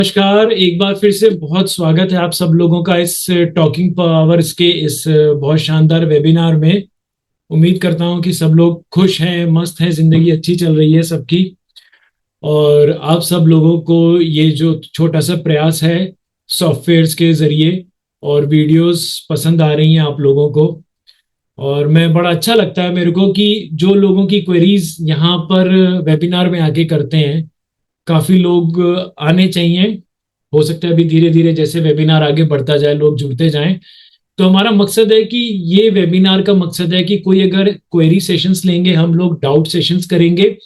नमस्कार। एक बार फिर से बहुत स्वागत है आप सब लोगों का इस टॉकिंग पावर्स के इस बहुत शानदार वेबिनार में। उम्मीद करता हूं कि सब लोग खुश हैं, मस्त हैं, जिंदगी अच्छी चल रही है सबकी। और आप सब लोगों को ये जो छोटा सा प्रयास है सॉफ्टवेयर्स के जरिए और वीडियोस पसंद आ रही हैं आप लोगों को। और मैं बड़ा अच्छा लगता है मेरे को कि जो लोगों की क्वेरीज यहाँ पर वेबिनार में आके करते हैं, काफी लोग आने चाहिए। हो सकता है अभी धीरे धीरे जैसे वेबिनार आगे बढ़ता जाए लोग जुड़ते जाएं। तो हमारा मकसद है कि ये वेबिनार का मकसद है कि कोई अगर क्वेरी सेशंस लेंगे, हम लोग डाउट सेशंस करेंगे।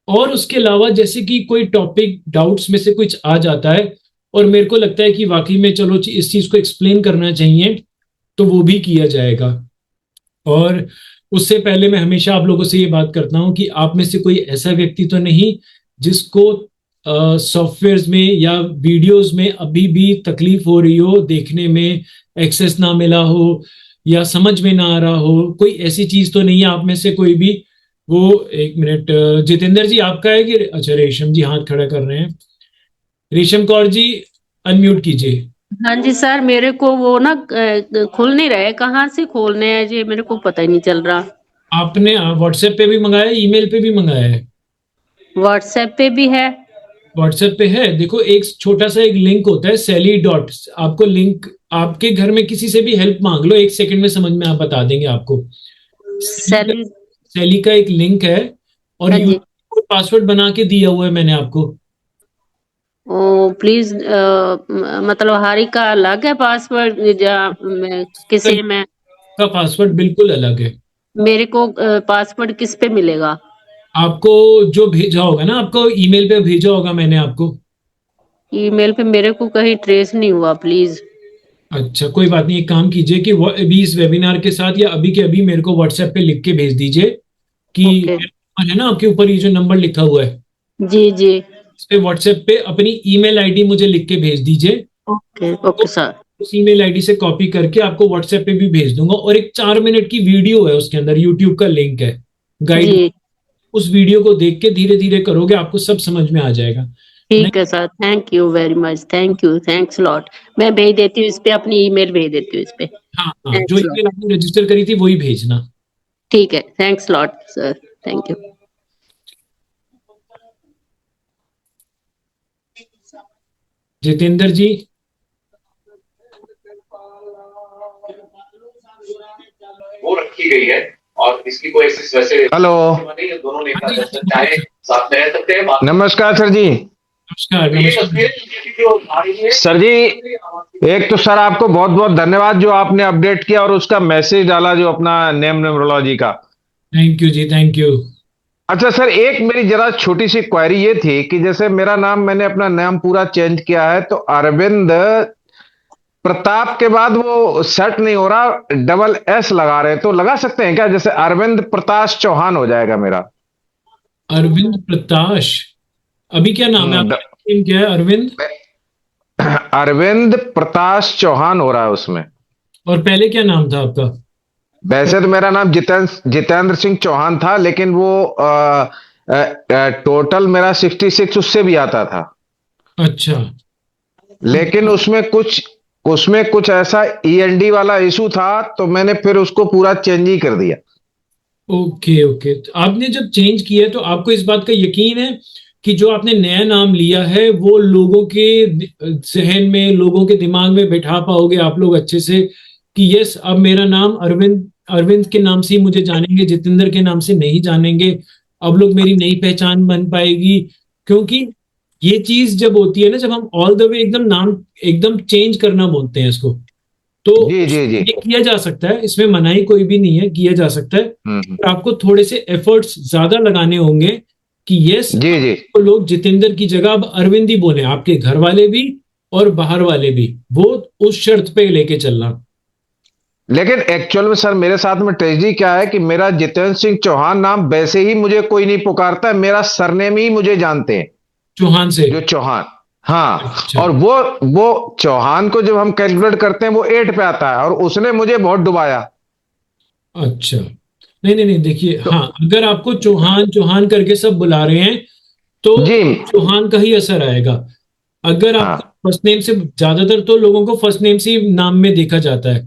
और उसके अलावा जैसे कि कोई टॉपिक डाउट्स में से कुछ आ जाता है और मेरे को लगता है कि वाकई में चलो इस चीज को एक्सप्लेन करना चाहिए, तो वो भी किया जाएगा। और उससे पहले मैं हमेशा आप लोगों से ये बात करता हूं कि आप में से कोई ऐसा व्यक्ति तो नहीं जिसको सॉफ्टवेयर्स में या वीडियोस में अभी भी तकलीफ हो रही हो, देखने में एक्सेस ना मिला हो या समझ में ना आ रहा हो। कोई ऐसी चीज तो नहीं है आप में से कोई भी। वो एक मिनट, जितेंद्र जी आपका है कि अच्छा रेशम जी हाथ खड़ा कर रहे हैं। रेशम कौर जी अनम्यूट कीजिए। हाँ जी सर, मेरे को वो ना खुल नहीं रहे, कहाँ से खोलने हैं जी, मेरे को पता ही नहीं चल रहा। आपने व्हाट्सएप पे भी मंगाया, ईमेल पे भी मंगाया है? व्हाट्सएप पे भी है। व्हाट्सएप पे है, देखो एक छोटा सा एक लिंक होता है सैली डॉट। आपको लिंक, आपके घर में किसी से भी हेल्प मांग लो, एक सेकंड में समझ में आप बता देंगे आपको। सैली का, सैली। सैली का एक लिंक है और हाँ जी। यूट्यूब पासवर्ड बना के दिया हुआ है मैंने आपको। ओ प्लीज, मतलब हारी का अलग है पासवर्ड या किसी में? का पासवर्ड बिल्कुल अलग है। मेरे को पासवर्ड किस पे मिलेगा? आपको जो भेजा होगा ना, आपको ईमेल पे भेजा होगा मैंने आपको। ईमेल पे मेरे को कहीं ट्रेस नहीं हुआ, प्लीज। अच्छा कोई बात नहीं, एक काम कीजिए कि अभी इस वेबिनार के साथ या अभी के अभी मेरे को व्हाट्सएप पे लिख के भेज दीजिए कि ओके। है ना आपके ऊपर ये जो नंबर लिखा हुआ है, जी जी। इस पे व्हाट्सएप पे अपनी ईमेल आईडी मुझे लिख के भेज दीजिए। ओके तो ओके सर। उस ईमेल आईडी से कॉपी करके आपको व्हाट्सएप पे भी भेज दूंगा। और एक 4 मिनट की वीडियो है, उसके अंदर यूट्यूब का लिंक है, गाइड। जी। उस वीडियो को देख के धीरे धीरे करोगे आपको सब समझ में आ जाएगा। नहीं, ठीक है sir, thank you very much, thank you, thanks lot. मैं भेज देती हूँ इस पे, अपनी ईमेल भेज देती हूँ इस पे। हाँ हाँ, जो थैंक्स लॉट। ईमेल आपने रजिस्टर करी थी वही भेजना। ठीक है, thanks lot sir, thank you. Jitendra ji. वो रखी गई है और इसकी कोई वैसे हेलो नहीं है, दोनों हाँ नेता जी, हाँ जी, चाहे बोलिए सर। साथ में रह सकते हैं। नमस्कार सर जी। नमस्कार ये नमस्कार। तस्वीर जो आ रही है सर जी, एक तो सर आपको बहुत बहुत धन्यवाद जो आपने अपडेट किया और उसका मैसेज डाला जो अपना नेम न्यूमरोलॉजी का। थैंक यू जी, थैंक यू। अच्छा सर, एक मेरी जरा छोटी सी क्वेरी ये थी कि जैसे मेरा नाम, मैंने अपना नाम पूरा चेंज किया है तो अरविंद प्रताप के बाद वो सेट नहीं हो रहा, डबल एस लगा रहे हैं, तो लगा सकते हैं क्या? जैसे अरविंद प्रताश चौहान हो जाएगा मेरा। अरविंद प्रताश, अभी क्या नाम है हम्म, द- आपका? नाम क्या है? अरविंद? अरविंद प्रताश चौहान हो रहा है उसमें। और पहले क्या नाम था आपका? वैसे तो मेरा नाम जितेंद्र सिंह चौहान था, लेकिन वो टोटल मेरा 66 उससे भी आता था। अच्छा। लेकिन उसमें कुछ ऐसा ईएनडी वाला इशू था, तो मैंने फिर उसको पूरा चेंज ही कर दिया। ओके ओके, तो आपने जब चेंज किया है, तो आपको इस बात का यकीन है कि जो आपने नया नाम लिया है वो लोगों के जहन में, लोगों के दिमाग में बैठा पाओगे आप लोग अच्छे से कि यस अब मेरा नाम अरविंद, अरविंद के नाम से ही मुझे जानेंगे, जितेंद्र के नाम से नहीं जानेंगे। अब लोग मेरी नई पहचान बन पाएगी। क्योंकि ये चीज जब होती है ना, जब हम ऑल द वे एकदम नाम एकदम चेंज करना बोलते हैं इसको, तो जी जी जी। ये किया जा सकता है, इसमें मनाही कोई भी नहीं है, किया जा सकता है। हम्म। पर आपको थोड़े से एफर्ट्स ज्यादा लगाने होंगे कि यस जी जी। तो लोग जितेंद्र की जगह अब अरविंद ही बोले, आपके घर वाले भी और बाहर वाले भी, वो उस शर्त पे लेके चलना। लेकिन एक्चुअल में सर मेरे साथ में ट्रेजेडी क्या है कि मेरा जितेंद्र सिंह चौहान नाम वैसे ही मुझे कोई नहीं पुकारता है, मेरा सरनेम ही मुझे जानते हैं, चौहान से? जो चौहान। हाँ। अच्छा और वो चौहान को जब हम कैलकुलेट करते हैं वो 8 पे आता है, और उसने मुझे बहुत डुबाया। अच्छा। नहीं नहीं नहीं, देखिए तो हाँ, अगर आपको चौहान चौहान करके सब बुला रहे हैं तो जी। चौहान का ही असर आएगा। अगर हाँ आपको फर्स्ट नेम से, ज्यादातर तो लोगों को फर्स्ट नेम से ही नाम में देखा जाता है,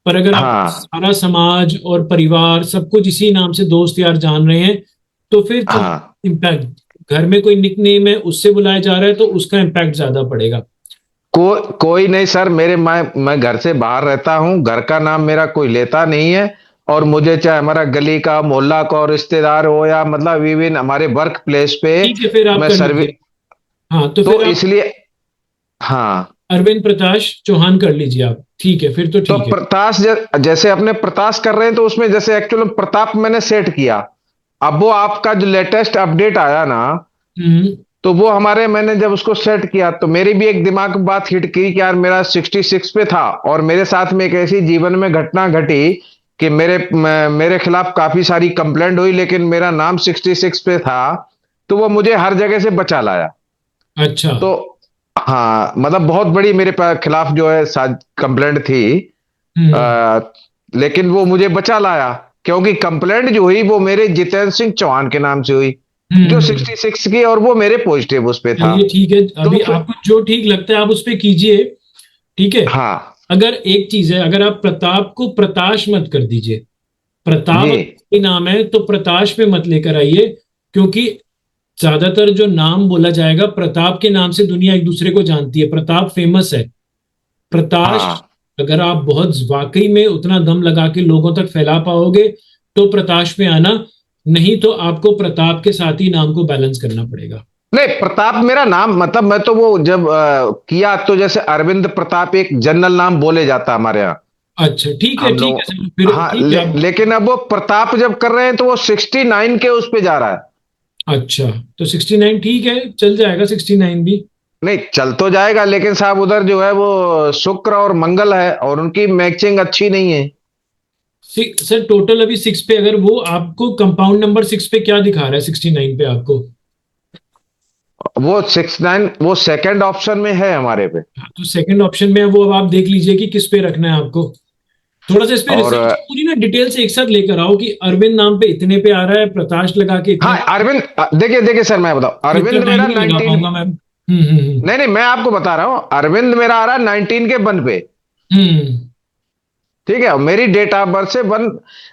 पर अगर आप हाँ सारा समाज और परिवार सब कुछ इसी नाम से दोस्त यार जान रहे हैं, तो फिर तो हाँ। इम्पैक्ट, घर में कोई निक नेम है उससे बुलाया जा रहा है तो उसका इम्पैक्ट ज्यादा पड़ेगा। कोई नहीं सर, मैं घर से बाहर रहता हूँ, घर का नाम मेरा कोई लेता नहीं है। और मुझे चाहे हमारा गली का, मोहल्ला का और रिश्तेदार हो, या मतलब इवन हमारे वर्क प्लेस पे ठीक है, फिर आप मैं कर सर्विस, लीजिए। हाँ, तो तो फिर आप इसलिए हाँ। अरविंद प्रकाश चौहान कर लीजिए आप, ठीक है, फिर तो तो ठीक है। प्रताश जैसे अपने प्रताश कर रहे हैं, तो उसमें जैसे एक्चुअल में प्रताप मैंने सेट किया। अब वो आपका जो लेटेस्ट अपडेट आया ना, हम्म। तो वो हमारे, मैंने जब उसको सेट किया तो मेरी भी एक दिमाग में बात हिट की कि यार मेरा 66 पे था, और मेरे साथ में एक ऐसी जीवन में घटना घटी कि मेरे खिलाफ काफी सारी कंप्लेंट हुई, लेकिन मेरा नाम 66 पे था, तो वो मुझे हर जगह से बचा लाया। अच्छा। तो हाँ, मतलब बहुत बड़ी मेरे खिलाफ जो है कंप्लेंट थी। हम्म आ, लेकिन वो मुझे बचा लाया, क्योंकि कंप्लेंट जो हुई वो मेरे जितेंद्र सिंह चौहान के नाम से हुई, जो हम्म। 66 की, और वो मेरे पॉजिटिव उस पे था। चलिए ठीक है, तो अभी आपको जो ठीक लगता है आप उस पे कीजिए, ठीक है। हाँ अगर एक चीज है, अगर आप प्रताप को प्रताश मत कर दीजिए, जी। प्रताप ही नाम है तो प्रताश पे मत लेकर आइए, क्योंकि ज्यादातर जो नाम बोला जाएगा प्रताप के नाम से दुनिया एक दूसरे को जानती है, प्रताप फेमस है। प्रताश, हाँ अगर आप बहुत वाकई में उतना दम लगा के लोगों तक फैला पाओगे तो प्रताश पे आना, नहीं तो आपको प्रताप के साथ ही नाम को बैलेंस करना पड़ेगा। नहीं, प्रताप मेरा नाम, मतलब मैं तो वो जब किया, तो जैसे अरविंद प्रताप एक जनरल नाम बोले जाता हमारे यहाँ, अच्छा हम ठीक है लोग। सर, फिर हाँ, ठीक है आप। लेकिन अब वो प्रताप जब कर रहे हैं तो वो 69 के उस पे जा रहा है। अच्छा, तो 69 ठीक है, चल जाएगा 69 भी। नहीं, चल तो जाएगा, लेकिन साहब उधर जो है वो शुक्र और मंगल है, और उनकी मैचिंग अच्छी नहीं है। सर टोटल अभी 6 पे, अगर वो आपको कंपाउंड नंबर 6 पे क्या दिखा रहा है 69 पे आपको? वो 69 वो सेकंड ऑप्शन में है हमारे पे। हाँ, तो सेकंड ऑप्शन में है वो, अब आप देख लीजिए कि किस पे रखना है आपको। थोड़ा सा इस पे और रिसर्च पूरी ना डिटेल से एक साथ लेकर आओ कि अरविंद नाम पे इतने पे आ रहा है, प्रकाश लगा के इतने, हाँ, अरविंद, देखिए देखिए सर, मैं बताऊं, इतना अरविंद टाइम मेरा नहीं लगा 19, पाऊंगा मैम। नहीं नहीं, मैं आपको बता रहा हूं, अरविंद मेरा आ रहा है 19 के वन पे। हम्म ठीक है, मेरी डेट ऑफ बर्थ से वन,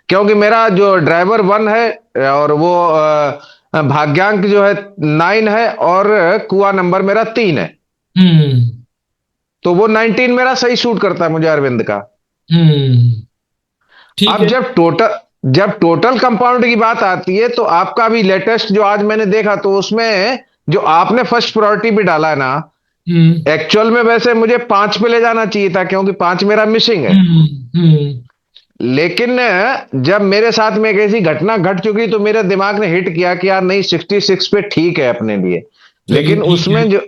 क्योंकि मेरा जो ड्राइवर वन है, और वो भाग्यांक जो है 9 है, और कुआ नंबर मेरा 3 है। हम्म तो वो 19 मेरा सही सूट करता है मुझे, अरविंद का। हम्म। ठीक अब है। जब टोटल कंपाउंड की बात आती है, तो आपका भी लेटेस्ट जो आज मैंने देखा, तो उसमें जो आपने फर्स्ट प्रायोरिटी पे डाला है ना, हम्म एक्चुअल में वैसे मुझे 5 पे ले जाना चाहिए था, क्योंकि 5 मेरा मिसिंग है। हम्म हम्म। लेकिन जब मेरे साथ में एक ऐसी घटना घट चुकी, तो मेरे दिमाग ने हिट किया कि यार नहीं, 66 पे ठीक है अपने लिए। चलिए लेकिन ठीक है। उसमें जो,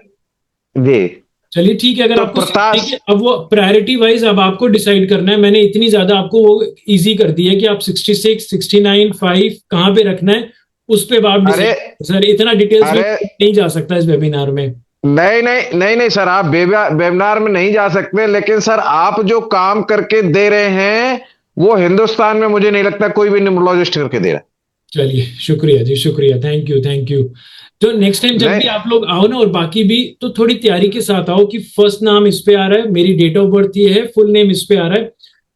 जी, चलिए ठीक है, अगर तो आपको प्रताश, देखिए, अब वो प्रायोरिटी वाइज अब आपको डिसाइड करना है। मैंने इतनी ज्यादा आपको वो इजी कर दी है कि आप 66, 69, 5 कहाँ पे रखना है, उस पे आप अरे डिसाइड। सर इतना डिटेल्स में अरे, नहीं जा सकता इस वेबिनार में। नहीं नहीं नहीं नहीं सर, आप वेबिनार में नहीं जा सकते, लेकिन सर आप जो काम करके दे रहे हैं, वो हिंदुस्तान में मुझे नहीं लगता कोई भी न्यूमरोलॉजिस्ट करके दे रहा चलिए शुक्रिया जी, शुक्रिया, थैंक यू थैंक यू। तो नेक्स्ट टाइम है। जब नहीं भी आप लोग आओ ना, और बाकी भी, तो थोड़ी तैयारी के साथ आओ कि फर्स्ट नाम इस पे आ रहा है, मेरी डेट ऑफ बर्थ ये है, फुल नेम इस पे आ रहा है,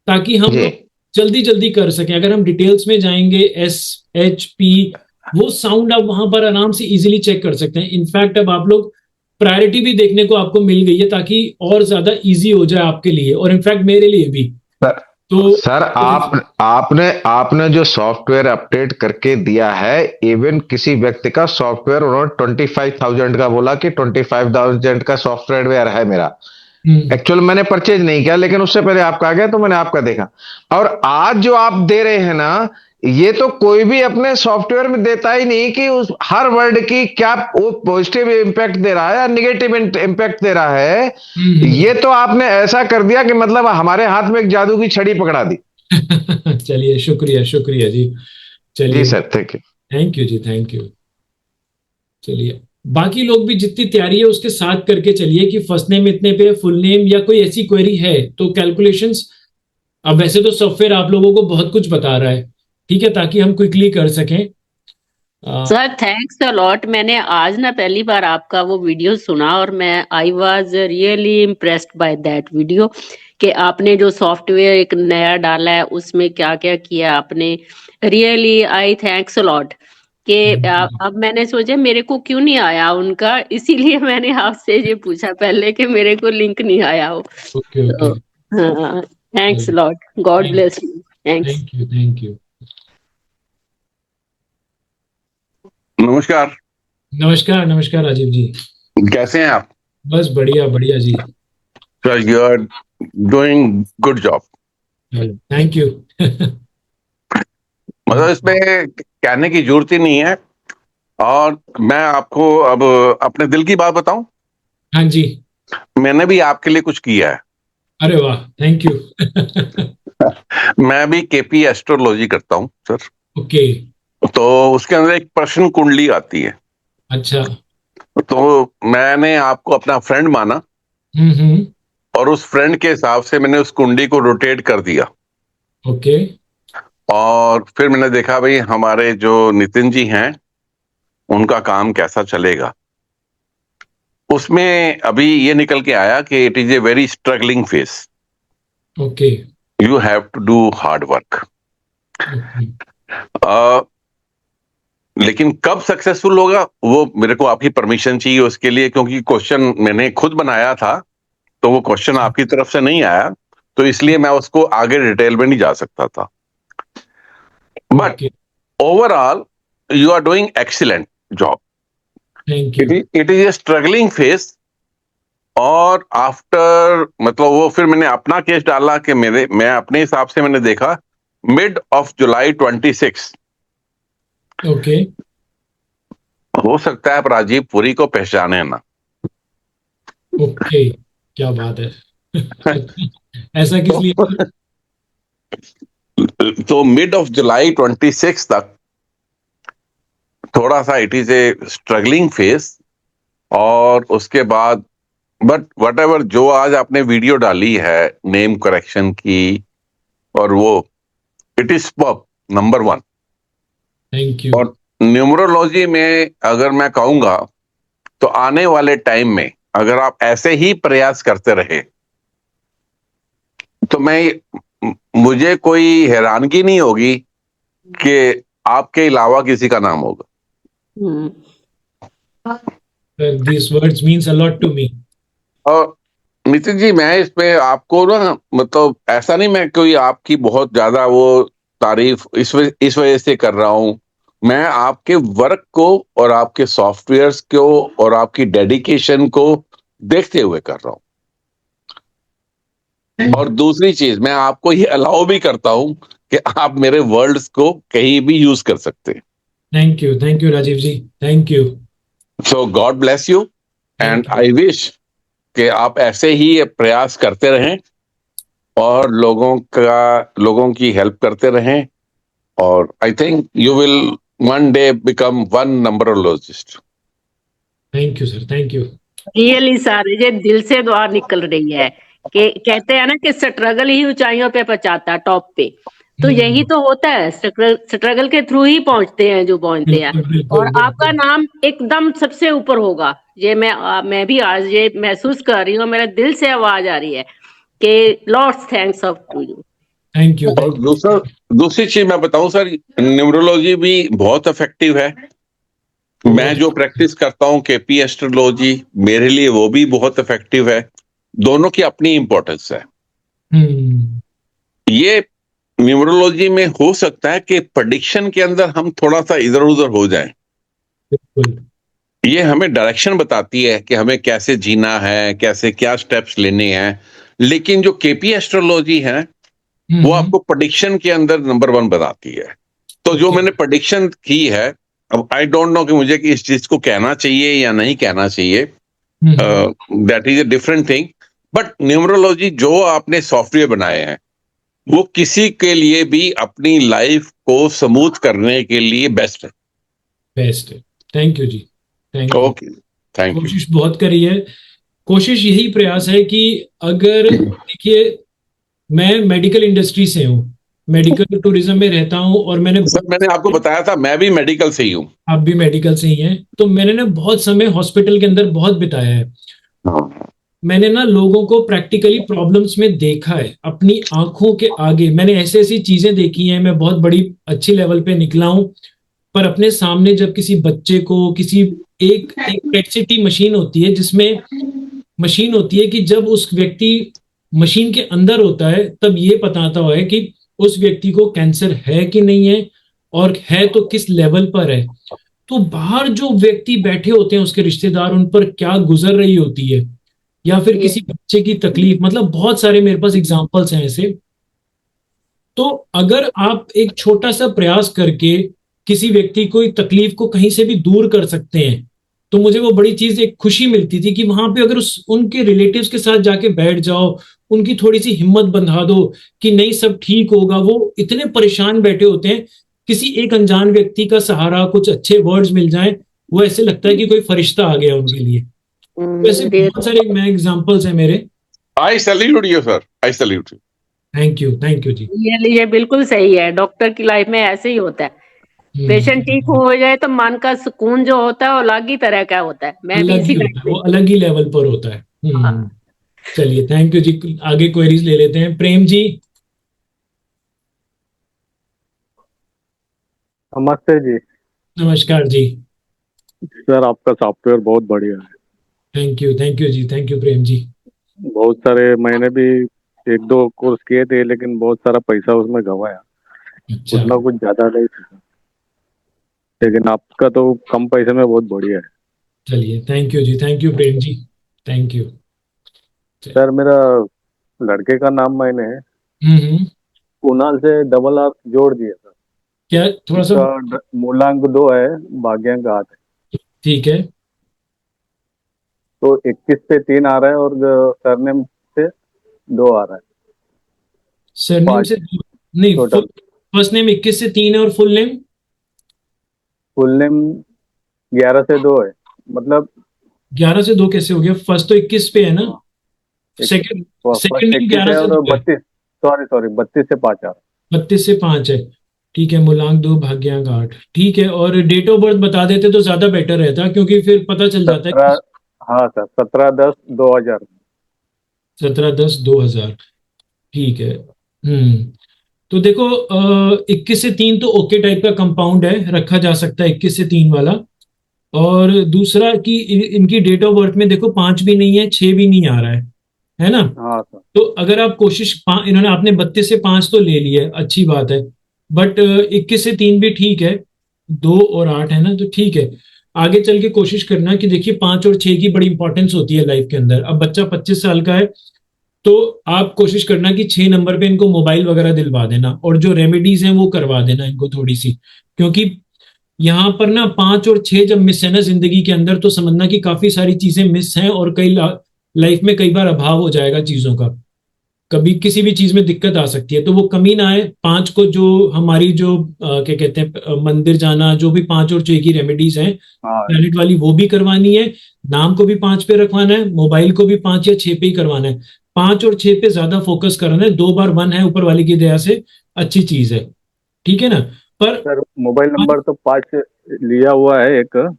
ताकि हम जी, लोग जल्दी जल्दी कर सकें। अगर हम डिटेल्स में जाएंगे, SHP, वो साउंड आप वहां पर आराम से इजीली चेक कर सकते हैं। इनफैक्ट अब आप लोग प्रायोरिटी भी देखने को आपको मिल गई है, ताकि और ज्यादा इजी हो जाए आपके लिए, और इनफैक्ट मेरे लिए भी। सर, तो सर आपने आपने जो सॉफ्टवेयर अपडेट करके दिया है, इवन किसी व्यक्ति का सॉफ्टवेयर उन्होंने 25,000 का बोला कि 25,000 का सॉफ्टवेयर है मेरा। हम्म, एक्चुअल मैंने परचेज नहीं किया, लेकिन उससे पहले आपका आ गया, तो मैंने आपका देखा। और आज जो आप दे रहे हैं ना, ये तो कोई भी अपने सॉफ्टवेयर में देता ही नहीं कि उस हर वर्ड की क्या वो पॉजिटिव इम्पैक्ट दे रहा है या निगेटिव इम्पैक्ट दे रहा है। हम्म। ये तो आपने ऐसा कर दिया कि मतलब हमारे हाथ में एक जादू की छड़ी पकड़ा दी। चलिए शुक्रिया, शुक्रिया जी। जी चलिए, sir, thank you. Thank you जी, थैंक यू। चलिए, बाकी लोग भी जितनी तैयारी है उसके साथ करके चलिए कि फर्स्ट नेम इतने पे, फुल नेम या कोई ऐसी क्वेरी है तो कैलकुलेशंस। अब वैसे तो सॉफ्टवेयर आप लोगों को बहुत कुछ बता रहा है, ठीक है, ताकि हम क्विकली कर सकें। Sir thanks a lot. मैंने आज ना पहली बार आपका वो वीडियो सुना और मैं I was really impressed by that video कि आपने जो सॉफ्टवेयर एक नया डाला है उसमें क्या क्या किया आपने। Really I thanks a lot कि अब मैंने सोचा मेरे को क्यों नहीं आया उनका, इसीलिए मैंने आपसे ये पूछा पहले कि मेरे को लिंक नहीं आया हो। ओके ओके, तो हाँ, thanks lot, God bless you, thanks. Thank you thank you. नमस्कार। नमस्कार नमस्कार राजीव जी। कैसे हैं आप? बस बढ़िया बढ़िया जी। Sir you are doing good job. Thank you. मतलब इसमें कहने की जरूरत ही नहीं है। और मैं आपको अब अपने दिल की बात बताऊं, हाँ जी। मैंने भी आपके लिए कुछ किया है। अरे वाह, थैंक यू। मैं भी केपी एस्ट्रोलॉजी करता हूं सर। ओके। तो उसके अंदर एक प्रश्न कुंडली आती है। अच्छा। तो मैंने आपको अपना फ्रेंड माना हम्म। और उस फ्रेंड के हिसाब से मैंने उस कुंडली को रोटेट कर दिया। ओके। और फिर मैंने देखा भाई हमारे जो नितिन जी हैं उनका काम कैसा चलेगा। उसमें अभी ये निकल के आया कि it is a very struggling face, okay. You have to do hard work. Okay. लेकिन कब सक्सेसफुल होगा वो मेरे को आपकी परमिशन चाहिए उसके लिए, क्योंकि क्वेश्चन मैंने खुद बनाया था तो वो क्वेश्चन आपकी तरफ से नहीं आया, तो इसलिए मैं उसको आगे डिटेल में नहीं जा सकता था। But okay, overall you are doing excellent job. Thank you. It is a struggling phase. और आफ्टर मतलब वो फिर मैंने अपना केस डाला कि मैं अपने हिसाब से मैंने देखा मिड ऑफ जुलाई 26 ओके। हो सकता है आप राजीव पुरी को पहचाने ना। ओके, क्या बात है। ऐसा किस लिए? तो मिड ऑफ जुलाई 26 तक थोड़ा सा it is a struggling phase. और उसके बाद बट वट एवर जो आज आपने वीडियो डाली है नेम करेक्शन की, और वो it is pop number 1। Thank you. और न्यूमरोलॉजी में अगर मैं कहूंगा तो आने वाले टाइम में अगर आप ऐसे ही प्रयास करते रहे तो मुझे कोई हैरानगी नहीं होगी कि आपके अलावा किसी का नाम होगा। This words means a lot to me. और नितिन जी मैं इस पे आपको ना मतलब ऐसा नहीं मैं कोई आपकी बहुत ज्यादा वो तारीफ इस वजह से कर रहा हूं। मैं आपके वर्क को और आपके सॉफ्टवेयर्स को और आपकी डेडिकेशन को देखते हुए कर रहा हूं। और दूसरी चीज मैं आपको ये अलाउ भी करता हूं कि आप मेरे वर्ड्स को कहीं भी यूज कर सकते हैं। Thank you Rajiv ji, thank you. So god bless you and I wish कि आप ऐसे ही प्रयास करते रहें और लोगों की हेल्प करते रहें। और I think you will one day become one numerologist. Thank you sir, thank you. Really sir ये दिल से दुआ निकल रही है कि कहते हैं ना कि स्ट्रगल ही ऊंचाइयों पे पहुंचाता है, टॉप पे। तो यही तो होता है, स्ट्रगल के थ्रू ही पहुंचते हैं जो पहुंचते हैं। बिल्कुल बिल्कुल और आपका बिल्कुल। नाम एकदम सबसे ऊपर होगा, ये मैं भी आज ये महसूस कर रही हूँ, मेरे दिल से आवाज आ रही है कि lots thanks of to you. Thank you और दूसरी चीज मैं बताऊं सर, न्यूमरोलॉजी भी बहुत इफेक्टिव है। मैं जो प्रैक्टिस करता हूं केपी एस्ट्रोलॉजी, मेरे लिए वो भी बहुत इफेक्टिव है। दोनों की अपनी इंपॉर्टेंस है। ये न्यूमरोलॉजी में हो सकता है कि प्रेडिक्शन के अंदर हम थोड़ा सा इधर उधर हो जाएं। बिल्कुल। ये हमें डायरेक्शन बताती है कि हमें कैसे जीना है, कैसे क्या स्टेप्स लेने हैं। लेकिन जो केपी एस्ट्रोलॉजी है वो आपको प्रेडिक्शन के अंदर नंबर 1 बताती है। तो जो मैंने प्रेडिक्शन की है, अब आई डोंट नो कि मुझे कि इस चीज को कहना चाहिए या नहीं कहना चाहिए, that is a different thing. But numerology जो आपने सॉफ्टवेयर बनाए हैं वो किसी के लिए भी अपनी लाइफ को स्मूथ करने के लिए बेस्ट है। बेस्ट है। थैंक यू जी, thank you. Okay, thank you. कोशिश बहुत करी है। कोशिश यही प्रयास है कि अगर देखिए मैं मेडिकल इंडस्ट्री से हूँ, मेडिकल टूरिज्म में रहता हूँ और मैंने सर मैंने आपको बताया था मैं भी मेडिकल से ही हूँ। आप भी मेडिकल से ही हैं, तो मैंने ना बहुत समय हॉस्पिटल के अंदर बहुत बिताया है। हाँ। मैंने ना लोगों को प्रैक्टिकली प्रॉब्लम्स में देखा है अपनी आंखों के आगे। मैंने ऐसी ऐसी चीजें देखी हैं, मैं बहुत बड़ी अच्छी लेवल पे निकला हूं। पर अपने सामने जब किसी बच्चे को किसी एक एक पेट मशीन होती है, जिसमें मशीन होती है कि जब उस व्यक्ति मशीन के अंदर होता है तब ये बताता है कि उस व्यक्ति को कैंसर है कि नहीं है, और है तो किस लेवल पर है। तो बाहर जो व्यक्ति बैठे होते हैं उसके रिश्तेदार, उन पर क्या गुजर रही होती है, या फिर ये किसी बच्चे की तकलीफ, मतलब बहुत सारे मेरे पास एग्जांपल्स हैं ऐसे। तो अगर आप एक छोटा सा प्रयास करके किसी व्यक्ति को तकलीफ को कहीं से भी दूर कर सकते हैं, तो मुझे वो बड़ी चीज, एक खुशी मिलती थी कि वहां पे अगर उस उनके रिलेटिव्स के साथ जाके बैठ जाओ, उनकी थोड़ी सी हिम्मत बंधा दो कि नहीं सब ठीक होगा। वो इतने परेशान बैठे होते हैं, किसी एक अनजान व्यक्ति का सहारा, कुछ अच्छे वर्ड्स मिल जाएं, वो ऐसे लगता है कि कोई फरिश्ता आ गया उनके लिए। वैसे बहुत सारे मैं एग्जांपल्स हैं मेरे। I salute you sir, I salute you. Thank you जी। ये बिल्कुल सही है, डॉक्टर की लाइफ में ऐसे ही होता है। पेशेंट ठीक हम्म, हो जाए तो मन का सुकून जो होता है वो अलग ही तरह का होता है। मैं भी अलग ही इसी होता लाइन है, में वो अलग ही लेवल पर होता है। हाँ। चलिए थैंक यू जी। आगे क्वेरीज ले लेते हैं, प्रेम जी। नमस्ते जी। नमस्कार जी। सर आपका सॉफ्टवेयर बहुत बढ़िया है। थैंक यू जी, थैंक यू प्रेम जी। बहुत सारे मैंने भी एक दो कोर्स किए थे लेकिन बहुत सारा पैसा उसमें गंवाया। अच्छा, उतना कुछ ज्यादा नहीं था, लेकिन आपका तो कम पैसे में बहुत बढ़िया है। चलिए थैंक यू जी, thank you Prem ji, thank you. Sir मेरा लड़के का नाम मैंने हम्म। कुणाल से डबल आर जोड़ दिया सर। क्या, थोड़ा सा। उसका मूलांक 2 है, भाग्यांक 8 है। ठीक है। तो 21 पे 3 आ रहा है और सरनेम से 2 आ रहा है। सरनेम 5 से नहीं, फुल टोटल। फर्स्ट नेम 21 से 3 है और फुल नेम फुल नेम 11 से 2 है, मतलब 11 से 2 कैसे हो गया? फर्स्ट तो 21 पे है ना, हाँ, सेकंड फर्स्ट सेकंड नेम 21 11 है से और 2 है। 32, सॉरी 32 से 5 आ रहा 32 से 5 है। ठीक है, मूलांक 2 भाग्यांक 8। ठीक है, और डेट ऑफ बर्थ बता देते तो ज्यादा बेटर रहता, क्योंकि फिर पता चल है। जाता है कि 17, हाँ सर 17/10/2000। 17/10/2000। ठीक है। तो देखो, 21 से 3 तो ओके टाइप का कंपाउंड है, रखा जा सकता है 21 से 3 वाला। और दूसरा कि इनकी डेट ऑफ बर्थ में देखो 5 भी नहीं है, 6 भी नहीं आ रहा है ना। हाँ सर। तो अगर आप कोशिश, इन्होंने आपने 32 से 5 तो ले लिया है, अच्छी बात है। बट 21 से 3 भी ठीक है, 2 और 8 है ना, तो ठीक है। आगे चल के कोशिश करना कि देखिए 5 और 6 की बड़ी इंपॉर्टेंस होती है लाइफ के अंदर। अब बच्चा 25 साल का है, तो आप कोशिश करना कि 6 नंबर पे इनको मोबाइल वगैरह दिलवा देना, और जो रेमेडीज हैं वो करवा देना इनको थोड़ी सी। क्योंकि यहाँ पर ना 5 और 6 जब मिस है ना जिंदगी के अंदर, तो समझना कि काफी सारी चीजें मिस हैं, और कई लाइफ में कई बार अभाव हो जाएगा चीजों का। कभी किसी भी चीज में दिक्कत आ सकती है, तो वो कमी ना आए। 5 को जो हमारी जो क्या कहते हैं, मंदिर जाना, जो भी 5 और 6 की रेमेडीज हैं हाँ प्लैनेट वाली, वो भी करवानी है। नाम को भी 5 पे रखवाना है, मोबाइल को भी 5 या 6 पे ही करवाना है। 5 और 6 पे ज्यादा फोकस करना है। 2 बार 1 है ऊपर वाली की दया से, अच्छी चीज है। ठीक है ना। पर सर, मोबाइल नंबर तो 5 लिया हुआ है एक। हाँ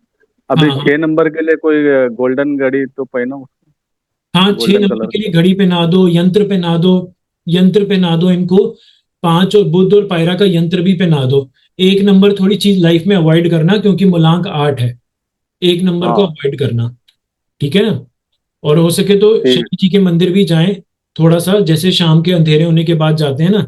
अभी हाँ 6 नंबर के लिए कोई गोल्डन घड़ी तो पहना, हाँ, छह गोल्डन नंबर कलर के का। लिए घड़ी पहना दो, यंत्र पहना दो, यंत्र पहना दो इनको। 5 और बुध और पायरा का यंत्र भी पहना दो। 1 नंबर थोड़ी चीज लाइफ में अवॉइड करना, क्योंकि मूलांक 8 है। 1 नंबर को हाँ अवॉइड करना। ठीक है ना। और हो सके तो ठीक। शनि जी के मंदिर भी जाएं थोड़ा सा, जैसे शाम के अंधेरे होने के बाद जाते हैं ना,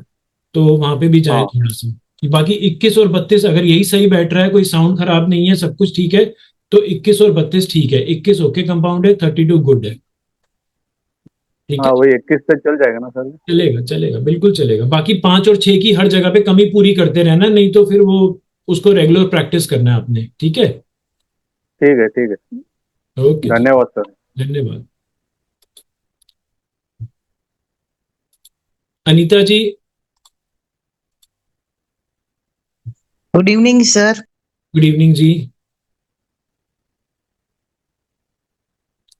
तो वहां पे भी जाएं हाँ थोड़ा सा। बाकी 21 और 32 अगर यही सही बैठ रहा है, कोई साउंड खराब नहीं है, सब कुछ ठीक है, तो 21 और 32 ठीक है। 21 ओके कंपाउंड है, 32 गुड है। ठीक हाँ, है, वही 21 से चल जाएगा ना सर। चलेगा चलेगा, बिल्कुल चलेगा। बाकी 5 और 6 की हर जगह पे कमी पूरी करते रहना, नहीं तो फिर वो उसको रेगुलर प्रैक्टिस करना है आपने। ठीक है। ठीक है ठीक है। ओके जी, धन्यवाद सर। धन्यवाद। Anita ji. Good evening sir. Good evening जी।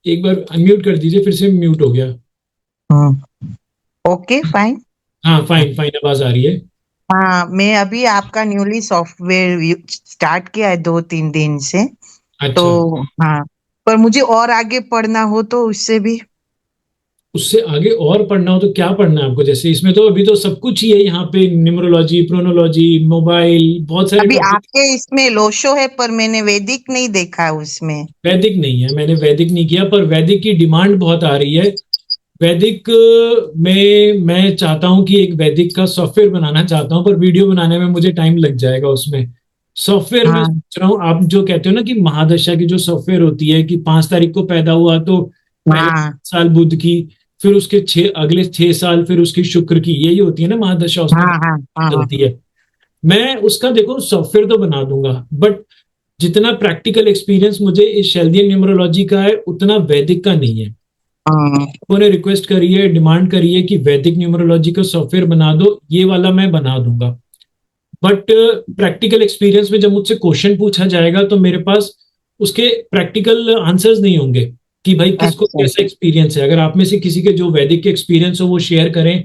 एक बार अनम्यूट कर दीजिए, फिर से म्यूट हो गया। Okay fine. हाँ फाइन फाइन, आवाज आ रही है। हाँ, मैं अभी आपका न्यूली सॉफ्टवेयर स्टार्ट किया है 2-3 दिन से। तो अच्छा, हाँ, पर मुझे और आगे पढ़ना हो तो उससे भी। उससे आगे और पढ़ना हो तो क्या पढ़ना है आपको? जैसे इसमें तो अभी तो सब कुछ ही है यहाँ पे, न्यूमरोलॉजी, प्रोनोलॉजी, मोबाइल, बहुत सारे अभी टॉपिक। आपके इसमें लोशो है, पर मैंने वैदिक नहीं देखा उसमें। वैदिक नहीं है, मैंने वैदिक नहीं किया, पर वैदिक की डिमांड बहुत आ रही है। वैदिक में मैं चाहता हूं कि एक वैदिक का सॉफ्टवेयर बनाना चाहता हूं, पर वीडियो बनाने में मुझे टाइम लग जाएगा उसमें। सॉफ्टवेयर में हाँ सोच रहा हूँ, आप जो कहते हो ना कि महादशा की जो सॉफ्टवेयर होती है कि 5 तारीख को पैदा हुआ तो पहले हाँ साल बुध की, फिर उसके अगले 6 साल फिर उसकी शुक्र की, यही होती है ना महादशा, उसमें हाँ हाँ हाँ हाँ। चलती है। मैं उसका देखो सॉफ्टवेयर तो बना दूंगा, बट जितना प्रैक्टिकल एक्सपीरियंस मुझे इस शेल्दियन न्यूमरोलॉजी का है उतना वैदिक का नहीं है। हाँ, उन्होंने रिक्वेस्ट करी है, डिमांड करी है कि वैदिक न्यूमरोलॉजी का सॉफ्टवेयर बना दो, ये वाला मैं बना दूंगा। बट प्रैक्टिकल एक्सपीरियंस में जब मुझसे क्वेश्चन पूछा जाएगा तो मेरे पास उसके प्रैक्टिकल आंसर्स नहीं होंगे कि भाई किसको अच्छा। कैसा एक्सपीरियंस है। अगर आप में से किसी के जो वैदिक के एक्सपीरियंस हो वो शेयर करें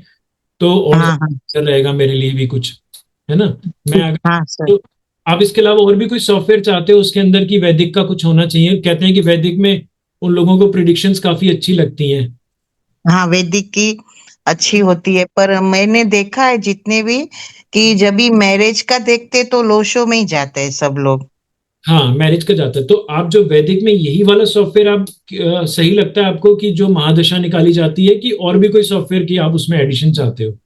तो और हाँ हाँ ज्यादा अच्छा रहेगा मेरे लिए भी कुछ, है ना। मैं ठीक, अगर हाँ सर। तो आप इसके अलावा और भी कोई सॉफ्टवेयर चाहते हो उसके अंदर की वैदिक का कुछ होना चाहिए? कहते हैं कि वैदिक में उन लोगों को प्रिडिक्शंस काफी अच्छी लगती हैं। हाँ, वैदिक की अच्छी होती है, पर मैंने देखा है जितने भी कि जब भी मैरिज का देखते तो लोशो में ही जाते हैं सब लोग। हाँ, मैरिज का जाता है तो आप जो वैदिक में यही वाला सॉफ्टवेयर आप सही लगता है आपको कि जो महादशा निकाली जाती है, कि और भी कोई सॉफ्टवेयर की आप उसमें एडिशन चाहते हो?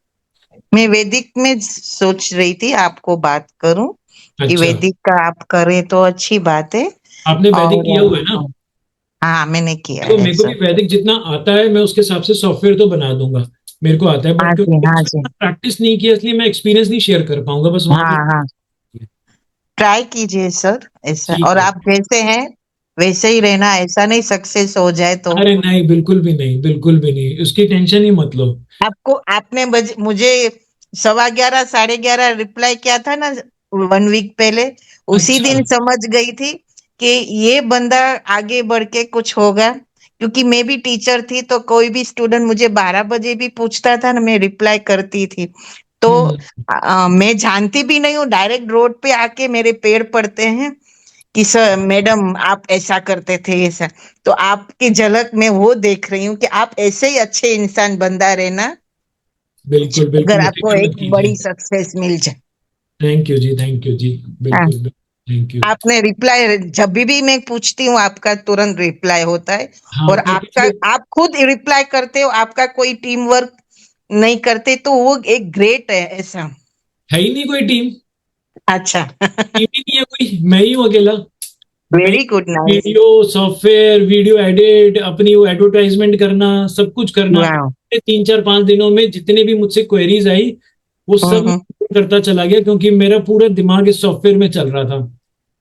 मैं वैदिक में सोच रही थी आपको बात करूं कि अच्छा, वैदिक का आप करें तो अच्छी बात है। आपने वैदिक और किया हुआ है ना? हाँ, मैंने किया तो है मेरे को भी सर। वैदिक जितना आता है मैं उसके हिसाब से सॉफ्टवेयर तो बना दूंगा, मेरे को आता है, बट हाँ जी, क्योंकि हाँ जी। प्रैक्टिस नहीं किया इसलिए मैं एक्सपीरियंस नहीं शेयर कर पाऊंगा, बस वहां हाँ पे। हाँ, ट्राई कीजिए सर ऐसा। ठीक और है। आप जैसे हैं वैसे ही रहना, ऐसा नहीं सक्सेस हो जाए तो। अरे नहीं, बिल्कुल भी नहीं, बिल्कुल भी नहीं, उसकी टेंशन ही मत लो। आपको आपने मुझे 11:15 11:30 रिप्लाई किया था ना 1 वीक पहले, उसी अच्छा। दिन समझ गई थी कि ये बंदा आगे बढ़ के कुछ होगा। क्योंकि मैं भी टीचर थी तो कोई भी स्टूडेंट मुझे 12 बजे भी पूछता था ना, मैं रिप्लाई करती थी। तो हम्म। मैं जानती भी नहीं हूँ, डायरेक्ट रोड पे आके मेरे पैर पड़ते हैं कि सर मैडम आप ऐसा करते थे ऐसा। तो आपकी झलक मैं वो देख रही हूँ कि आप ऐसे ही अच्छे इंसान बंदा रहना, बिल्कुल अगर बिल्कुल, आपको फिक्र एक मत बड़ी कीजिए। सक्सेस मिल जाए। थैंक यू जी, थैंक यू जी। हाँ, बिल्कुल बिल्कुल, थैंक यू। आपने रिप्लाई जब भी मैं पूछती हूँ आपका तुरंत रिप्लाई होता है। हाँ, और पर आपका पिछले आप खुद रिप्लाई करते हो, आपका कोई टीम वर्क नहीं करते तो वो एक ग्रेट है ऐसा। है ही नहीं कोई टीम, अच्छा। टीम ही नहीं है कोई, मैं ही हूँ अकेला। मैं very good, nice. Video software, video edit, अपनी वो एडवर्टाइजमेंट करना, सब कुछ करना। वाह। 3 4 5 दिनों में जितने भी मुझसे क्वेरीज आई वो सब हम्म। मैं करता चला गया, क्योंकि मेरा पूरा दिमाग इस सॉफ्टवेयर में चल रहा था।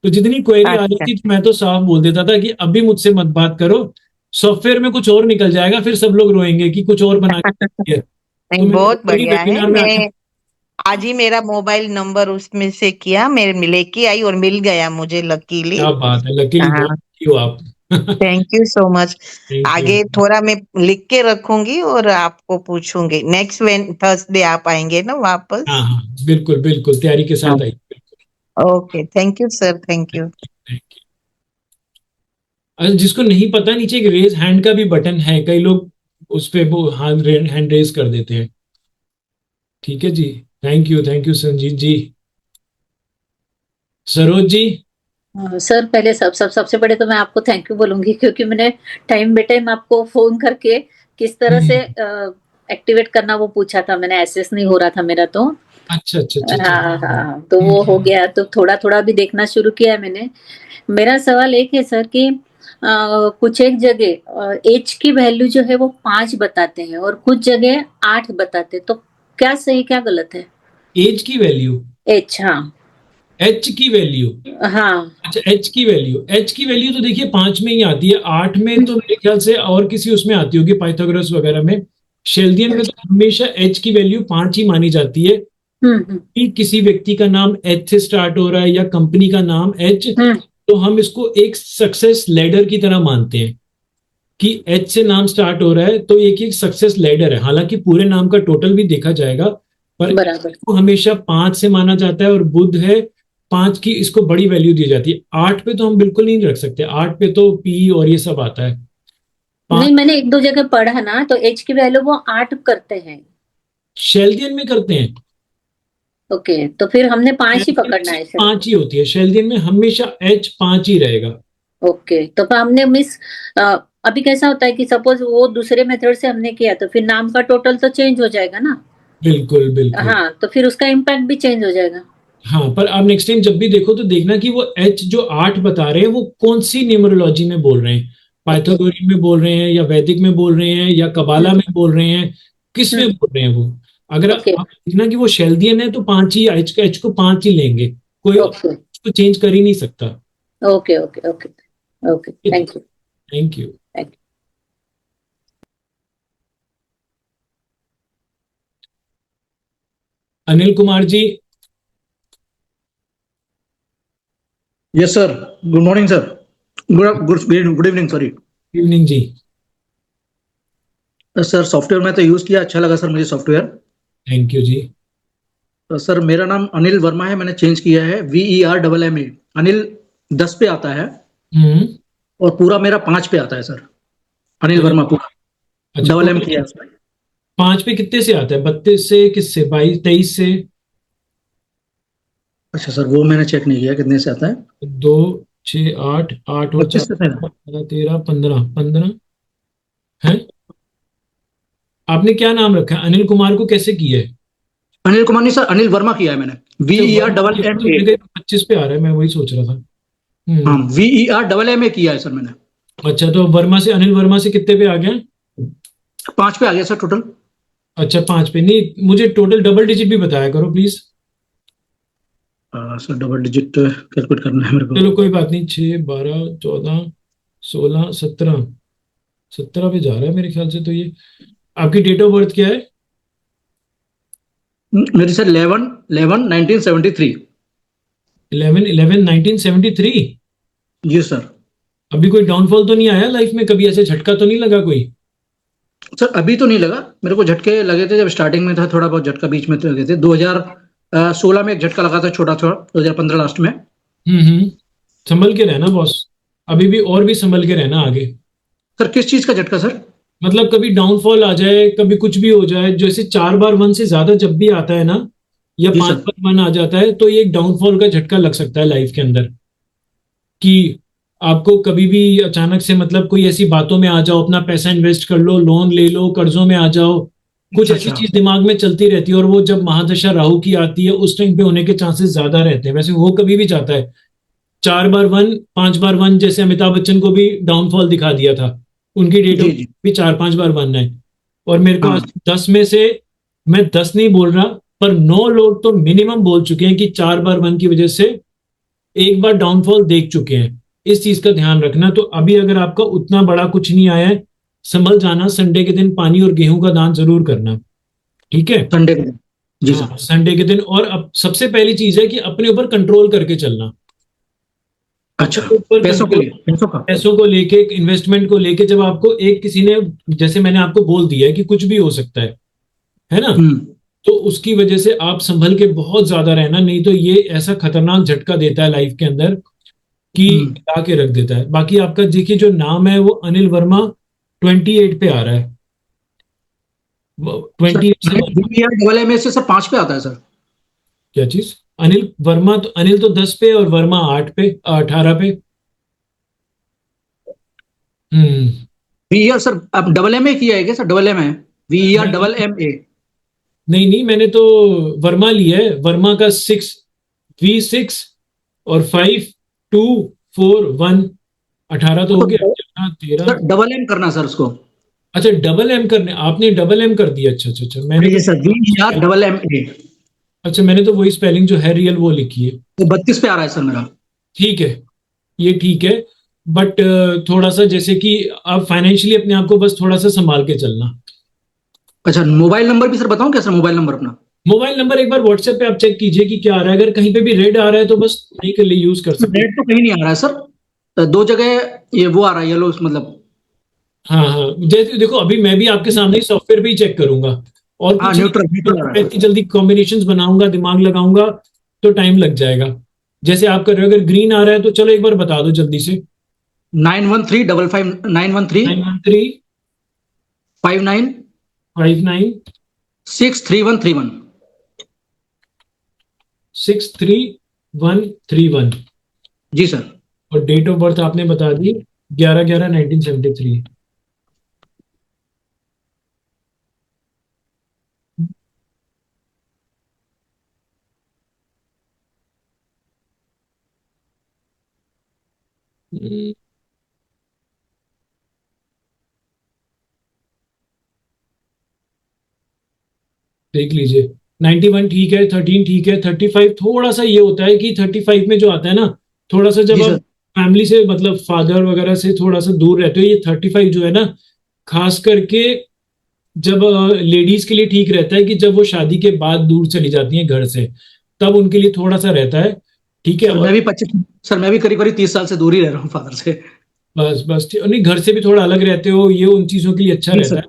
तो जितनी क्वेरी आ रही अच्छा। थी तो मैं तो साफ बोल देता था कि अभी मुझसे मत बात करो, सॉफ्टवेयर में कुछ और निकल जाएगा, फिर सब लोग रोएंगे कि कुछ और बना के दिया। तो नहीं, मैंने बहुत वही बढ़िया है। वेबिनार में आके। मैं आज ही मेरा मोबाइल नंबर उसमें से किया, मेरे लेके आई और मिल गया मुझे लकीली। क्या बात है, लकीली, बहुत हाँ, lucky हो आप। Thank you so much. Thank you. आगे थोड़ा मैं लिख के रखूंगी और आपको पूछूंगी। नेक्स्ट थर्सडे आप आएंगे ना हाँ वापस? हाँ, बिल्कुल बिल्कुल, तैयारी के हाँ, साथ आई। Okay, thank you sir, thank you. Thank you. अच्छा, जिसको नहीं पता, नीचे एक रेज हैंड का भी बटन है, कई लोग उस पे वो हैंड रेज कर देते हैं। ठीक है जी। Thank you Sanjeet ji. Saroj ji. Sir पहले सबसे पहले तो मैं आपको थैंक यू बोलूंगी, क्योंकि मैंने टाइम बे टाइम आपको फोन करके किस तरह से हम्म। एक्टिवेट करना वो पूछा था मैंने, एक्सेस नहीं हो रहा था मेरा तो। अच्छा अच्छा अच्छा अच्छा, हाँ हाँ हाँ। हाँ, तो वो हो गया, तो थोड़ा थोड़ा भी देखना शुरू किया है मैंने। मेरा सवाल एक है सर कि कुछ एक जगह एच की वैल्यू जो है वो 5 बताते हैं और कुछ जगह 8 बताते हैं, तो क्या सही क्या गलत है? एज की वैल्यू, एच, हाँ। एच की वैल्यू। हाँ। अच्छा, एच की वैल्यू तो देखिए 5 में ही आती है, 8 में तो मेरे ख्याल से और किसी उसमें आती होगी, पाइथागोरस वगैरह में। शेल्दियन में तो हमेशा एच की वैल्यू 5 ही मानी जाती है। हम्म। कि किसी व्यक्ति का नाम एच से स्टार्ट हो रहा है या कंपनी का नाम एच, हम्म। तो हम इसको एक सक्सेस लेडर की तरह मानते हैं कि एच से नाम स्टार्ट हो रहा है तो एक एक सक्सेस लेडर है। हालांकि पूरे नाम का टोटल भी देखा जाएगा, पर बराबर। इसको हमेशा 5 से माना जाता है, और बुध है 5 की, इसको बड़ी वैल्यू दी जाती है। 8 पे तो हम बिल्कुल नहीं रख सकते, 8 पे तो पी और ये सब आता है। नहीं, मैंने एक दो जगह पढ़ा ना, तो एच की वैल्यू वो 8 करते हैं। शेल्दियन में करते हैं। ओके, तो फिर हमने 5 ही पकड़ना है सर। 5 ही होती है शेल्दियन में, हमेशा एच 5 ही रहेगा। ओके, तो फिर हमने अभी कैसा होता है कि सपोज वो दूसरे मेथड से हमने किया, तो फिर नाम का टोटल तो चेंज हो जाएगा ना। बिल्कुल बिल्कुल। हाँ, तो फिर उसका इम्पैक्ट भी चेंज हो जाएगा। हाँ, पर आप नेक्स्ट टाइम जब भी देखो तो देखना कि वो एच जो 8 बता रहे हैं वो कौन सी न्यूमरोलॉजी में बोल रहे हैं, पाइथागोरियन में बोल रहे हैं या वैदिक में बोल रहे हैं या कबाला में बोल रहे हैं, किस में बोल रहे हैं वो। अगर ओके। आप देखना कि वो शेल्दियन है तो 5 ही, एच को 5 ही लेंगे, कोई ओके उसको चेंज कर ही नहीं सकता। Okay okay okay okay, thank you. Thank you. Anil Kumar ji. Yes sir, good morning sir, good evening, sorry. Evening ji. Sir software में तो यूज किया, अच्छा लगा सर मुझे सॉफ्टवेयर। थैंक यू जी। सर मेरा नाम अनिल वर्मा है, मैंने चेंज किया है, VERMMA। अनिल 10 पे आता है और पूरा मेरा 5 पे आता है सर, अनिल वर्मा पूरा। अच्छा, डबल एम किया है। 5 पे कितने से आता है, 32 से, किससे, 22 23 से? अच्छा सर, वो मैंने चेक नहीं किया कितने से आता है। 2 6 8 8 और 25 से है। 4 13 15 15 है। आपने क्या नाम रखा है, अनिल कुमार को कैसे किया है? अनिल कुमार नहीं सर, अनिल वर्मा किया है मैंने, VERMMA। 25 पे आ रहा है, मैं वही सोच रहा था। हाँ, VERMMA किया है सर मैंने। अच्छा, तो वर्मा से, अनिल वर्मा से कितने पे आ गया? 5 पे आ गया सर टोटल। अच्छा, 5 पे नहीं, मुझे टोटल डबल डिजिट भी बताया करो please. Sir double digit calculate करना है मेरे को। चलो कोई बात नहीं, 6 12 14 16 17 17 पे जा रहा है मेरे ख्याल से तो ये। आपकी डेट ऑफ बर्थ क्या है? मेरी सर 11/11/1973। 11/11/1973। जी सर। अभी कोई डाउनफॉल तो नहीं आया लाइफ में, कभी ऐसे झटका तो नहीं लगा कोई? सर अभी तो नहीं लगा, मेरे को झटके लगे थे जब स्टार्टिंग में था, थोड़ा बहुत झटका बीच में तो लगे थे। 2016 में एक झटका लगा था छोटा छोटा, 2015 लास्ट में। संभल के रहना बॉस, अभी भी और भी संभल के रहना आगे। सर किस चीज का झटका सर? मतलब कभी डाउनफॉल आ जाए, कभी कुछ भी हो जाए, जैसे 4 बार 1 से ज्यादा जब भी आता है ना, या जी 5 सर। बार 1 आ जाता है, तो ये एक डाउनफॉल का झटका लग सकता है लाइफ के अंदर। कि आपको कभी भी अचानक से, मतलब कोई ऐसी बातों में आ जाओ, अपना पैसा इन्वेस्ट कर लो, लोन ले लो, कर्जों में आ जाओ, कुछ ऐसी अच्छा। चीज दिमाग में चलती रहती है, और वो जब महादशा राहु की आती है उस टाइम पे होने के चांसेस ज्यादा रहते हैं। वैसे हो कभी भी जाता है, 4 बार 1 5 बार 1, जैसे अमिताभ बच्चन को भी डाउनफॉल दिखा दिया था, उनकी डेट जी ऑफ जी। भी 4 5 बार 1 है। और मेरे को हाँ। आज 10 में से, मैं 10 नहीं बोल रहा, पर 9 लोग तो मिनिमम बोल चुके हैं कि 4 बार 1 की वजह से एक बार डाउनफॉल देख चुके हैं। इस चीज का ध्यान रखना। तो अभी अगर आपका उतना बड़ा कुछ नहीं आया है, संभल जाना। संडे के दिन पानी और गेहूं का दान जरूर करना, ठीक है? संडे को। जी हाँ, सर। संडे के दिन। और अब सबसे पहली चीज है कि अपने ऊपर कंट्रोल करके चलना। अच्छा, अपने ऊपर पैसों के कंट्रोल, लिए, पैसों का। पैसों को लेके, इन्वेस्टमेंट को लेके, जब आपको एक किसी ने, जैसे मैंने आपको बोल दिया है कि कुछ भी हो सकता है ना, तो उसकी वजह से आप संभल के बहुत ज्यादा रहना, नहीं तो ये ऐसा खतरनाक झटका देता है लाइफ के अंदर कि ला के रख देता है। बाकी आपका देखिए जो नाम है वो अनिल वर्मा 28 पे आ रहा है। 28 से VERMMA से सर 5 पे आता है सर। क्या चीज? अनिल वर्मा तो, अनिल तो 10 पे, और वर्मा 8 पे, 18 पे। VER सर आप डबल MA किया है क्या सर? Double MA, VERMMA। नहीं नहीं, मैंने तो वर्मा लिया है, वर्मा का 6 V6 और 5 2 4 1 18 तो हो गया, 13। सर डबल M करना सर उसको। अच्छा, डबल एम करने, आपने डबल एम कर दिया? अच्छा अच्छा अच्छा, मैंने जी सर, VERMMA। अच्छा, मैंने तो वही स्पेलिंग जो है रियल वो लिखी है। तो 32 पे आ रहा है सर मेरा। ठीक है, ये ठीक है, बट थोड़ा सा जैसे कि आप फाइनेंशियली अपने आप को बस थोड़ा सा संभाल के चलना। अच्छा, मोबाइल नंबर भी सर बताऊं क्या सर? मोबाइल नंबर अपना, मोबाइल नंबर एक बार व्हाट्सएप पे आप चेक कीजिए कि क्या आ रहा है। अगर कहीं पे भी रेड आ रहा है तो बस नहीं के लिए यूज कर सकते हैं। रेट तो कहीं नहीं आ रहा है सर, 2 जगह ये वो आ रहा है, येलो मतलब। हाँ हाँ, जैसे देखो अभी मैं भी आपके सामने ही सॉफ्टवेयर पे ही चेक करूंगा, और कुछ न्यूट्रल मैं इतनी जल्दी कॉम्बिनेशंस बनाऊंगा, दिमाग लगाऊंगा तो टाइम लग जाएगा। जैसे आप कर रहे हो, अगर ग्रीन आ रहा है तो चलो एक बार बता दो जल्दी से। 913 913 59 59 63131। 63131। जी सर। और डेट ऑफ बर्थ आपने बता दी 11/11/1973। देख लीजिए। 91 ठीक है, 13 ठीक है, 35 थोड़ा सा ये होता है कि 35 में जो आता है ना, थोड़ा सा जब आप फैमिली से मतलब फादर वगैरह से थोड़ा सा दूर रहते हो, ये 35 जो है ना, खास करके जब लेडीज के लिए ठीक रहता है कि जब वो शादी के बाद दूर चली जाती हैं घर से, तब उनके लिए थोड़ा सा रहता है। ठीक है। मैं भी करीब 30 साल से दूर ही रह रहा हूँ फादर से। बस नहीं, घर से भी थोड़ा अलग रहते हो, ये उन चीजों के लिए अच्छा रहता है।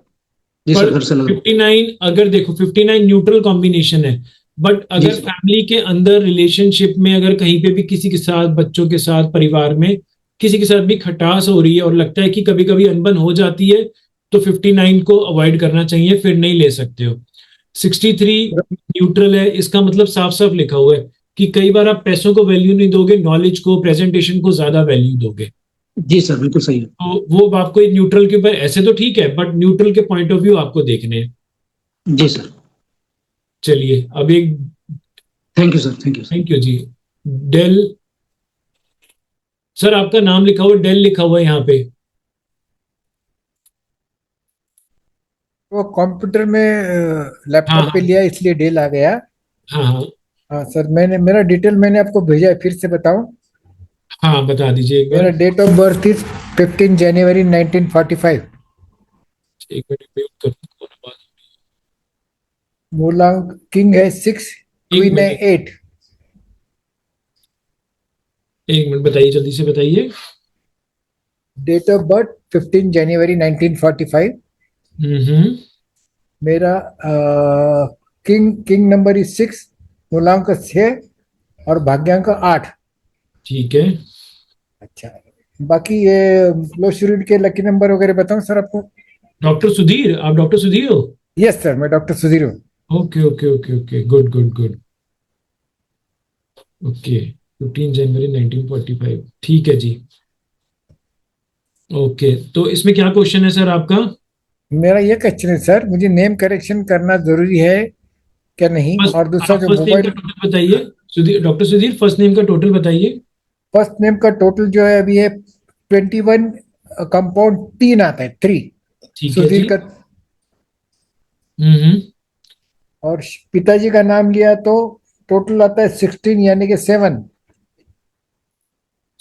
पर 59 अगर देखो, 59 न्यूट्रल कॉम्बिनेशन है, बट अगर फैमिली के अंदर रिलेशनशिप में अगर कहीं पे भी किसी के साथ, बच्चों के साथ, परिवार में किसी के साथ भी खटास हो रही है और लगता है कि कभी कभी अनबन हो जाती है, तो 59 को अवॉइड करना चाहिए, फिर नहीं ले सकते हो। 63 न्यूट्रल है, इसका मतलब साफ साफ लिखा हुआ है कि कई बार आप पैसों को वैल्यू नहीं दोगे, नॉलेज को, प्रेजेंटेशन को ज्यादा वैल्यू दोगे। जी सर, बिल्कुल सही है। तो वो आपको न्यूट्रल के ऊपर, ऐसे तो ठीक है, बट न्यूट्रल के पॉइंट ऑफ व्यू आपको देखने हैं। जी सर। चलिए अब एक, thank you sir. Thank you जी। डेल सर, आपका नाम लिखा हुआ, डेल लिखा हुआ है यहाँ पे। वो कंप्यूटर में लैपटॉप पे लिया इसलिए डेल आ गया। हाँ सर, मेरा डिटेल मैंने आपको भेजा है, फिर से बताऊं? हाँ बता दीजिए एक बार। मेरा डेट ऑफ बर्थ इज 15 जनवरी 1945। एक मिनट म्यूट कर दूं। मूलांक किंग है 6, क्वीन है 8। एक मिनट बताइए, जल्दी से बताइए। डेट ऑफ बर्थ 15 जनवरी 1945। मेरा किंग नंबर इज 6, मूलांक 6 और भाग्यांक 8। ठीक है। अच्छा, बाकी ये लो शुरू के लकी नंबर वगैरह बताऊं सर आपको? डॉक्टर सुधीर, आप डॉक्टर सुधीर हो? यस सर, मैं डॉक्टर सुधीर हूँ। Okay okay okay okay, good good good. Okay, 15 जनवरी 1945, ठीक है जी। ओके, तो इसमें क्या क्वेश्चन है सर आपका? मेरा ये क्वेश्चन है सर, मुझे नेम करेक्शन करना जरूरी है क्या नहीं? और दूसरा जो मोबाइल बताइए Sudhir, doctor Sudhir, first name का टोटल बताइए। फर्स्ट नेम का टोटल जो है अभी है 21, कंपाउंड 3 आता है, 3 सुधीर का। और पिताजी का नाम लिया तो टोटल आता है 16 यानी कि 7।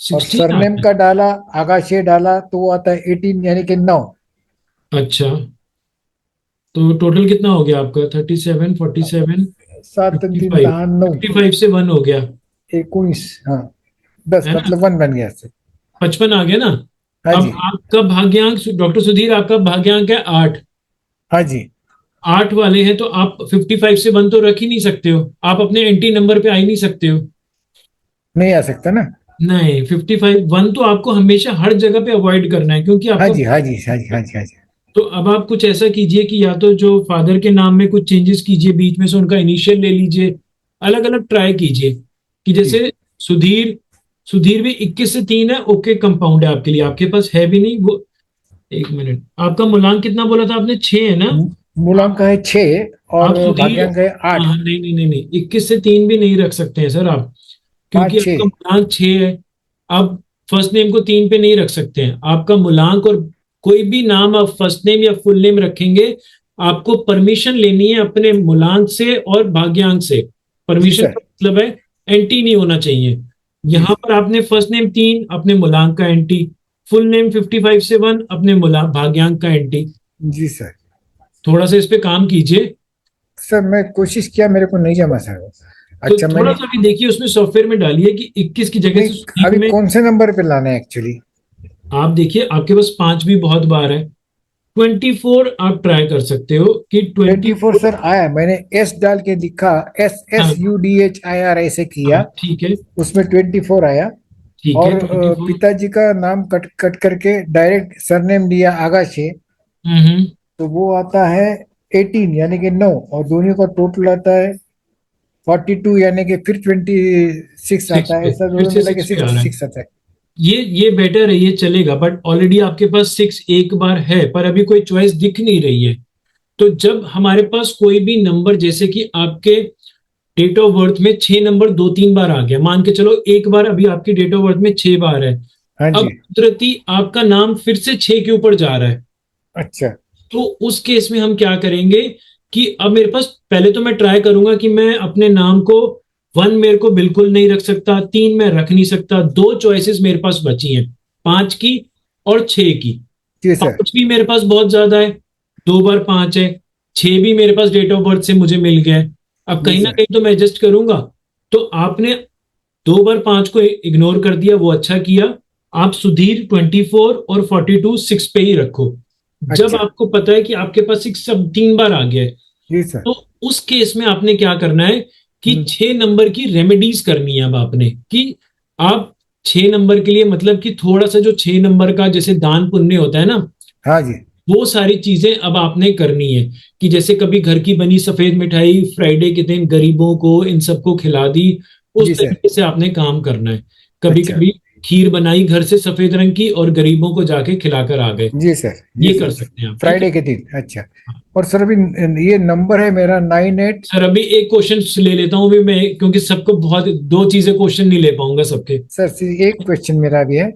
और सरनेम का डाला, आगाशे डाला तो वो आता है 18 यानी कि 9। अच्छा, तो टोटल कितना हो गया आपका? 37, 47, 55 से 1 हो गया 19। हाँ 10 मतलब 1 बन गया सर। 55 आ गया ना? हाँ अब आपका भाग्यांक डॉक्टर सुधीर, आपका भाग्यांक है 8। हाँ जी, 8 वाले हैं, तो आप 55 से 1 तो रख ही नहीं सकते हो, आप अपने एंटी नंबर पे आ ही नहीं सकते हो। नहीं आ सकता ना? नहीं, 55 1 तो आपको हमेशा हर जगह पे अवॉइड करना है, क्योंकि आपका हाँ जी हाँ जी हाँ जी हाँ जी हाँ जी। तो अब आप कुछ ऐसा कीजिए कि या तो जो फादर के नाम में कुछ चेंजेस कीजिए, बीच में से उनका इनिशियल ले लीजिए, अलग अलग ट्राई कीजिए कि जैसे सुधीर भी 21 से 3 है, ओके कंपाउंड है आपके लिए, आपके पास है भी नहीं वो। एक मिनट, आपका मूलांक कितना बोला था आपने? 6 है ना? मूलांक है 6 और भाग्यांक है 8। नहीं नहीं नहीं नहीं, 21 से 3 भी नहीं रख सकते हैं सर आप, क्योंकि आपका मूलांक 6 है। आप फर्स्ट नेम को 3 पे नहीं रख सकते हैं। आपका मूलांक और कोई भी नाम आप फर्स्ट नेम या फुल नेम रखेंगे, आपको परमिशन लेनी है अपने मूलांक से और भाग्यांक से। परमिशन का मतलब है एंटी नहीं होना चाहिए। यहाँ पर आपने फर्स्ट नेम 3, अपने मूलांक का एंटी, फुल नेम 55 से 1, अपने भाग्यांक का एंटी। जी सर, थोड़ा सा इस पे काम कीजिए सर। मैं कोशिश किया, मेरे को नहीं जमा सर। अच्छा, तो थोड़ा सा भी देखिए उसमें सॉफ्टवेयर में डालिए कि 21 की जगह से अभी कौन से नंबर पे लाना है एक्चुअली? आप देखिए, आपके पास 5 भी बहुत बार है, 24 आप ट्राई कर सकते हो कि 24 सर आया, मैंने एस डाल के लिखा, SSUDHIR ऐसे किया, ठीक है, उसमें 24 आया। ठीक और है, 24। पिताजी का नाम कट कट करके डायरेक्ट सरनेम लिया आगाशे, तो वो आता है 18 यानी कि 9, और दोनों का टोटल आता है 42 यानी कि फिर 26 आता है, ऐसा दोनों मिला के 66 आता है। ये बेटर है, ये चलेगा, बट ऑलरेडी आपके पास 6 एक बार है, पर अभी कोई चॉइस दिख नहीं रही है। तो जब हमारे पास कोई भी नंबर, जैसे कि आपके डेट ऑफ बर्थ में 6 नंबर 2-3 बार आ गया, मान के चलो एक बार अभी आपकी डेट ऑफ बर्थ में 6 बार है, हाँ जी। अब कुदरती आपका नाम फिर से 6 के ऊपर जा रहा है। अच्छा, तो उस केस में हम क्या करेंगे कि अब मेरे पास, पहले तो मैं ट्राई करूंगा कि मैं अपने नाम को 1 मेरे को बिल्कुल नहीं रख सकता, 3 मैं रख नहीं सकता, 2 चॉइसेस मेरे पास बची हैं, 5 की और 6 की। 5 भी मेरे पास बहुत ज्यादा है, 2 बार 5 है, 6 भी मेरे पास डेट ऑफ बर्थ से मुझे मिल गया है। अब कहीं ना कहीं तो मैं एडजस्ट करूंगा। तो आपने 2 बार 5 को इग्नोर कर दिया, वो अच्छा किया। आप सुधीर 24 और 42 6 पे ही रखो। जब आपको पता है कि आपके पास 6 सब 3 बार आ गया है, तो उस केस में आपने क्या करना है कि 6 नंबर की रेमेडीज करनी है। अब आपने कि आप 6 नंबर के लिए, मतलब कि थोड़ा सा जो 6 नंबर का जैसे दान पुण्य होता है ना, हाँ जी, वो सारी चीजें अब आपने करनी है। कि जैसे कभी घर की बनी सफेद मिठाई फ्राइडे के दिन गरीबों को, इन सबको खिला दी, उस तरीके से आपने काम करना है। कभी कभी खीर बनाई घर से सफेद रंग की और गरीबों को जाके खिलाकर आ गए। जी सर, ये कर सकते हैं आप फ्राइडे के दिन। अच्छा, और सर अभी ये नंबर है मेरा 98। सर अभी एक क्वेश्चन ले लेता हूँ अभी मैं, क्योंकि सबको बहुत 2 चीजें क्वेश्चन नहीं ले पाऊंगा सबके। सर एक क्वेश्चन मेरा भी है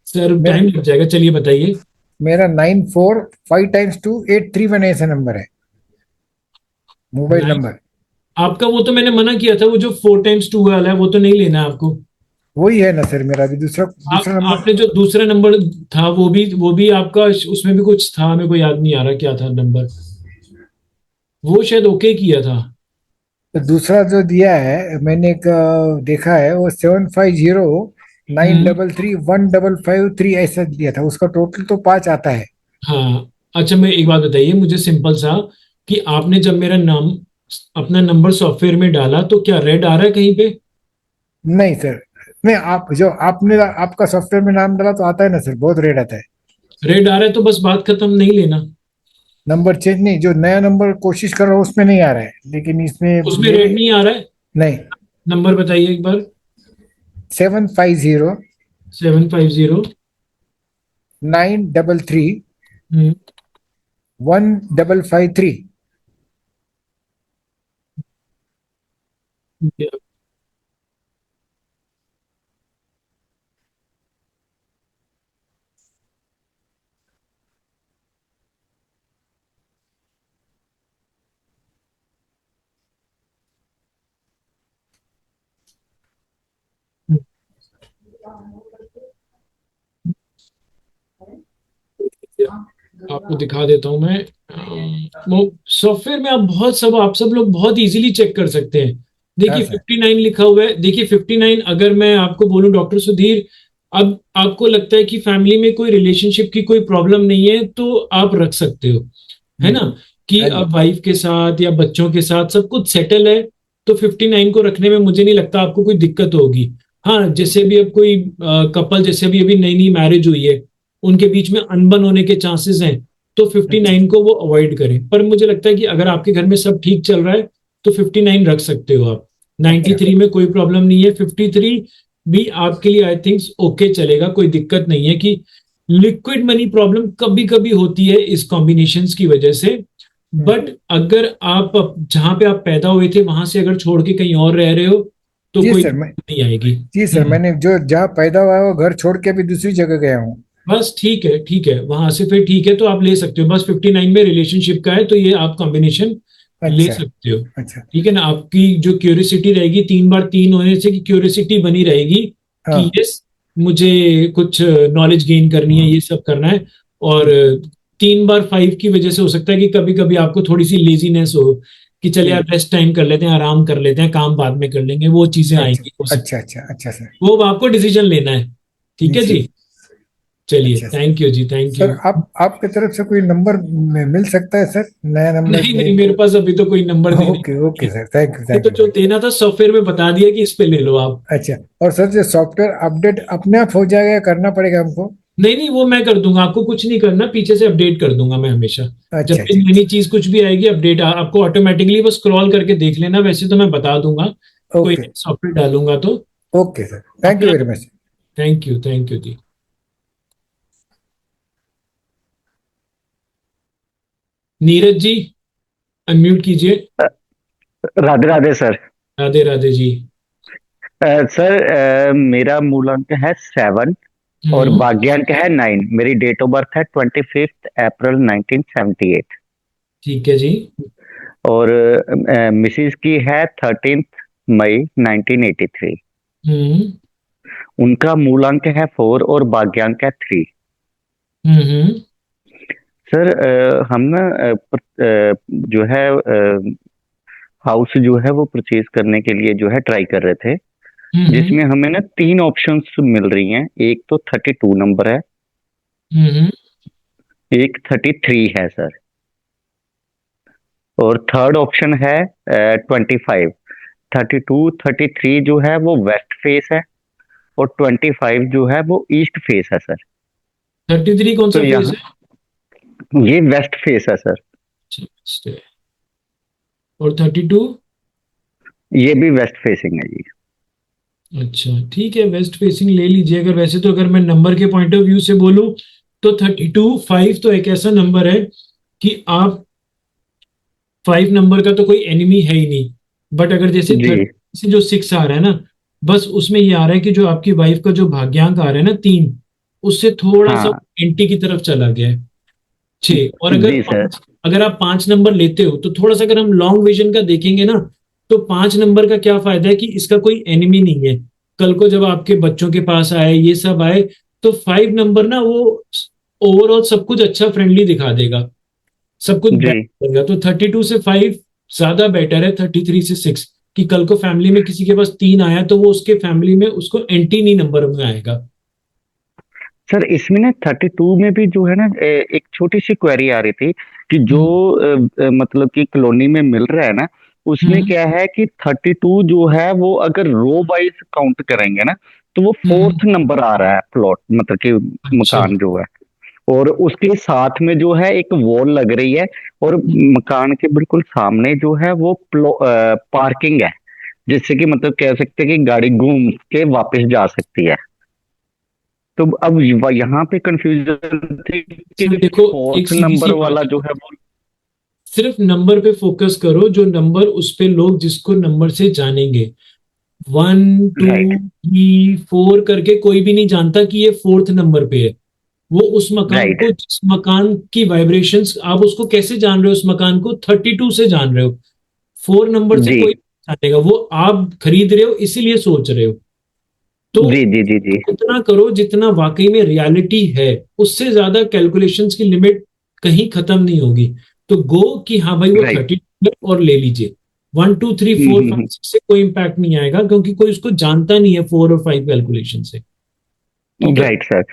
सर, टाइम लग जाएगा, चलिए बताइए। मेरा 94 5 टाइम्स 2 831 ऐसा नंबर है, मोबाइल नंबर। आपका वो तो मैंने मना किया था, वो जो 4 टाइम्स 2 वाला है वो तो नहीं लेना है आपको। वही है ना सर मेरा भी दूसरा नंबर। आपने जो दूसरा नंबर था वो भी आपका, उसमें भी कुछ था, मेरे को याद नहीं आ रहा क्या था नंबर, वो शायद ओके किया था। तो दूसरा जो दिया है मैंने एक देखा है, वो 75093331553 ऐसा दिया था, उसका टोटल तो 5 आता है। हाँ, अच्छा, मैं एक बात बताइए मुझे सिंपल सा, कि आपने जब मेरा नाम अपना नंबर सॉफ्टवेयर में डाला तो क्या रेड आ रहा है कहीं पे? नहीं सर, नहीं, आप जो आपने आपका सॉफ्टवेयर में नाम डाला तो आता है ना सर, बहुत रेड आता है। रेड आ रहा है तो बस बात खत्म, नहीं लेना। नंबर चेंज नहीं, जो नया नंबर कोशिश कर रहा हूँ उसमें नहीं आ रहा है, लेकिन इसमें रेड नहीं आ रहा है। नहीं, नंबर बताइए एक बार। 750 933 1553। आपको दिखा देता हूं मैं। वो सॉफ्टवेयर में आप सब लोग बहुत इजीली चेक कर सकते हैं। देखिए 59 लिखा हुआ है, देखिए 59। अगर मैं आपको बोलूं डॉक्टर सुधीर, अब आपको लगता है कि फैमिली में कोई रिलेशनशिप की कोई प्रॉब्लम नहीं है, तो आप रख सकते हो, है ना, कि अब वाइफ के साथ या बच्चों के साथ सब कुछ सेटल है, तो 59 को रखने में मुझे नहीं लगता आपको कोई दिक्कत होगी। हाँ, जैसे भी अब कोई कपल, जैसे भी अभी नई नई मैरिज हुई है, उनके बीच में अनबन होने के चांसेस हैं, तो 59 को वो अवॉइड करें। पर मुझे लगता है कि अगर आपके घर में सब ठीक चल रहा है तो 59 रख सकते हो आप। 93 में कोई प्रॉब्लम नहीं है, 53 भी आपके लिए आई थिंक ओके चलेगा, कोई दिक्कत नहीं है। कि लिक्विड मनी प्रॉब्लम कभी कभी होती है इस कॉम्बिनेशंस की वजह से, बट अगर आप जहां पे आप पैदा हुए थे वहां से अगर छोड़ के कहीं और रह रहे हो तो कोई नहीं आएगी। जी सर, मैंने जो जहाँ पैदा हुआ है वो घर छोड़ के भी दूसरी जगह गया हूँ। बस ठीक है, ठीक है, वहां से फिर ठीक है, तो आप ले सकते हो। बस 59 में रिलेशनशिप का है, तो ये आप कॉम्बिनेशन ले सकते हो। अच्छा, ठीक है ना। आपकी जो क्यूरियोसिटी रहेगी 3 बार 3 होने से, की क्यूरियोसिटी बनी रहेगी कि यस मुझे कुछ नॉलेज गेन करनी है, ये सब करना है। और 3 बार 5 की वजह से हो सकता है कि कभी कभी आपको थोड़ी सी लेजीनेस हो, कि चले यार रेस्ट टाइम कर लेते हैं, आराम कर लेते हैं, काम बाद में कर लेंगे, वो चीजें आएंगी। अच्छा सर, वो आपको डिसीजन लेना है। ठीक है जी, चलिए, अच्छा थैंक यू जी, थैंक सर, यू। आपके तरफ से कोई नंबर मिल सकता है सर, नया नंबर? नहीं नहीं, मेरे पास अभी तो कोई नंबर देने ओके ओके नहीं सर, थैंक यू है। तो थैंक जो यू। देना था सॉफ्टवेयर में बता दिया कि इस पे ले लो आप। अच्छा, और सर जो सॉफ्टवेयर अपडेट अपने आप हो जाएगा या करना पड़ेगा हमको? नहीं नहीं, वो मैं कर दूंगा, आपको कुछ नहीं करना, पीछे से अपडेट कर दूंगा मैं हमेशा। जब अच्छा भी अच्छा नई चीज कुछ भी आएगी अपडेट आपको ऑटोमेटिकली बस स्क्रॉल करके देख लेना, वैसे तो मैं बता दूंगा, कोई ओके सॉफ्टवेयर डालूंगा तो। ओके सर, थैंक यू अपना, वेरी मच। थैंक यू जी। नीरज जी, अनम्यूट कीजिए। राधे राधे सर। राधे राधे जी। सर, मेरा मूलांक है 7 और हम्म। भाग्यांक है 9। मेरी डेट ऑफ बर्थ है 25 अप्रैल 1978 ठीक है जी। और मिसिज की है 13 मई 1983। हम्म उनका मूलांक है 4 और भाग्यांक है 3। हम्म। सर, हम ना जो है हाउस जो है वो परचेज करने के लिए जो है ट्राई कर रहे थे, हम्म जिसमें हमें ना 3 ऑप्शंस मिल रही हैं। एक तो 32 नंबर है, हम्म। एक 33 है सर, और थर्ड ऑप्शन है 25। 32 33 जो है वो वेस्ट फेस है और 25 जो है वो ईस्ट फेस है सर। 33 कौन तो सा फेज यहाँ है? ये वेस्ट फेस है सर। अच्छा, और 32? ये भी वेस्ट फेसिंग है जी। अच्छा ठीक है, वेस्ट फेसिंग ले लीजिए। अगर वैसे तो अगर मैं नंबर के पॉइंट ऑफ व्यू से बोलूं तो 32 5 तो एक ऐसा नंबर है कि आप 5 नंबर का तो कोई एनिमी है ही नहीं। बट अगर जैसे जी 30 से जो 6 आ रहा है ना, बस उसमें ये आ रहा है कि जो आपकी वाइफ का जो भाग्यांक आ रहा है ना 3, उससे थोड़ा सा हाँ एंटी की तरफ चला गया है 6। और अगर जी सर। अगर आप 5 नंबर लेते हो तो थोड़ा सा अगर हम लॉन्ग विजन का देखेंगे ना, तो 5 नंबर का क्या फायदा है कि इसका कोई एनिमी नहीं है। कल को जब आपके बच्चों के पास आए, ये सब आए, तो 5 नंबर ना वो ओवरऑल सब कुछ अच्छा फ्रेंडली दिखा देगा, सब कुछ जी बेटर रहेगा। तो 32 से 5 ज्यादा बेटर है 33 से 6, कि कल को फैमिली में किसी के पास 3 आया तो वो उसके फैमिली में उसको एंटी नहीं नंबर में आएगा। सर, इसमें ना 32 में भी जो है ना एक छोटी सी क्वेरी आ रही थी कि जो हम्म मतलब कि कॉलोनी में मिल रहा है ना, उसमें हम्म क्या है कि 32 जो है वो अगर रो वाइज काउंट करेंगे ना, तो वो हम्म। 4th नंबर आ रहा है प्लॉट, मतलब कि अच्छा मकान जो है। और उसके साथ में जो है एक वॉल लग रही है, और मकान के बिल्कुल सामने जो है वो पार्किंग है, जिससे कि मतलब कह सकते हैं कि गाड़ी घूम के वापस जा सकती है। तो अब यहाँ पे कंफ्यूजन थी सर कि देखो, एक 4th सीधी सी नंबर बात वाला है, जो है वो। सिर्फ नंबर पे फोकस करो, जो नंबर उस पे लोग जिसको नंबर से जानेंगे। 1 2 राइट 3 4 करके कोई भी नहीं जानता कि ये 4th नंबर पे है। वो उस मकान राइट को, जिस मकान की वाइब्रेशंस, आप उसको कैसे जान रहे हो? उस मकान को 32 से जान रहे हो, 4 नंबर से जी कोई नहीं जानेगा। वो आप खरीद रहे हो इसीलिए सोच रहे हो। तो जी जी जी जी। उतना करो जितना वाकई में रियलिटी है, उससे ज्यादा कैलकुलेशंस की लिमिट कहीं खत्म नहीं होगी। तो गो कि हाँ भाई वो राइट 30 और ले लीजिए। 1 2 3 4 5 6 से कोई इम्पैक्ट नहीं आएगा, क्योंकि कोई उसको जानता नहीं है 4 और 5 कैलकुलेशन से। ठीक है। Right sir.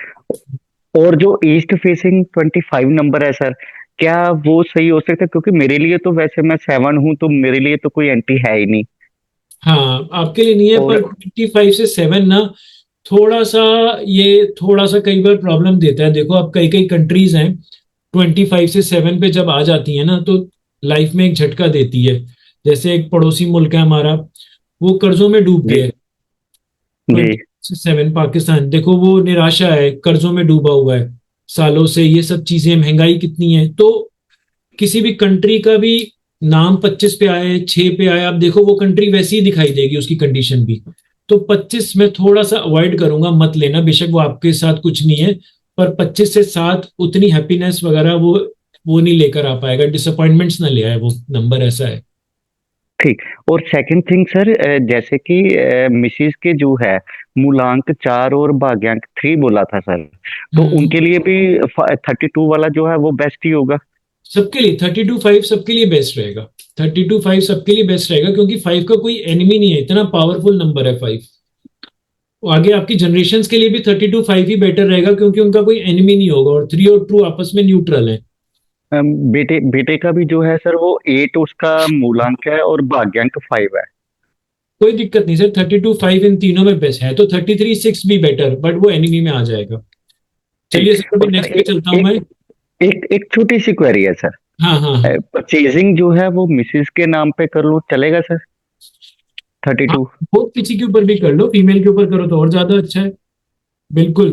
और जो ईस्ट फेसिंग 25 नंबर है सर, क्या वो सही हो सकता है? क्योंकि मेरे लिए तो वैसे मैं 7 हूं, तो मेरे लिए तो कोई एंटी है ही नहीं। हाँ आपके लिए नहीं है, और पर 25 से 7 ना थोड़ा सा, ये थोड़ा सा कई बार प्रॉब्लम देता है। देखो अब कई कई कंट्रीज हैं 25 से 7 पे जब आ जाती है ना, तो लाइफ में एक झटका देती है। जैसे एक पड़ोसी मुल्क है हमारा, वो कर्जों में डूब जी गया है। जी 27 पाकिस्तान, देखो वो निराशा है, कर्जों में डूबा हुआ है सालों से। ये सब चीजें, महंगाई कितनी है, तो किसी भी कंट्री का भी नाम 25 पे आए, 6 पे आए, आप देखो वो कंट्री वैसी ही दिखाई देगी, उसकी कंडीशन भी। तो 25 में थोड़ा सा अवॉइड करूंगा, मत लेना। बेशक वो आपके साथ कुछ नहीं है, पर 25 से 7 उतनी हैप्पीनेस वगैरह वो नहीं लेकर आ पाएगा, डिसअपॉइंटमेंट्स ना ले आए वो नंबर, ऐसा है। ठीक। और सेकंड थिंग सर, जैसे कि मिसिस के जो है मूलांक 4 और भाग्यांक 3 बोला था सर, तो हम्म। उनके लिए भी 32 वाला जो है वो बेस्ट ही होगा। सबके लिए 32 5 सबके लिए बेस्ट रहेगा। 32 5 सबके लिए बेस्ट रहेगा, क्योंकि 5 का कोई एनिमी नहीं है, इतना पावरफुल नंबर है 5। आगे आपकी जनरेशन्स के लिए भी 32-5 ही बेटर रहेगा, क्योंकि उनका कोई एनिमी नहीं होगा और 3 और 2 आपस में न्यूट्रल है। बेटे बेटे का भी जो है सर वो 8 उसका मूलांक है और भाग्यांक 5 है। कोई दिक्कत नहीं सर, 32-5 इन तीनों में बेस्ट है, तो 33-6 भी बेटर, बट वो एनिमी में आ जाएगा। चलिए सर, अभी और नेक्स्ट सर पे चलता हूँ मैं। एक छोटी सी क्वेरी है सर। हाँ हाँ हाँ। परचेजिंग जो है वो मिसेस के नाम पे कर लूं, चलेगा सर? 32। वो किसी के ऊपर भी कर लो, फीमेल के ऊपर करो तो और ज्यादा अच्छा है। बिल्कुल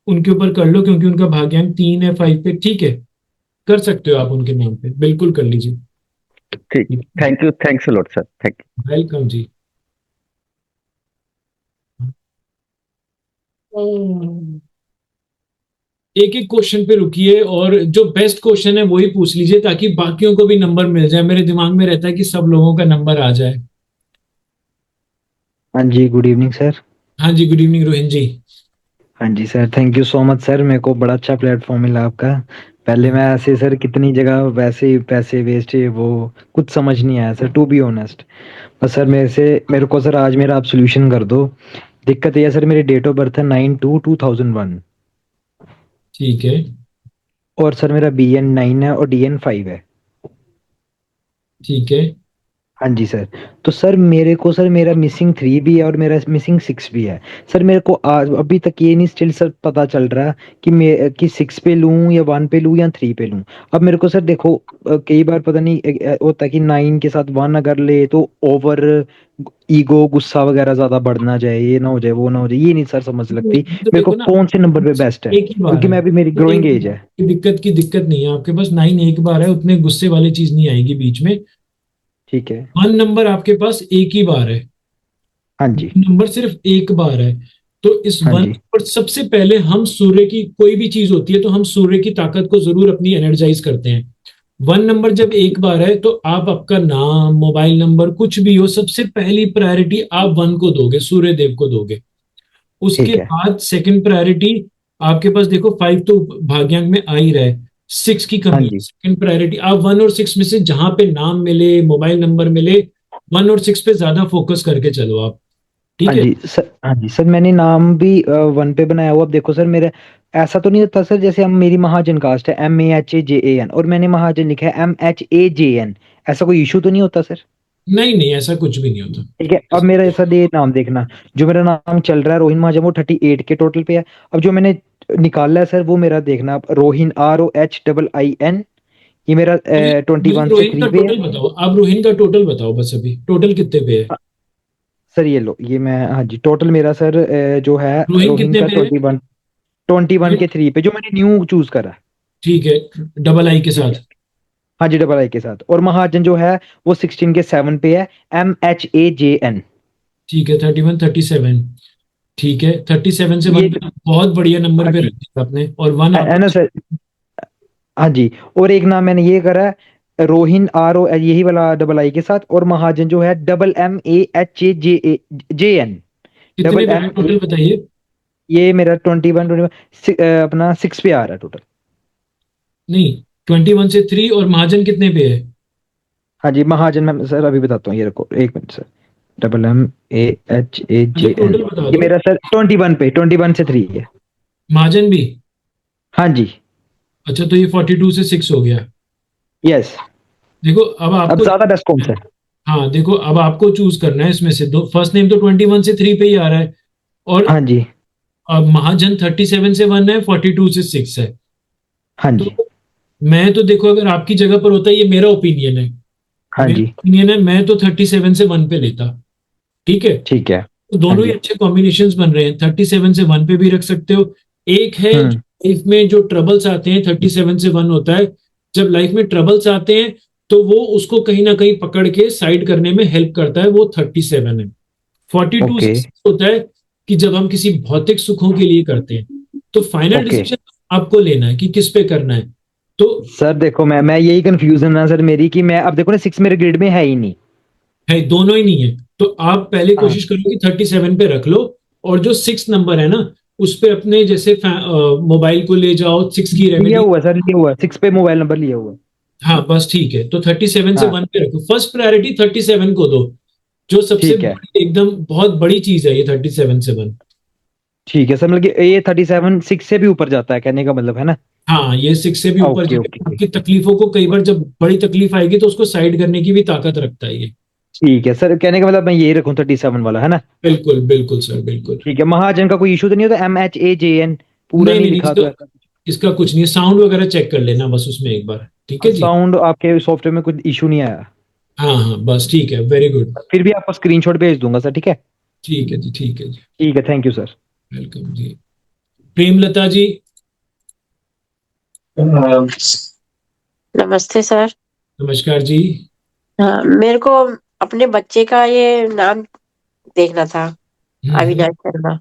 उनके ऊपर कर लो, क्योंकि उनका भाग्यांक 3 है 5 पे, ठीक है, कर सकते हो आप उनके नाम पे, बिल्कुल कर लीजिए। ठीक, thank you, thanks a lot sir, thank you. Welcome जी। एक एक क्वेश्चन पे रुकिए, और जो बेस्ट क्वेश्चन है वही पूछ लीजिए, ताकि बाकियों को भी नंबर मिल जाए। मेरे दिमाग में रहता है कि सब लोगों का नंबर आ जाए। हाँ जी, गुड इवनिंग सर। हाँ जी, गुड इवनिंग रोहिन जी। हाँ जी sir, thank you so much sir, मेरे को बड़ा अच्छा प्लेटफॉर्म मिला आपका। पहले मैं ऐसे सर कितनी जगह वैसे ही पैसे वेस्ट है, वो कुछ समझ नहीं आया सर, टू बी ऑनेस्ट। बस सर मेरे को सर आज मेरा आप सोल्यूशन कर दो। दिक्कत ये है सर, मेरी डेट ऑफ बर्थ है 9/2/2001। ठीक है और सर मेरा BN9 है और DN5 है। ठीक है। हाँ जी सर। तो सर मेरे को सर मेरा मिसिंग 3 भी है और मेरा मिसिंग 6 भी है। सर मेरे को आज अभी तक ये नहीं स्टिल सर पता चल रहा कि मैं कि 6 पे लूं या 1 पे लूं या 3 पे लूं। अब मेरे को सर देखो कई बार पता नहीं होता कि 9 के साथ 1 अगर ले तो ओवर ईगो गुस्सा वगैरह ज्यादा बढ़ना जाए, ये ना हो जाए वो ना हो जाए, ये नहीं सर समझ लगती तो मेरे को देखो ना, कौन से नंबर पे बेस्ट है, एक ही बार क्योंकि है, मैं अभी मेरी तो ग्रोइंग एज है। दिक्कत नहीं है आपके पास। 9 एक बार है, उतने गुस्से वाली चीज नहीं आएगी बीच में। ठीक है। 1 नंबर आपके पास एक ही बार है, हाँ जी। नंबर सिर्फ एक बार है। तो इस हाँ 1 जी। नंबर सबसे पहले हम सूर्य की, कोई भी चीज होती है तो हम सूर्य की ताकत को जरूर अपनी एनर्जाइज करते हैं। 1 नंबर जब एक बार है, तो आप आपका नाम, मोबाइल नंबर, कुछ भी हो, सबसे पहली प्रायोरिटी आप 1 को दोगे, सूर्य देव को दोगे। उसके ठीक है। बाद सेकंड प्रायोरिटी आपके पास, देखो 5 तो भाग्यांक में आ ही रहा है, 6 की हाँ कमी। जी। सेकंड प्रायोरिटी आप 1 और 6 में से जहां पे नाम मिले, मोबाइल नंबर मिले, 1 और 6 पे ज्यादा फोकस करके चलो आप, ठीक हाँ है। जी सर। हाँ जी सर, मैंने नाम भी 1 पे बनाया हुआ। अब देखो सर मेरा ऐसा तो नहीं होता सर, जैसे हम मेरी महाजन कास्ट है MAHAJAN और मैंने महाजन लिखा है MHAJN, ऐसा कोई इशू तो नहीं होता सर? नहीं नहीं, ऐसा कुछ भी नहीं होता। ठीक है। अब मेरा ऐसा ये नाम देखना, जो मेरा नाम चल रहा है रोहिन महाजन, वो 38 के टोटल पे है। अब जो मैंने निकाला है सर वो मेरा देखना, रोहिन ROHIIN, ये मेरा मुझे 21 से रोहिन का 3 पे है। टोटल बताओ, आप रोहिन का टोटल बताओ बस, अभी टोटल कितने पे है? सर ये लो, ये मैं, हाँ जी, टोटल मेरा सर जो है रोहिन रोहिन कितने का पे है? 21 के 3 पे, जो मैंने न्यू चूज करा। ठीक है, डबल आई के ठीक साथ। है। हाँ जी, डबल आई के साथ। और महाजन जो है वो 16 के 7 पे है, MHAJN। ठीक है, 31 37। ठीक है, 37 से ये 1 पे बहुत बढ़िया नंबर हाँ पे जी, रख दिया आपने, और 1 है ना आपका। सर? हाँ जी। और एक नाम मैंने ये करा है रोहिन RO यही वाला डबल आई के साथ, और महाजन जो है MAHAJAN, कितने डबल पे है M टोटल बताइए? ये मेरा 21 अपना 6 पे आ रहा है टोटल। नहीं, 21 से 3, और महाजन कितने पे है? हाँ जी, महाजन मैं सर अभी बताता हूँ, ये रखो एक मिनट सर। अच्छा, MAHAJN, टोटल बता ये दो। मेरा सर 21 पे, 21 से 3 है। महाजन भी? हाँ जी। अच्छा, तो ये 42 से 6 हो गया। यस। देखो अब अब आपको, ज्यादा बेस्ट कौन सा है? हाँ देखो, अब आपको चूज करना है इसमें से दो। फर्स्ट नेम तो 21 से 3 पे ही आ रहा है, और हाँ जी। अब महाजन 37 से 1 है, 42 से 6 है। हाँ तो जी। मैं तो देखो, अगर आपकी जगह पर होता, ये मेरा ओपिनियन है, हाँ जी। मैं तो 37 से 1 पे लेता। ठीक है, ठीक है। तो हाँ दोनों ही जी। अच्छे कॉम्बिनेशन बन रहे हैं। 37 से 1 पे भी रख सकते हो। एक है हम्म। लाइफ में जो ट्रबल्स आते हैं, 37 से 1 होता है। जब लाइफ में ट्रबल्स आते हैं, तो वो उसको कहीं ना कहीं पकड़ के साइड करने में हेल्प करता है, वो 37 है। 42 से ओके। 6 होता है कि जब हम किसी भौतिक सुखों के लिए करते हैं, तो फाइनल ओके डिसीजन आपको लेना है कि किस पे करना है। तो सर देखो, मैं यही कंफ्यूजन है सर मेरी, कि मैं अब देखो ना 6 मेरे ग्रिड में है ही नहीं। है, दोनों ही नहीं है, तो आप पहले हाँ। कोशिश करो कि 37 पे रख लो, और जो 6 नंबर है ना, उस पे अपने जैसे मोबाइल को ले जाओ, 6 की लिया रेमेडी। हुआ सर, लिया हुआ 6 पे मोबाइल नंबर लिया हुआ। हाँ बस ठीक है, तो 37 से हाँ। 1 पे रखो। फर्स्ट प्रायोरिटी 37 को दो, जो सबसे ठीक है एकदम बहुत बड़ी चीज है ये 37-7। ठीक है सर, मतलब कि ये 37 6 से भी ऊपर जाता है, कहने का मतलब है ना? हाँ, ये 6 से भी ऊपर ओके जाके ओके आपकी तकलीफों को, कई बार जब बड़ी तकलीफ आएगी तो उसको साइड करने की भी ताकत रखता है ये। ठीक है सर, कहने का मतलब मैं यही रखूं 37 वाला, है ना? बिल्कुल बिल्कुल सर, बिल्कुल। ठीक है, महाजन का कोई इशू तो नहीं होता? MHAJN पूरा नहीं नहीं नहीं नहीं, लिखा तो ऐसा? इसका कुछ नहीं है, साउंड वगैरह चेक कर लेना बस उसमें एक बार, ठीक है जी। साउंड आपके सॉफ्टवेयर में कुछ इशू नहीं आया? हाँ हाँ, बस ठीक है, वेरी गुड। फिर भी आपको स्क्रीनशॉट भेज दूंगा सर, ठीक है? ठीक है जी, ठीक है जी। ठीक है, थैंक यू सर। वेलकम जी। प्रेमलता जी। नमस्ते सर। नमस्कार जी। हाँ, मेरे को अपने बच्चे का ये नाम देखना था, हम्म। अविनाश शर्मा।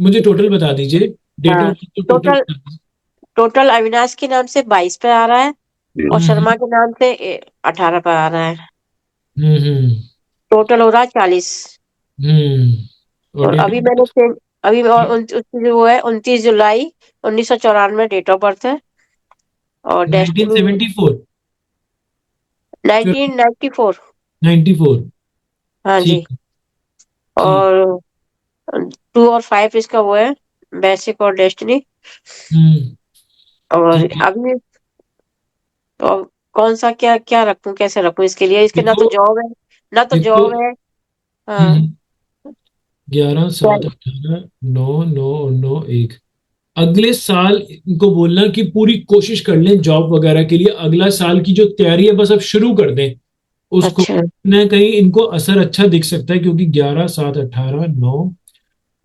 मुझे टोटल बता दीजिए, डेट हाँ, ऑफ बर्थ टोटल टोटल बता दीजिए। टोटल अविनाश के नाम से 22 पे आ रहा है और हम्म शर्मा के नाम से 18 पे आ रहा है। हम्म टोटल हो रहा है 40। और और डेट अभी ऑफ मैंने बर्थ? अभी उसकी जो है 29 जुलाई 1994 डेट ऑफ बर्थ है। और डेस्टिनी 1974? 1994। 94? हाँ जी। ठीक है, ठीक। और 2 और 5 इसका वो है, बेसिक और डेस्टिनी। हम्म। और ठीक है। अभी तो अब कौन सा क्या क्या रखूं, कैसे रखूं इसके लिए? इसके ना तो देखो जॉब है, ना तो देखो। जॉब है। हाँ। 11 क्या? 7 18 9 9 और 9 1। अगले साल इनको बोलना कि पूरी कोशिश कर लें जॉब वगैरह के लिए, अगला साल की जो तैयारी है बस अब शुरू कर दें उसको। अच्छा। न कहीं इनको असर अच्छा दिख सकता है, क्योंकि 11 7 18 9,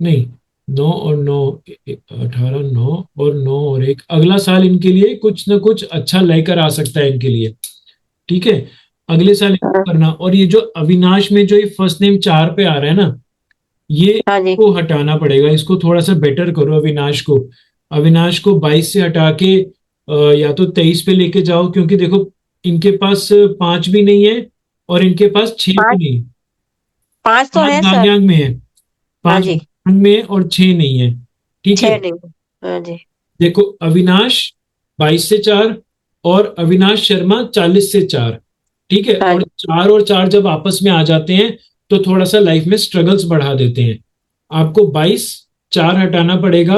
नहीं, 9 और 9, 18 9 और 9 और 1, अगला साल इनके लिए कुछ ना कुछ अच्छा लेकर आ सकता है इनके लिए। ठीक है, अगले साल हाँ। इनको करना। और ये जो अविनाश में जो ये फर्स्ट नेम 4 पे आ रहा है ना, ये हाँ जी। को हटाना पड़ेगा, इसको थोड़ा सा बेटर करो अविनाश को। अविनाश को 22 से हटा के या तो 23 पे लेके जाओ, क्योंकि देखो इनके पास 5 भी नहीं है और इनके पास 6 भी 5 नहीं। 5 तो 5 है सर। भाग्यांक में है, हाँ 5 जी। भाग्यांक में है और 6 नहीं है। ठीक 6 है, नहीं। हाँ जी। देखो अविनाश 22 से 4 और अविनाश शर्मा 40 से 4। ठीक है, हाँ और जी। 4 और 4 जब आपस में आ जाते हैं तो थोड़ा सा लाइफ में स्ट्रगल्स बढ़ा देते हैं। आपको 22 4 हटाना पड़ेगा,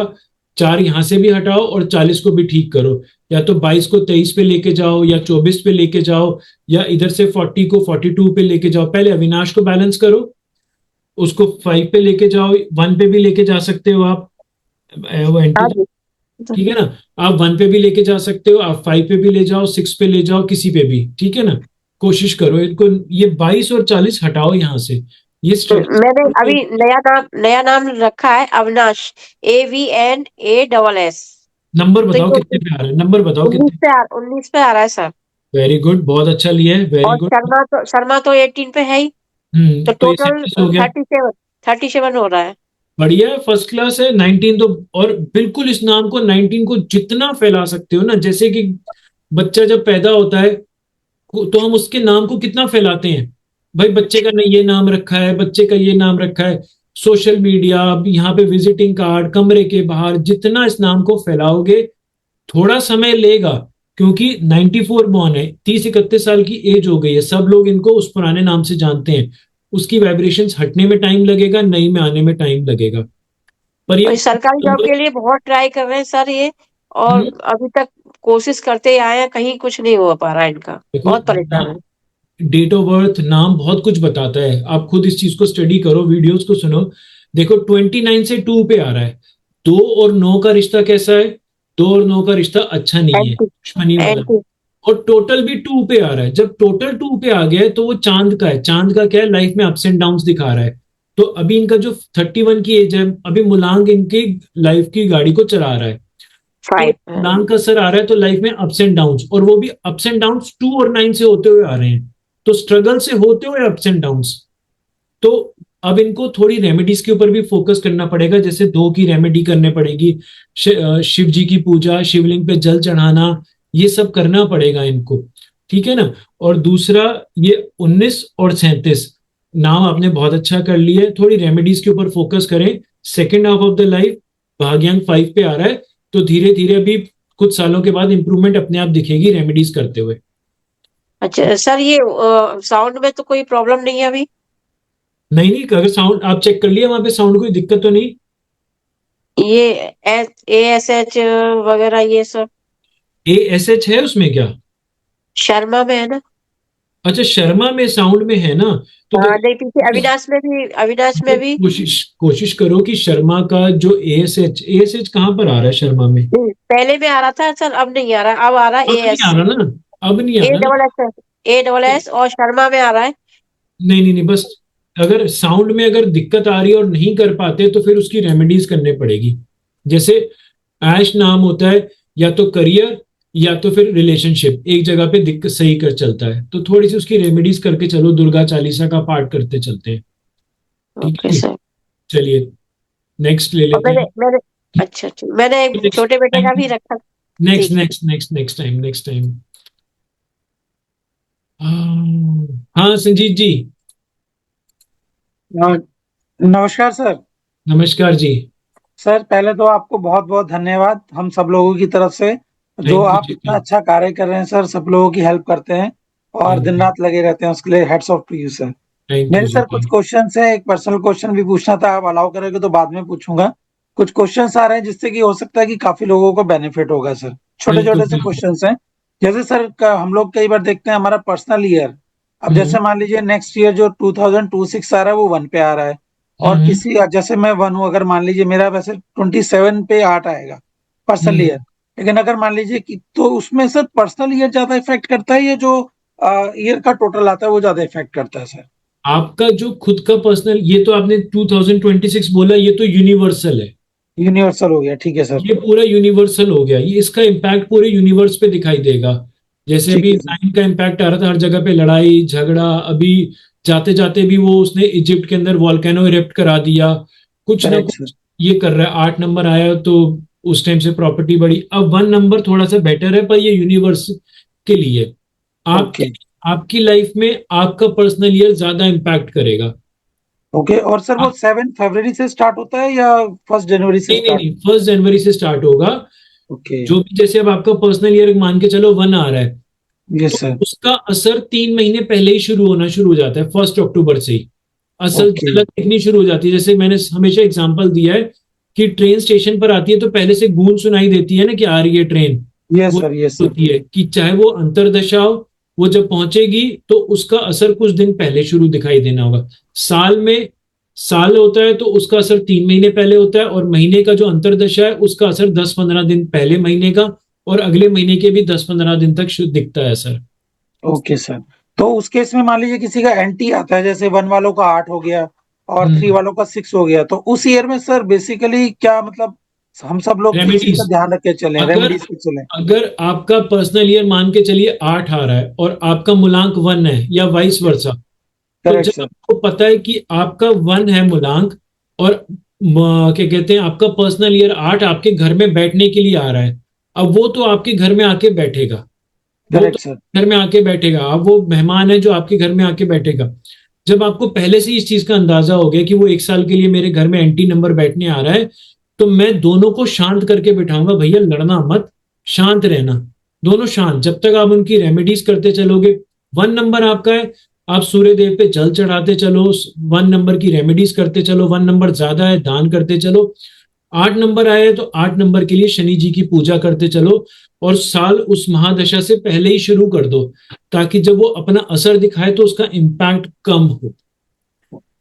4 यहां से भी हटाओ और 40 को भी ठीक करो। या तो 22 को 23 पे लेके जाओ या 24 पे लेके जाओ, या इधर से 40 को 42 पे लेके जाओ। पहले अविनाश को बैलेंस करो, उसको 5 पे लेके जाओ, 1 पे भी लेके जा सकते हो आप, वो एंटी। हाँ जी। ठीक है ना, आप 1 पे भी लेके जा सकते हो, आप 5 पे भी ले जाओ, 6 पे ले जाओ, किसी पे भी, ठीक है ना। कोशिश करो इनको, ये 22 और 40 हटाओ यहाँ से, ये मैंने स्ट्रगल। अभी नया नाम रखा है अविनाश, AVNASS। नंबर तो बताओ ये कितने पे आ रहा है, नंबर बताओ कितने। 19 पे आ रहा है सर। वेरी गुड, बहुत अच्छा लिया है, वेरी और गुड। शर्मा तो 18 पे है ही। तो तो ये टोटल 36 हो गया। 37 हो रहा है। बढ़िया है, फर्स्ट क्लास है। 19 तो, और बिल्कुल इस नाम को 19 को जितना फैला सकते हो ना, जैसे कि बच्चा जब पैदा होता है तो हम उसके नाम को कितना फैलाते हैं। भाई बच्चे का ये नाम रखा है, बच्चे का ये नाम रखा है, सोशल मीडिया, यहाँ पे विजिटिंग कार्ड, कमरे के बाहर, जितना इस नाम को फैलाओगे थोड़ा समय लेगा। क्योंकि 94 बॉर्न है, 30-31 साल की एज हो गई है, सब लोग इनको उस पुराने नाम से जानते हैं। उसकी वाइब्रेशंस हटने में टाइम लगेगा, नई में आने में टाइम लगेगा, पर और ये सरकारी जॉब के लिए बहुत ट्राई कर रहे हैं सर ये, और अभी तक कोशिश करते ही आए हैं, कहीं कुछ नहीं हो पा रहा है इनका। देखो बहुत परेशान है। डेट ऑफ बर्थ नाम बहुत कुछ बताता है, आप खुद इस चीज को स्टडी करो, वीडियोस को सुनो। देखो 29 से 2 पे आ रहा है, 2 और 9 का रिश्ता कैसा है? 2 और 9 का रिश्ता अच्छा नहीं है, एंटी दुश्मनी वाला। एंटी और टोटल भी 2 पे आ रहा है, जब टोटल 2 पे आ गया है तो वो चांद का है। चांद का क्या है? लाइफ में अप्स एंड डाउन्स दिखा रहा है। तो अभी इनका जो 31 की एज है, अभी मुलांग इनकी लाइफ की गाड़ी को चला रहा है। तो 5। मुलांग का असर आ रहा है, तो लाइफ में अप्स एंड डाउन्स, और वो भी अप्स एंड डाउन्स 2 और 9 से होते हुए आ रहे हैं। तो स्ट्रगल से होते हुए अप्स एंड डाउन्स। तो अब इनको थोड़ी रेमेडीज के ऊपर भी फोकस करना पड़ेगा, जैसे 2 की रेमेडी करने पड़ेगी, शिव जी की पूजा, शिवलिंग पे जल चढ़ाना, ये सब करना पड़ेगा इनको। ठीक है ना। और दूसरा, ये 19 और 37 नाम आपने बहुत अच्छा कर लिया है, थोड़ी रेमेडीज के ऊपर फोकस करें। Second half of the life भाग्यांक 5 पे आ रहा है, तो धीरे धीरे अभी कुछ सालों के बाद इंप्रूवमेंट अपने आप दिखेगी रेमेडीज करते हुए। अच्छा सर, ये साउंड में तो कोई प्रॉब्लम नहीं है अभी? नहीं नहीं, अगर साउंड आप चेक कर लिया वहां पे, साउंड कोई दिक्कत तो नहीं? ये ASH वगैरह ये सब ASH है उसमें क्या? शर्मा में है ना? अच्छा, शर्मा में साउंड में है ना? तो हाँ नहीं, पीछे अविनाश में भी कोशिश करो कि शर्मा का जो ASH कहाँ पर आ रहा है शर्मा में? पहले में आ रहा था सर, अब नहीं आ रहा, अब आ रहा है अब नहीं आ AS रहा ना, अब नहीं आ रहा ना। ASS और शर्मा में आ रहा है। नहीं नहीं नहीं, बस अगर साउंड में अगर दिक्कत आ रही है और नहीं कर पाते तो फिर उसकी रेमेडीज करने पड़ेगी। जैसे ऐश नाम होता है, या तो करियर या तो फिर रिलेशनशिप, एक जगह पे दिक्कत सही कर चलता है, तो थोड़ी सी उसकी रेमेडीज करके चलो, दुर्गा चालीसा का पाठ करते चलते हैं। ठीक ओके है जी? सर। चलिए नेक्स्ट ले और लेते मैंने हैं। मैंने अच्छा अच्छा, मैंने एक छोटे बेटे का भी रखा। नेक्स्ट ठीक है। Next next next time. हाँ संजीत जी। नमस्कार सर। नमस्कार जी। सर पहले तो आपको बहुत बहुत धन्यवाद हम सब लोगों की तरफ से, जो थैंक यू आप जी, इतना अच्छा कार्य कर रहे हैं सर, सब लोगों की हेल्प करते हैं और दिन थैंक रात लगे रहते हैं, उसके लिए heads of to you sir. You मेरे जी। सर कुछ क्वेश्चंस हैं, एक पर्सनल क्वेश्चन भी पूछना था, आप अलाउ करोगे तो बाद में पूछूंगा। कुछ क्वेश्चंस आ रहे हैं जिससे कि हो सकता है कि काफी लोगों को बेनिफिट होगा सर। छोटे बिल्कुल छोटे से बिल्कुल। क्वेश्चंस हैं। जैसे सर हम लोग कई बार देखते हैं हमारा पर्सनल ईयर, अब हम्म जैसे मान लीजिए नेक्स्ट ईयर जो 2026 आ रहा है वो 1 पे आ रहा है, और हम्म किसी जैसे मैं 1 हूँ, अगर मान लीजिए मेरा वैसे 27 पे 8 आएगा पर्सनल ईयर, हम्म। लेकिन अगर मान लीजिए कि तो उसमें सर पर्सनल ईयर ज्यादा इफेक्ट करता है या जो ईयर का टोटल आता है वो ज्यादा इफेक्ट करता है सर? आपका जो खुद का पर्सनल, ये तो आपने 2026 बोला, ये तो यूनिवर्सल है। यूनिवर्सल हो गया, ठीक है सर। ये पूरा यूनिवर्सल हो गया, ये इसका इम्पैक्ट पूरे यूनिवर्स पे दिखाई देगा। जैसे ठीक अभी है सर। 9 का इम्पैक्ट आ रहा था, हर जगह पे लड़ाई झगड़ा, अभी जाते जाते भी वो उसने इजिप्ट के अंदर वॉल्केनो इरेप्ट करा दिया, कुछ ना करेक्ट सर। कुछ ये कर रहा है। 8 नंबर आया तो उस टाइम से प्रॉपर्टी बढ़ी। अब 1 नंबर थोड़ा सा बेटर है, पर ये यूनिवर्स के लिए ओके आपके आपकी लाइफ में आपका पर्सनल ईयर ज्यादा इम्पैक्ट करेगा। ओके। और सर वो 7 फरवरी से स्टार्ट होता है या 1 जनवरी से नहीं नहीं स्टार्ट? नहीं, 1 जनवरी से स्टार्ट होगा। ओके। जो भी, जैसे अब आपका पर्सनल ईयर मान के चलो 1 आ रहा है, तो यस सर। उसका असर 3 महीने पहले ही शुरू हो जाता है, 1 अक्टूबर से ही असल ओके। झलक दिखनी शुरू हो जाती है। जैसे मैंने हमेशा एग्जांपल दिया है कि ट्रेन स्टेशन पर आती है तो पहले से गूंज सुनाई देती है ना कि आ रही है ट्रेन। यस वो सर। Yes sir. होती है कि चाहे वो अंतरदशा हो, वो जब पहुंचेगी तो उसका असर कुछ दिन पहले शुरू दिखाई देना होगा। साल में साल होता है तो उसका असर 3 महीने पहले होता है, और महीने का जो अंतरदशा है उसका असर 10-15 दिन पहले महीने का, और अगले महीने के भी 10-15 दिन तक दिखता है असर। Okay sir. तो उस केस में मान लीजिए किसी का एंटी आता है, जैसे 1 वालों का 8 हो गया और 3 वालों का 6 हो गया, तो उस ईयर में सर बेसिकली क्या मतलब हम सब लोग किस चीज रेमेडीज, का ध्यान रख के चलें, अगर रेमेडीज पे चलें? अगर आपका पर्सनल ईयर मान के चलिए 8 आ रहा है और आपका मूलांक 1 है या वाइस वर्सा, तो करेक्ट जब सर। आपको पता है कि आपका 1 है मूलांक, और क्या कहते हैं, आपका पर्सनल ईयर 8 आपके घर में बैठने के लिए आ रहा है, अब वो तो आपके घर में आके बैठेगा, वो तो करेक्ट सर। घर में आके बैठेगा। अब वो मेहमान है जो आपके घर में आके बैठेगा। जब आपको पहले से इस चीज का अंदाजा हो गया कि वो 1 साल के लिए मेरे घर में एंटी नंबर बैठने आ रहा है, तो मैं दोनों को शांत करके बिठाऊंगा, भैया लड़ना मत, शांत रहना, दोनों शांत। जब तक आप उनकी रेमेडीज करते चलोगे, 1 नंबर आपका है, आप सूर्य देव पे जल चढ़ाते चलो, 1 नंबर की रेमेडीज करते चलो, 1 नंबर ज्यादा है दान करते चलो, 8 नंबर आए हैं तो 8 नंबर के लिए शनि जी की पूजा करते चलो, और साल उस महादशा से पहले ही शुरू कर दो, ताकि जब वो अपना असर दिखाए तो उसका इम्पैक्ट कम हो।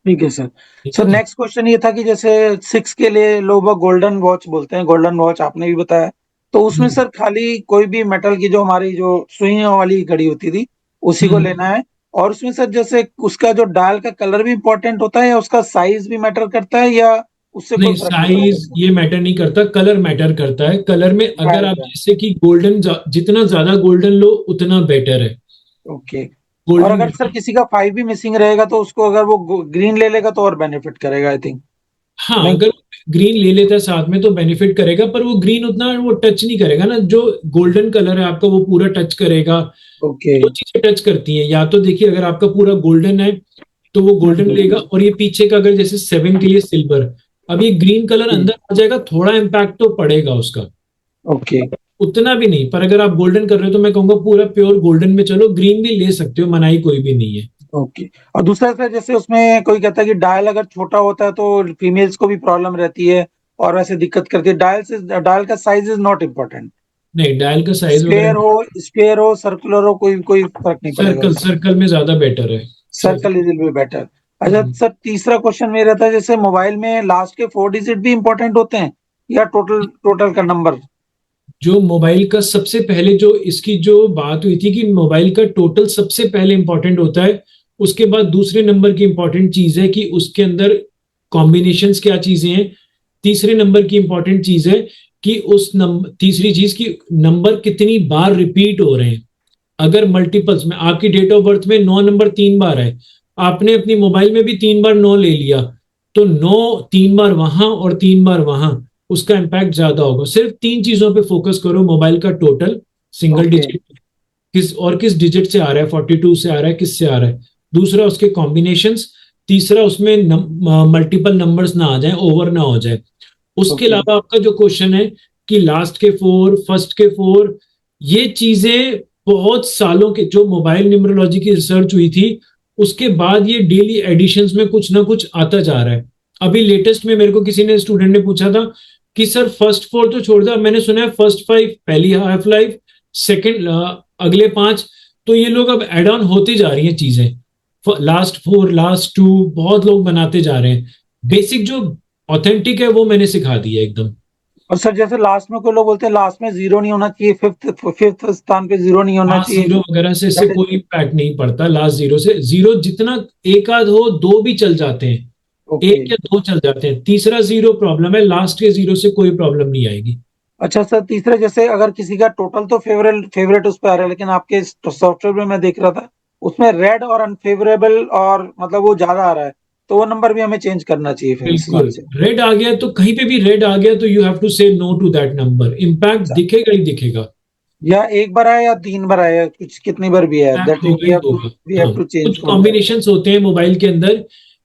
ठीक है सर। ठीक सर है जी? नेक्स्ट क्वेश्चन ये था कि जैसे 6 के लिए लोग गोल्डन वॉच बोलते हैं, गोल्डन वॉच आपने भी बताया, तो उसमें हम्म सर खाली कोई भी मेटल की जो हमारी जो सुइयों वाली घड़ी होती थी उसी को हम्म। लेना है, और उसमें सर जैसे उसका जो डायल का कलर भी इंपॉर्टेंट होता है या उसका साइज भी मैटर करता है या उससे कोई नहीं, फर्क नहीं पड़ता साइज सर? ये मैटर नहीं करता, कलर मैटर करता है। कलर में अगर डायल आप का। जैसे कि गोल्डन, जितना ज्यादा गोल्डन लो उतना बेटर है। ओके। और गोल्डन, अगर सर किसी का 5 भी मिसिंग रहेगा तो उसको अगर वो ग्रीन ले लेगा तो और बेनिफिट करेगा आई थिंक। हाँ, नहीं? अगर ग्रीन ले लेता है साथ में तो बेनिफिट करेगा, पर वो ग्रीन उतना वो टच नहीं करेगा ना, जो गोल्डन कलर है आपका वो पूरा टच करेगा। ओके। दो चीजें टच करती हैं, या तो देखिए अगर आपका पूरा गोल्डन है तो वो गोल्डन लेगा, और ये पीछे का अगर जैसे 7 के लिए सिल्वर, अब ये ग्रीन कलर अंदर आ जाएगा, थोड़ा इम्पैक्ट तो पड़ेगा उसका, ओके। उतना भी नहीं। पर अगर आप गोल्डन कर रहे हो तो मैं कहूंगा पूरा प्योर गोल्डन में चलो, ग्रीन भी ले सकते हो, मनाही कोई भी नहीं है। ओके। और दूसरा सर, जैसे उसमें कोई कहता है कि डायल अगर छोटा होता है तो फीमेल्स को भी प्रॉब्लम रहती है और वैसे दिक्कत करती है। डायल का साइज इज नॉट इम्पोर्टेंट। नहीं, डायल का साइज वगैरह स्क्वायर हो सर्कुलर हो, कोई कोई फर्क नहीं पड़ेगा। सर्कल में ज्यादा बेटर है। Circle is will be better. अच्छा सर, तीसरा क्वेश्चन मेरा था, जैसे मोबाइल में लास्ट के 4 डिजिट भी इंपॉर्टेंट होते हैं या टोटल का नंबर? जो मोबाइल का सबसे पहले, जो इसकी जो बात हुई थी कि मोबाइल का टोटल सबसे पहले इंपॉर्टेंट होता है, उसके बाद दूसरे नंबर की इंपॉर्टेंट चीज है कि उसके अंदर कॉम्बिनेशंस क्या चीजें हैं। तीसरे नंबर की इंपॉर्टेंट चीज है कि उस नंबर, तीसरी चीज की नंबर कितनी बार रिपीट हो रहे हैं। अगर मल्टीपल्स में आपकी डेट ऑफ बर्थ में 9 नंबर 3 बार है, आपने अपनी मोबाइल में भी 3 बार 9 ले लिया, तो 9 3 बार वहां और 3 बार वहां, उसका इम्पैक्ट ज्यादा होगा। सिर्फ 3 चीजों पे फोकस करो, मोबाइल का टोटल, सिंगल डिजिट किस डिजिट से आ रहा है, 42 से आ रहा है, किससे आ रहा है। दूसरा उसके कॉम्बिनेशंस, तीसरा उसमें मल्टीपल नंबर्स ना आ जाए, ओवर ना हो जाए। उसके अलावा आपका जो क्वेश्चन है कि लास्ट के 4, फर्स्ट के 4, ये चीजें बहुत सालों के, जो मोबाइल न्यूमरोलॉजी की रिसर्च हुई थी उसके बाद ये डेली एडिशंस में कुछ ना कुछ आता जा रहा है। अभी लेटेस्ट में मेरे को किसी ने, स्टूडेंट ने पूछा था कि सर फर्स्ट 4 तो छोड़ दो, मैंने सुना है फर्स्ट 5 पहली हाफ लाइफ, सेकंड अगले 5, तो ये लोग अब एड ऑन होती जा रही हैं चीजें। लास्ट 4, लास्ट 2 बहुत लोग बनाते जा रहे हैं। बेसिक जो ऑथेंटिक है वो मैंने सिखा दिया एकदम। और सर जैसे लास्ट में कोई लोग बोलते हैं लास्ट में 0 नहीं होना चाहिए, फिफ्थ स्थान पे 0 नहीं होना चाहिए, 0 वगैरह से इससे कोई इम्पैक्ट नहीं पड़ता। लास्ट 0 से, 0 जितना एक आध हो, 2 भी चल जाते हैं, 1 या 2 चल जाते हैं, तीसरा 0 प्रॉब्लम है, लास्ट के 0 से कोई प्रॉब्लम नहीं आएगी। अच्छा सर, तीसरा जैसे अगर किसी का टोटल तो फेवरेट उस पर आ रहा है, लेकिन आपके सॉफ्टवेयर में मैं देख रहा था उसमें रेड और अनफेवरेबल और मतलब वो ज्यादा आ रहा है, तो वो नंबर भी हमें चेंज करना चाहिए फिर इस हिसाब से। रेड आ गया तो, कहीं पे भी रेड आ गया तो you have to say no to that number, impact दिखेगा ही दिखेगा। या एक बार आया या 3 बार आया, कुछ कितनी बार भी है, that we have to change. कुछ कॉम्बिनेशंस होते हैं मोबाइल के अंदर,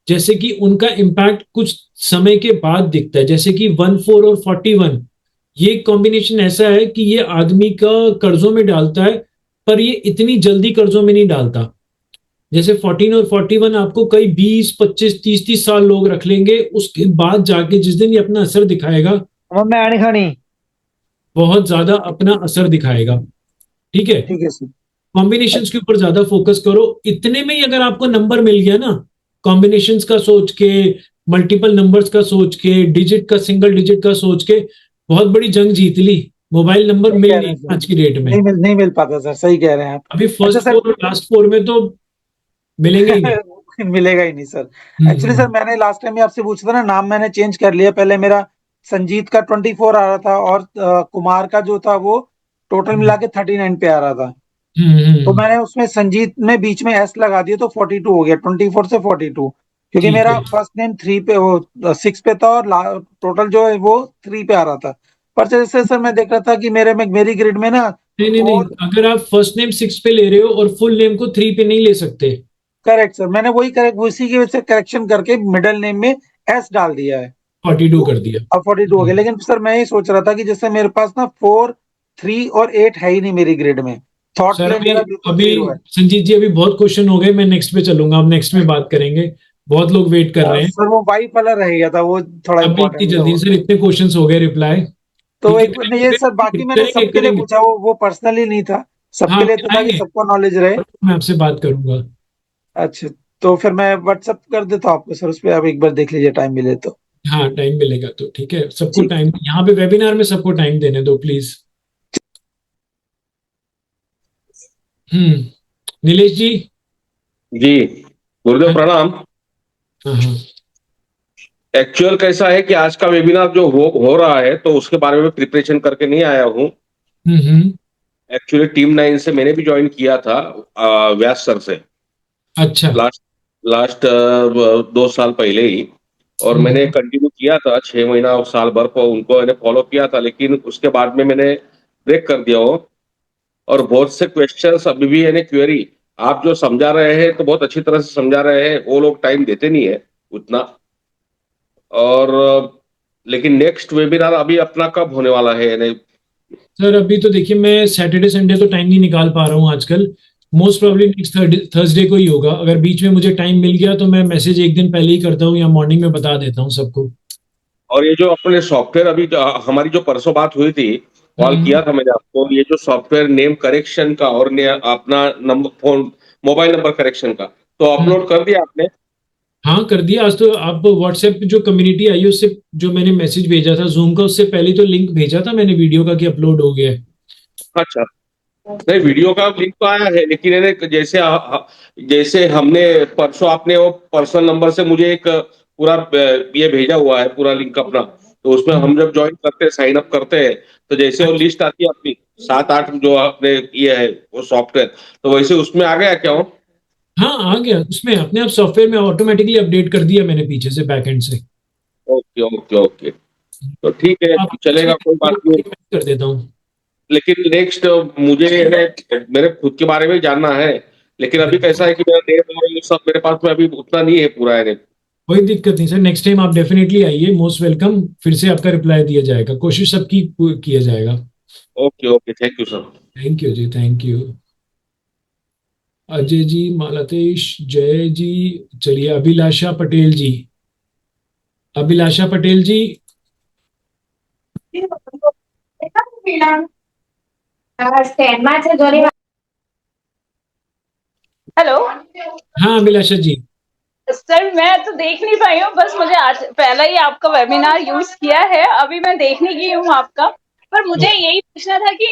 जैसे कि उनका इम्पैक्ट कुछ समय के बाद दिखता है, जैसे कि 14 और 41, ये कॉम्बिनेशन ऐसा है कि ये आदमी का कर्जों में डालता है, पर ये इतनी जल्दी कर्जों में नहीं डालता। जैसे 14 और 41 आपको कई 20, 25, 30 साल लोग रख लेंगे, उसके बाद जाके जिस दिन ये अपना असर दिखाएगा, मैं नहीं खानी, बहुत ज्यादा अपना असर दिखाएगा। ठीक है सर। कॉम्बिनेशंस के ऊपर ज्यादा फोकस करो। इतने में ही अगर आपको नंबर मिल गया ना, कॉम्बिनेशंस का सोच के, मल्टीपल नंबर्स का सोच के, डिजिट का, सिंगल डिजिट का सोच के, बहुत बड़ी जंग जीत ली। मोबाइल नंबर मिल नहीं आज की डेट में, नहीं मिल पाता सर, सही कह रहे हैं आप। अभी फर्स्ट 4 और लास्ट 4 में तो मिलेंगे ही नहीं। मिलेगा ही नहीं सर। एक्चुअली सर मैंने लास्ट टाइम आपसे पूछा था ना, नाम मैंने चेंज कर लिया। पहले मेरा संजीत का 24 आ रहा था और कुमार का जो था वो टोटल मिला के 39 पे आ रहा था। तो मैंने उसमें संजीत में बीच में एस लगा दिया तो 42 हो गया, 24 से 42, क्योंकि मेरा फर्स्ट नेम 3 पे, वो 6 पे था और टोटल जो है वो 3 पे आ रहा था। पर जैसे सर मैं देख रहा था कि मेरी ग्रिड में ना, नहीं, अगर आप फर्स्ट नेम 6 पे ले रहे हो और फुल नेम को 3 पे नहीं ले सकते। करेक्ट सर, मैंने उसी की वजह से करेक्शन करके मिडिल नेम में एस डाल दिया है, 42 कर दिया। अब 42 हो गया। लेकिन सर मैं ये सोच रहा था कि जैसे मेरे पास ना 4, 3 और 8 है ही नहीं मेरी ग्रिड में। थॉट सर प्लेन अभी संजीत जी, अभी बहुत क्वेश्चन हो गए, मैं नेक्स्ट पे चलूंगा, अब नेक्स्ट में बात करेंगे, बहुत लोग वेट कर रहे हैं। सर वो वाइट वाला रह गया था, वो थोड़ा इतनी जल्दी सर, इतने क्वेश्चंस हो गए रिप्लाई। तो एक ये सर, बाकी मैंने सबके लिए पूछा, वो पर्सनली नहीं था, सबके लिए था कि सबको नॉलेज रहे। मैं आपसे बात करूंगा। अच्छा, तो फिर मैं व्हाट्सएप कर देता हूँ आपको सर, उस पर आप एक बार देख लीजिए, टाइम मिले तो। हाँ टाइम मिलेगा तो ठीक है, सबको टाइम, यहाँ पे वेबिनार में सबको टाइम देने दो प्लीज। नीलेश जी। जी गुरुदेव प्रणाम। एक्चुअल कैसा है कि आज का वेबिनार जो हो रहा है तो उसके बारे में प्रिपरेशन करके नहीं आया हूँ। एक्चुअली टीम 9 से मैंने भी ज्वाइन किया था व्यास सर से। अच्छा। लास्ट 2 साल पहले ही, और मैंने कंटिन्यू किया था 6 महीना और साल भर को उनको मैंने फॉलो किया था, लेकिन उसके बाद में मैंने ब्रेक कर दिया वो। और बहुत से क्वेश्चंस अभी भी यानी क्वेरी आप जो समझा रहे हैं तो बहुत अच्छी तरह से समझा रहे हैं, वो लोग टाइम देते नहीं है उतना। और लेकिन नेक्स्ट वेबिनार अभी अपना कब होने वाला है? यानी सर अभी तो देखिए, मैं सैटरडे संडे तो टाइम नहीं निकाल पा रहा हूँ आजकल, मोस्ट प्रोबेबली नेक्स्ट थर्सडे को ही होगा। अगर बीच में मुझे टाइम मिल गया तो मैं मैसेज एक दिन पहले ही करता हूँ या मॉर्निंग में बता देता हूँ सबको। और ये जो अपने सॉफ्टवेयर अभी हमारी जो परसों बात हुई थी, कॉल किया था मैंने आपको, ये जो सॉफ्टवेयर नेम करेक्शन का और अपना number phone mobile number correction का, तो अपलोड कर दिया आपने? हाँ कर दिया। आज तो आप व्हाट्सएप जो कम्युनिटी आई है उससे जो मैंने मैसेज भेजा था जूम का, उससे पहले तो लिंक भेजा था मैंने वीडियो का कि अपलोड हो गया है। अच्छा, नहीं वीडियो का लिंक तो आया है, लेकिन जैसे हमने परसों आपने वो पर्सनल नंबर से मुझे एक पूरा ये भेजा हुआ है पूरा लिंक अपना, तो उसमें हम जब ज्वाइन करते हैं, साइन अप करते हैं, तो जैसे वो लिस्ट आती है अपनी 7-8 जो आपने ये है वो सॉफ्टवेयर, तो वैसे उसमें आ गया क्या वो? हाँ आ गया, उसमें अपने आप सॉफ्टवेयर में ऑटोमेटिकली अपडेट कर दिया मैंने पीछे से बैकएंड से। ओके ओके ओके, तो ठीक है, चलेगा, कोई बात नहीं। कर देता हूँ। लेकिन नेक्स्ट मुझे मेरे खुद के बारे में जानना है, लेकिन अभी कैसा है कि मेरा नेम और ये सब मेरे पास में अभी उतना नहीं है पूरा है। कोई दिक्कत नहीं सर, नेक्स्ट टाइम आप डेफिनेटली आइए, मोस्ट वेलकम। फिर से आपका रिप्लाई दिया जाएगा, कोशिश सबकी किया जाएगा। Okay okay, thank you sir. Thank you जी, थैंक यू। अजय जी, मालतेश, जय जी। चलिए अभिलाषा पटेल जी, अभिलाषा पटेल जी। हेलो। हाँ अभिलाषा जी। सर मैं तो देख नहीं पाई हूँ, बस मुझे आज पहला ही आपका वेबिनार यूज किया है, अभी मैं देखने गई हूँ आपका। पर मुझे यही पूछना था कि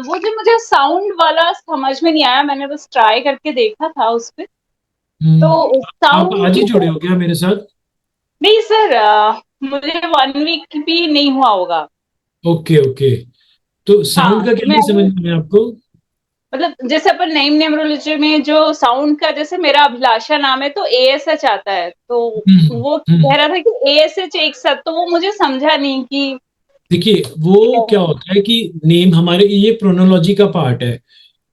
वो जो मुझे साउंड वाला समझ में नहीं आया, मैंने बस ट्राई करके देखा था उस पे, तो आप आज ही साउंड। जुड़े हो क्या मेरे साथ? नहीं सर, मुझे 1 वीक भी नहीं हुआ होगा। ओके ओके, तो साउंड का क्या नहीं समझ में आया आपको? मतलब जैसे अपन नेम न्यूमरोलॉजी में जो साउंड का, जैसे मेरा अभिलाषा नाम है तो ASH आता है, तो वो कह रहा था कि ASH एक साथ, तो वो मुझे समझा नहीं कि। देखिए वो क्या होता है कि नेम हमारे ये प्रोनोलॉजी का पार्ट है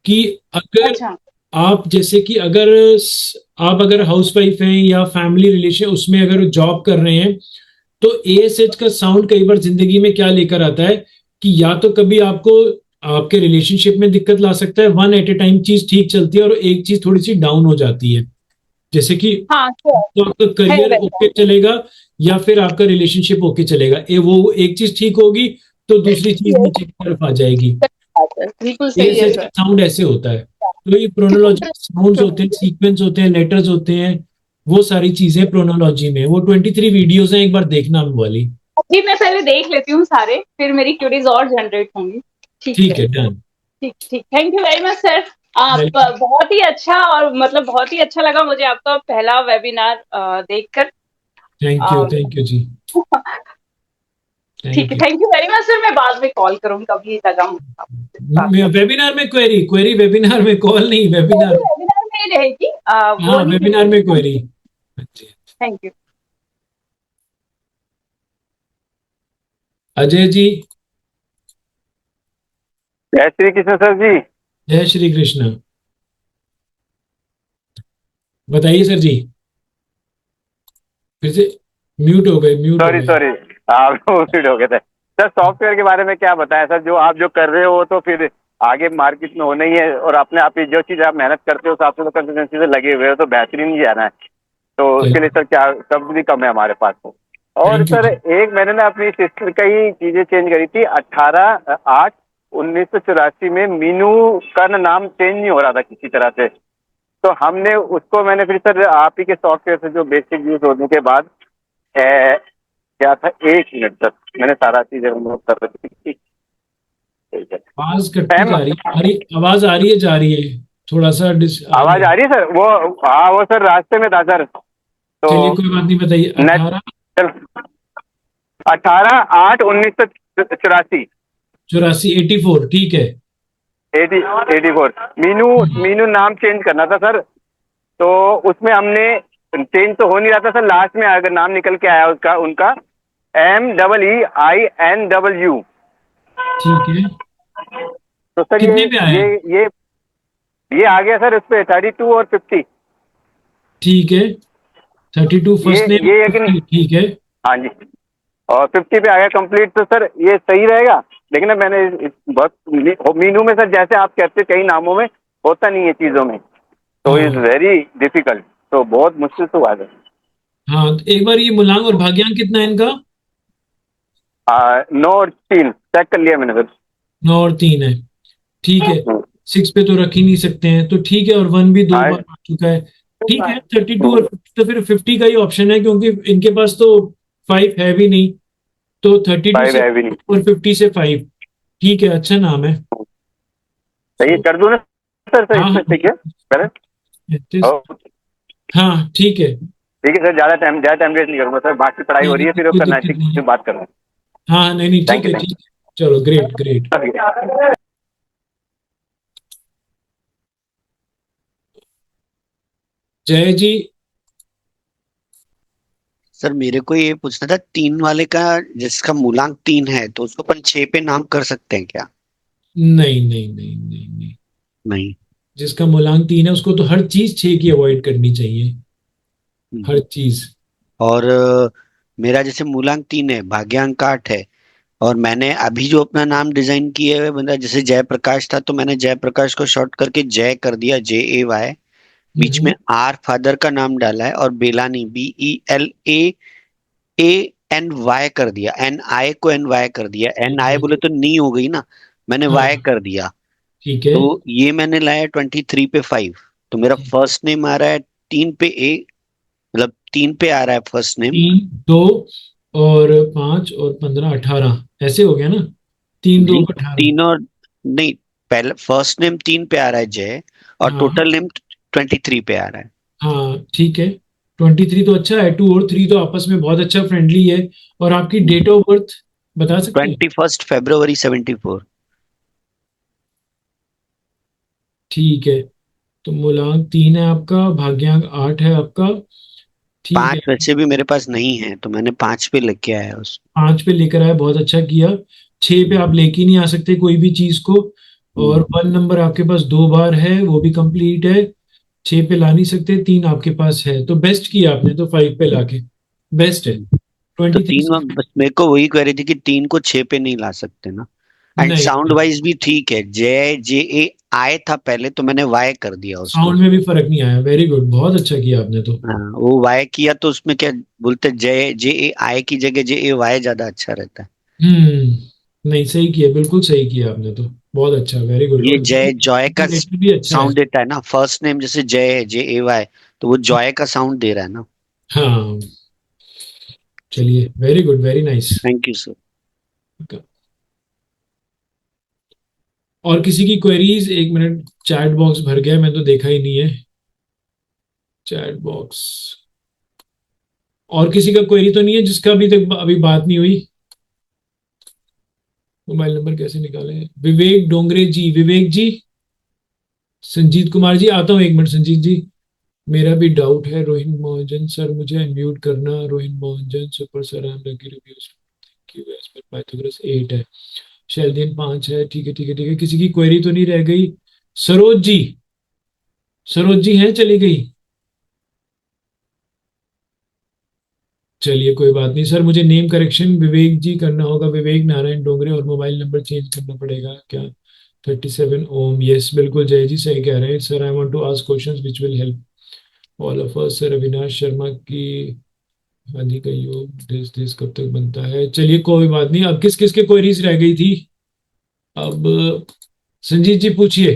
कि अगर आप जैसे कि अगर हाउस वाइफ हैं या फैमिली रिलेशन उसमें अगर जॉब कर रहे हैं, तो ASH का साउंड कई बार जिंदगी में क्या लेकर आता है कि या तो कभी आपको आपके रिलेशनशिप में दिक्कत ला सकता है, वन एट ए टाइम चीज ठीक चलती है और एक चीज थोड़ी सी डाउन हो जाती है, जैसे कि तो आपका करियर ओके चलेगा या फिर आपका रिलेशनशिप ओके चलेगा, वो एक चीज ठीक होगी तो दूसरी चीज नीचे की तरफ आ जाएगी। बिल्कुल सही है सर। साउंड ऐसे होता है, तो ये प्रोनोलॉजी साउंड्स होते हैं, सीक्वेंस होते हैं, लेटर्स होते हैं, वो सारी चीजें प्रोनोलॉजी में। वो 23 वीडियोस हैं, एक बार देखना वाली। जी मैं पहले देख लेती हूँ सारे, फिर मेरी क्यूरीज और जनरेट होंगी। ठीक है, डन। ठीक ठीक, thank you very much sir. आप बहुत ही अच्छा, और मतलब बहुत ही अच्छा लगा मुझे आपका पहला वेबिनार देखकर। थैंक यू जी। ठीक है, thank you very much sir. मैं बाद में कॉल करूँ कभी लगा। वेबिनार में क्वेरी वेबिनार में कॉल नहीं, वेबिनार में ही रहेगी। हाँ वेबिनार में query. Thank you. Ajay ji. जय श्री कृष्ण सर जी। जय श्री कृष्ण। बताइए सर जी। फिर से म्यूट हो गए, सॉरी आप म्यूट हो गए थे सर। सॉफ्टवेयर के बारे में क्या बताएं सर, जो आप जो कर रहे हो तो फिर आगे मार्केट में होना ही है, और अपने आप जो चीज आप मेहनत करते हो उस आपसे तो कंसिस्टेंसी से लगे हुए हो, तो बेहतरीन ही जाना है। तो उसके लिए सर क्या कब भी कम है हमारे पास हो। और सर एक मैंने ना अपनी सिस्टर का ही चीजें चेंज करी थी 18/8/1984 में। मीनू का नाम चेंज नहीं हो रहा था किसी तरह से, तो हमने उसको मैंने फिर सर आप ही के सॉफ्टवेयर से जो बेसिक यूज होने के बाद क्या था, 1 मिनट तक मैंने सारा चीजें नोट कर रखी थी। आवाज आ रही है जा रही है, थोड़ा सा आवाज आ रही है सर। वो सर रास्ते में था सर, तो चलिए कोई बात नहीं, बताइए। 18/8/1984 84, ठीक है। 84 मीनू नाम चेंज करना था सर, तो उसमें हमने चेंज तो हो नहीं रहा था सर। लास्ट में अगर नाम निकल के आया उनका MEEINW। ठीक है, तो सर ये आ गया सर उस पे 32 और 50। ठीक है, 32 फर्स्ट नेम, ये ठीक है। हाँ जी, और 50 पे आ गया कंप्लीट। तो सर ये सही रहेगा, लेकिन मैंने बहुत मीनू में सर जैसे आप कहते कई नामों में होता नहीं है चीजों में, तो इज वेरी डिफिकल्ट, तो बहुत मुश्किल से हुआ है। हाँ, तो एक बार ये मुलांग और भाग्यांक कितना है इनका? 9 और 3 चेक कर लिया मैंने सर। 9 और 3 है, ठीक है। 6 पे तो रख ही नहीं सकते हैं, तो ठीक है। और 1 भी 2 बार आ चुका है, ठीक है। 32 और 50 तो फिर 50 का ही ऑप्शन है, क्योंकि इनके पास तो 5 है भी नहीं, तो 32 से और 50 से 5, ठीक है। अच्छा नाम है, सही कर दूं ना सर? हाँ ठीक है, करें। हाँ, ठीक है। ठीक है सर, ज्यादा टाइम वेस्ट नहीं करूंगा सर, बाकी पढ़ाई हो रही है, फिर करना है, बात कर रहा हूँ। हाँ, नहीं, ठीक है, ठीक है, चलो, ग्रेट ग्रेट। जय जी। सर मेरे को ये पूछना था, 3 वाले का जिसका मूलांक 3 है तो उसको अपन 6 पे नाम कर सकते हैं क्या? नहीं नहीं नहीं नहीं नहीं, नहीं। जिसका मूलांक 3 है उसको तो हर चीज 6 की अवॉइड करनी चाहिए, हर चीज। और मेरा जैसे मूलांक 3 है, भाग्यांक 8 है, और मैंने अभी जो अपना नाम डिजाइन किया है बंदा, जैसे जयप्रकाश था तो मैंने जयप्रकाश को शॉर्ट करके जय कर दिया, JAY। बीच में आर फादर का नाम डाला है, और बेलानी BELAANY कर दिया, NI को NY कर दिया। NI बोले तो नी हो गई ना, मैंने Y कर दिया। ठीक है, तो ये मैंने लाया 23 पे 5, तो मेरा फर्स्ट नेम आ रहा है 3 पे A, मतलब 3 पे आ रहा है फर्स्ट नेम। 3 2 और 5 और 15 18 ऐसे हो गया ना? 3 2 18। 3 और नहीं, पहले फर्स्ट नेम 3 पे आ रहा है जय, और टोटल नेम 23 पे आ रहा है। हाँ, ठीक है। 23 तो अच्छा है, 2 और 3 तो आपस में बहुत अच्छा फ्रेंडली है। और आपकी डेट ऑफ बर्थ बता सकते हैं? 21 फरवरी 74। ठीक है, तो मूलांक 3 है आपका, भाग्यांक 8 है आपका, ठीक 5 है। वैसे भी मेरे पास नहीं है, तो मैंने 5 पे लेके आया उस 5 पे लेकर आए, बहुत अच्छा किया। 6 पे आप लेके नहीं आ सकते कोई भी चीज को, और 1 नंबर आपके पास 2 बार है, वो भी कंप्लीट है। 6 पे ला नहीं सकते, 3 आपके पास है, तो बेस्ट किया आपने तो 5 पे लाके, बेस्ट है। तो 23 3 बस मेरे को वही कह रही थी कि 3 को 6 पे नहीं ला सकते ना। एंड नहीं, साउंड वाइज भी ठीक है, JAI था पहले, तो मैंने Y कर दिया उसको। साउंड में भी फर्क नहीं आया, वेरी गुड, बहुत अच्छा किया आपने तो। हाँ, वो Y किया तो उसमें क्या बोलते, JAI की जगह JAY ज्यादा अच्छा रहता है। नहीं, सही किया, बिल्कुल सही किया आपने तो, बहुत अच्छा, वेरी गुड। ये जॉय का भी अच्छा है। साउंड देता है ना, फर्स्ट नेम जैसे जय है, JAY, तो वो जॉय का साउंड दे रहा है ना। हाँ, चलिए, very good, very nice. Thank you sir. और किसी की क्वेरीज? 1 मिनट, चैट बॉक्स भर गया, मैं तो देखा ही नहीं है चैट बॉक्स। और किसी का क्वेरी तो नहीं है जिसका अभी तक अभी बात नहीं हुई? मोबाइल नंबर कैसे निकाले? विवेक डोंगरे जी, विवेक जी, संजीत कुमार जी, आता हूँ 1 मिनट संजीत जी। मेरा भी डाउट है, रोहिन महाजन सर, मुझे अनम्यूट करना। Rohin Mahajan, super sir, I am lucky reviews, QS पर पाइथागोरस 8 है, शैलदीन 5 है, ठीक है ठीक है ठीक है। किसी की क्वेरी तो नहीं रह गई? सरोज जी, सरोज जी हैं, चली गई? चलिए, कोई बात नहीं सर, मुझे नेम करेक्शन विवेक जी करना होगा, विवेक नारायण डोंगरे, और मोबाइल नंबर चेंज करना पड़ेगा क्या? 37 ओम, यस बिल्कुल, जय जी सही कह रहे हैं sir. I want to ask questions which will help all of us. Sir Avinash Sharma की हानि का योग दिस कब तक बनता है? चलिए, कोई बात नहीं। अब किस किस के क्वेरीज रह गई थी? अब संजीत जी पूछिए,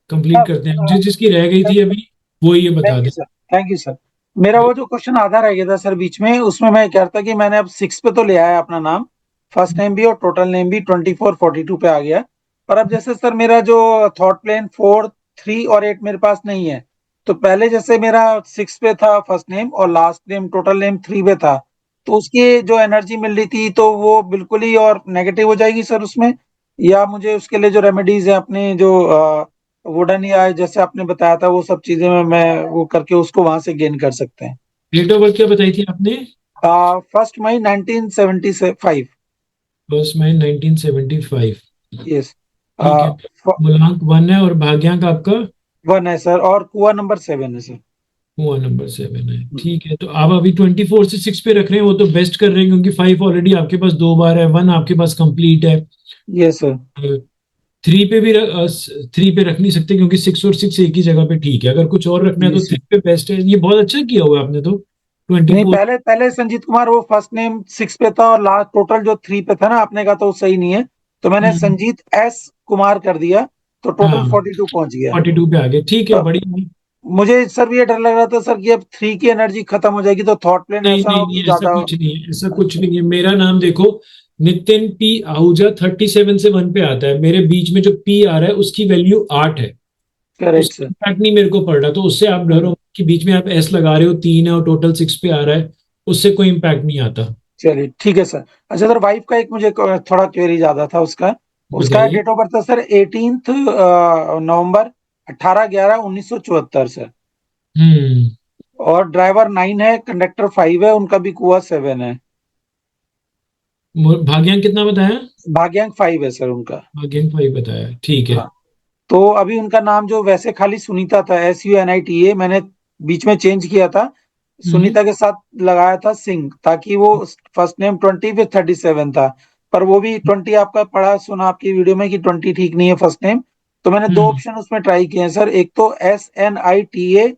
कंप्लीट करते हैं। जिस जिसकी रह गई थी अभी वो ये बता दें। Thank you sir. मेरा वो जो क्वेश्चन आधा रह गया था सर बीच में, उसमें मैं कह रहा था कि मैंने अब 6 पे तो ले आया अपना नाम, फर्स्ट नेम भी और टोटल नेम भी 24 42 पे आ गया। पर अब जैसे सर मेरा जो थॉट प्लेन 4 3 और 8 मेरे पास नहीं है, तो पहले जैसे मेरा 6 पे था फर्स्ट नेम और लास्ट नेम टोटल नेम 3 पे था, तो उसकी जो एनर्जी मिल रही थी तो वो बिल्कुल ही और नेगेटिव हो जाएगी सर उसमें, या मुझे उसके लिए जो रेमेडीज है अपने जो वुडन या जैसे आपने बताया था वो सब चीजें मैं वो करके उसको वहां से गेन कर सकते हैं? डेट ऑफ बर्थ क्या बताई थी आपने? 1 मई 1975। 1 मई 1975, यस। ठीक है। मूलांक 1 है और भाग्यांक आपका 1 है सर, और कुआ नंबर 7 है सर। कुआ नंबर 7 है, ठीक है। तो आप अभी 24 से 6 पे रख रहे हैं, वो तो बेस्ट कर रहे हैं, क्योंकि 5 ऑलरेडी आपके पास 2 बार है, 1 आपके पास कंप्लीट है। Yes sir. 3 पे भी 3 पे रख नहीं सकते क्योंकि 6 और 6 एक ही जगह पे ठीक है। अगर कुछ और रखना है तो 3 पे बेस्ट है। ये बहुत अच्छा किया हुआ है आपने तो। नहीं 24 पहले संजीत कुमार वो फर्स्ट नेम 6 पे था और लास्ट टोटल जो 3 पे था ना, आपने कहा तो सही नहीं है, तो मैंने संजीत एस कुमार कर दिया, तो टोटल 42 पहुंच गया। 42 पे आ गए, ठीक है, बढ़िया है। मुझे सर ये डर लग रहा था सर कि अब 3 की एनर्जी खत्म हो जाएगी, तो थॉट प्लेन नहीं ऐसा ना नहीं हो कि नहीं, ऐसा ज्यादा। कुछ नहीं है, ऐसा कुछ भी नहीं है। मेरा नाम देखो नितिन पी आहूजा 37 से 1 पे आता है। मेरे बीच में जो पी आ रहा है उसकी वैल्यू 8 है। Correct sir. इम्पैक्ट नहीं मेरे को पड़ रहा, तो उससे आप डरो कि बीच में आप एस लगा रहे हो, 3 है और टोटल 6 पे आ रहा है, उससे कोई इम्पैक्ट नहीं आता। चलिए ठीक है सर। अच्छा सर, वाइफ का एक मुझे थोड़ा क्वेरी ज्यादा था उसका बताइए। डेट ऑफ बर्थ है सर 18 नवंबर 18/11/1974 सर। और ड्राइवर 9 है, कंडक्टर 5 है, उनका भी कुआ 7 है। भाग्यांक कितना बताया? भाग्यांक 5 है सर उनका। भाग्यांक 5 बताया, ठीक है। हाँ। तो अभी उनका नाम जो वैसे खाली सुनीता था, SUNITA, मैंने बीच में चेंज किया था, सुनीता के साथ लगाया था सिंह, ताकि वो फर्स्ट नेम 20 पे 37 था, पर वो भी 20 आपका पढ़ा सुना आपकी वीडियो में कि 20 ठीक नहीं है फर्स्ट नेम। तो मैंने 2 ऑप्शन उसमें ट्राई किए हैं सर, एक तो SNITA,